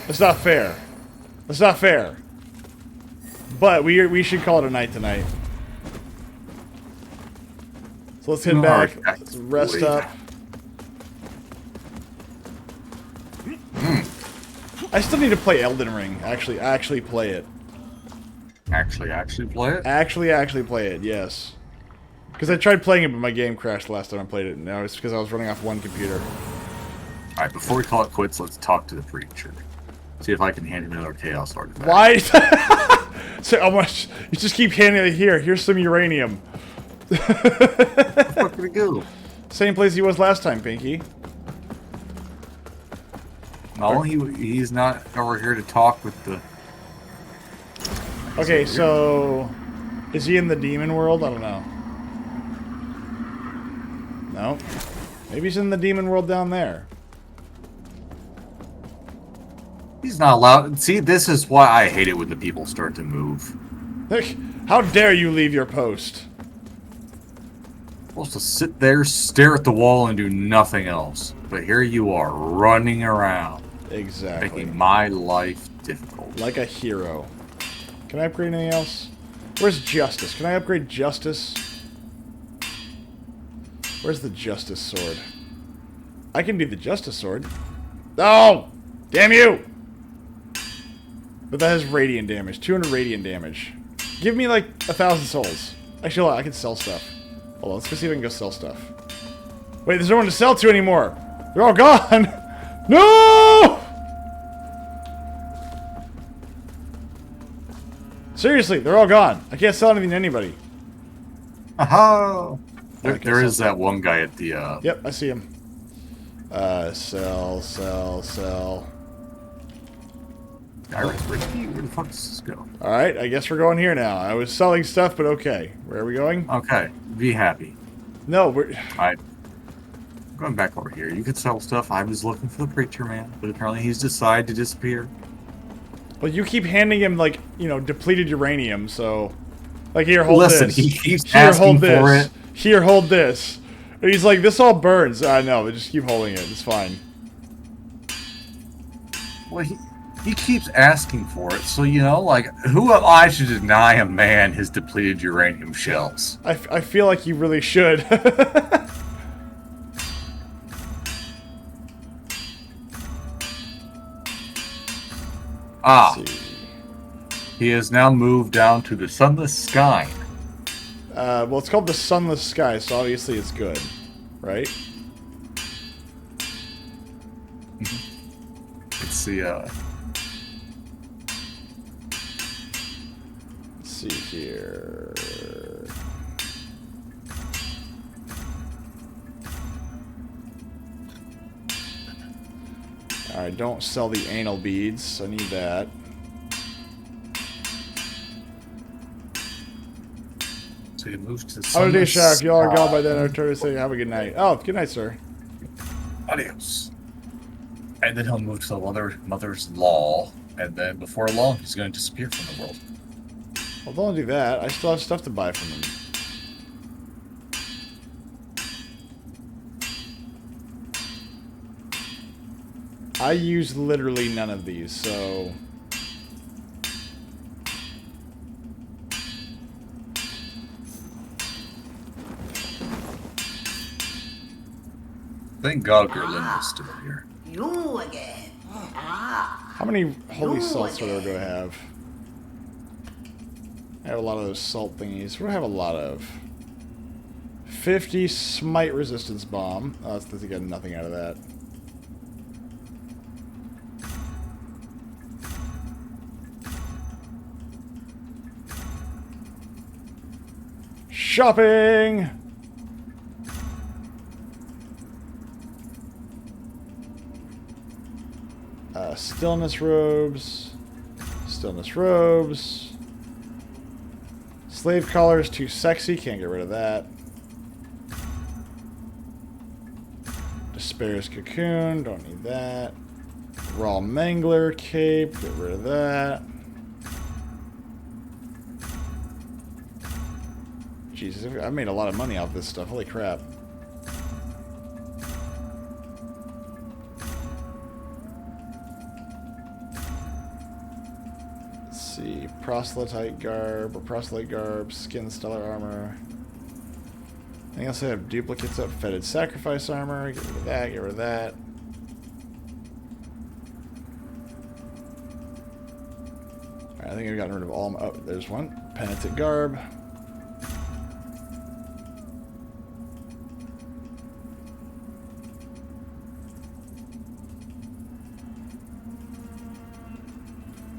That's not fair. That's not fair. But we should call it a night tonight. So let's head back. Let's rest up. I still need to play Elden Ring. Actually play it. Actually play it? Actually play it, yes. Because I tried playing it, but my game crashed last time I played it. Now it's because I was running off one computer. Alright, before we call it quits, let's talk to the preacher. See if I can hand him another chaos artifact. Why? So how much? You just keep handing it here. Here's some uranium. Where the fuck did it go? Same place he was last time, Pinky. No, he's not over here to talk with the... Okay, so... Is he in the demon world? I don't know. No. Maybe he's in the demon world down there. He's not allowed... See, this is why I hate it when the people start to move. How dare you leave your post? Supposed to sit there, stare at the wall, and do nothing else. But here you are, running around. Exactly. Making my life difficult. Like a hero. Can I upgrade anything else? Where's Justice? Can I upgrade Justice? Where's the Justice Sword? I can do the Justice Sword. Oh! Damn you! But that has radiant damage. 200 radiant damage. Give me like 1,000 souls. Actually, I can sell stuff. Hold on, let's go see if I can go sell stuff. Wait, there's no one to sell to anymore! They're all gone! No! Seriously, they're all gone. I can't sell anything to anybody. Aha! There is that one guy at the... Yep, I see him. Sell. Iris Ricky? Where the fuck does this go? Alright, I guess we're going here now. I was selling stuff, but okay. Where are we going? Okay, be happy. No, we're... I'm going back over here. You could sell stuff. I was looking for the preacher man, but apparently he's decided to disappear. Well, you keep handing him, like, you know, depleted uranium, so... Like, here, hold this. Listen, he keeps here, asking hold this. for it. Here, hold this. And he's like, this all burns. I know, but just keep holding it. It's fine. Well, he keeps asking for it, so, you know, like, who am I to deny a man his depleted uranium shells? I feel like you really should. Ah. He has now moved down to the sunless sky. Well, it's called the Sunless Sky, so obviously it's good. Right? It's the, Let's see here... Alright, don't sell the anal beads. I need that. So you moved to the Holiday sunless Shark, y'all are gone sky. by then. I try to say have a good night. Oh, good night, sir. Adios. And then he'll move to the mother's law, and then before long he's going to disappear from the world. Well, don't do that. I still have stuff to buy from him. I use literally none of these, so... Thank God Gerlinda's still here. You again. How many holy salts do I have? I have a lot of those salt thingies. What do I have a lot of? 50 smite resistance bomb. Oh, I think I got nothing out of that. Shopping! Stillness robes. Stillness robes. Slave collar is too sexy. Can't get rid of that. Despair's cocoon. Don't need that. Raw mangler cape. Get rid of that. Jesus, I made a lot of money off this stuff. Holy crap. Let's see. Proselyte garb, or proselyte garb, skin stellar armor. I think I have duplicates of fetid sacrifice armor. Get rid of that, get rid of that. Alright, I think I've gotten rid of all my... Oh, there's one. Penitent garb.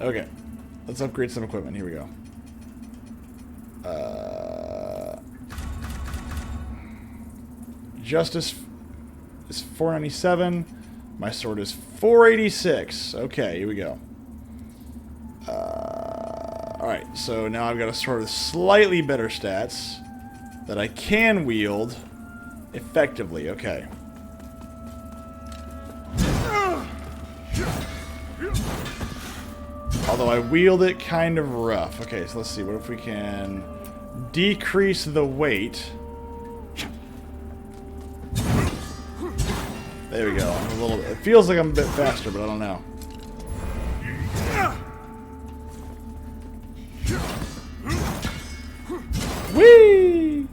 Okay. Let's upgrade some equipment. Here we go. Justice is 497. My sword is 486. Okay, here we go. Alright, so now I've got a sword with slightly better stats that I can wield effectively. Okay. Although I wield it kind of rough. Okay, so let's see. What if we can decrease the weight? There we go. I'm a little. It feels like I'm a bit faster, but I don't know. Whee!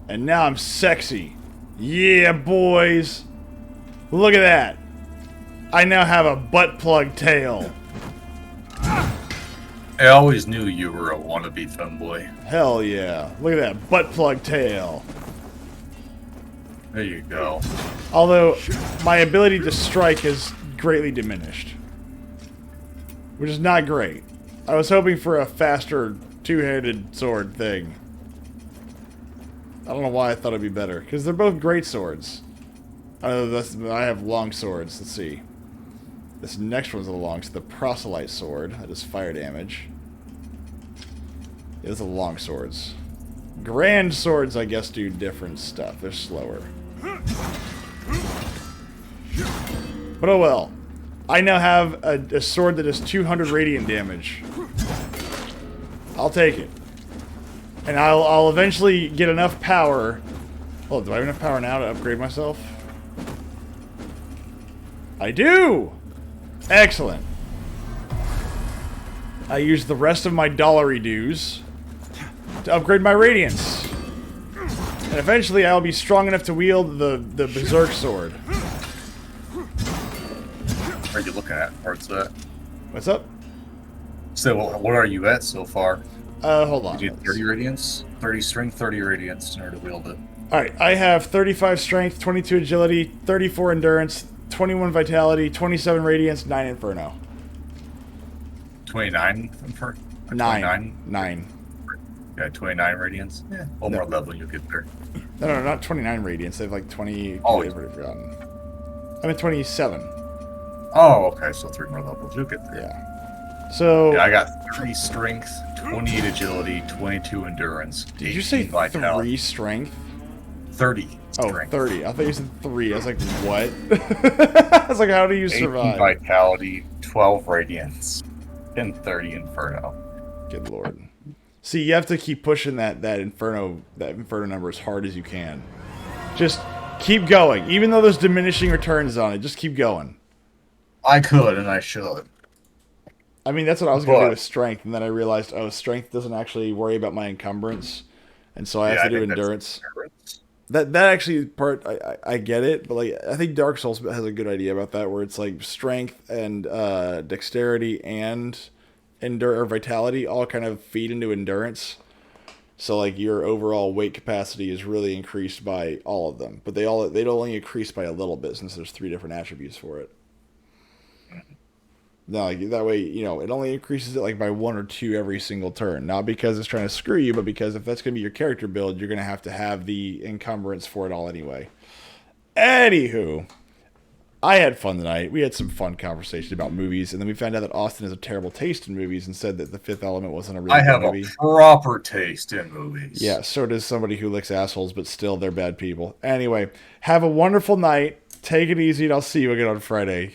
And now I'm sexy. Yeah, boys. Look at that. I now have a butt plug tail. I always knew you were a wannabe femboy. Hell yeah. Look at that butt plug tail. There you go. Although, my ability to strike has greatly diminished. Which is not great. I was hoping for a faster two-handed sword thing. I don't know why I thought it'd be better. Because they're both great swords. I have long swords. Let's see. This next one's belongs to the proselyte sword. That does fire damage. Those are long swords. Grand swords, I guess, do different stuff. They're slower. But oh well. I now have a sword that does 200 radiant damage. I'll take it. And I'll eventually get enough power. Oh, do I have enough power now to upgrade myself? I do! Excellent. I use the rest of my dollary dues to upgrade my radiance. And eventually I'll be strong enough to wield the berserk sword. What are you looking at? Where's that? What's up? So, what are you at so far? Hold on. You need 30 radiance, 30 strength, 30 radiance in order to wield it. Alright, I have 35 strength, 22 agility, 34 endurance, 21 vitality, 27 radiance, 9 inferno. 29 inferno? 9. Yeah, 29 radiance. Yeah. One more level, you'll get there. No, not 29 radiance. They have like 20. Oh, I've already forgotten. I'm at 27. Oh, okay, so 3 more levels. You'll get there. Yeah. So. Yeah, I got 30 strength, 28 agility, 22 endurance. Did you say vitality. 3 strength? 30. Oh, 30. I thought you said 3. I was like, what? I was like, how do you survive? 18 vitality, 12 radiance, and 30 inferno. Good lord. See, you have to keep pushing that inferno number as hard as you can. Just keep going. Even though there's diminishing returns on it, just keep going. I could, and I should. I mean, that's what I was going to do with strength, and then I realized, oh, strength doesn't actually worry about my encumbrance, and so I have to do endurance. That actually part, I get it, but like I think Dark Souls has a good idea about that, where it's like strength and dexterity and vitality all kind of feed into endurance. So like your overall weight capacity is really increased by all of them, but they'd only increase by a little bit since there's 3 different attributes for it. No, like that way, you know, it only increases it like by 1 or 2 every single turn. Not because it's trying to screw you, but because if that's going to be your character build, you're going to have the encumbrance for it all anyway. Anywho, I had fun tonight. We had some fun conversations about movies, and then we found out that Austin has a terrible taste in movies and said that The Fifth Element wasn't a really good movie. I have a proper taste in movies. Yeah, so does somebody who licks assholes, but still they're bad people. Anyway, have a wonderful night. Take it easy, and I'll see you again on Friday.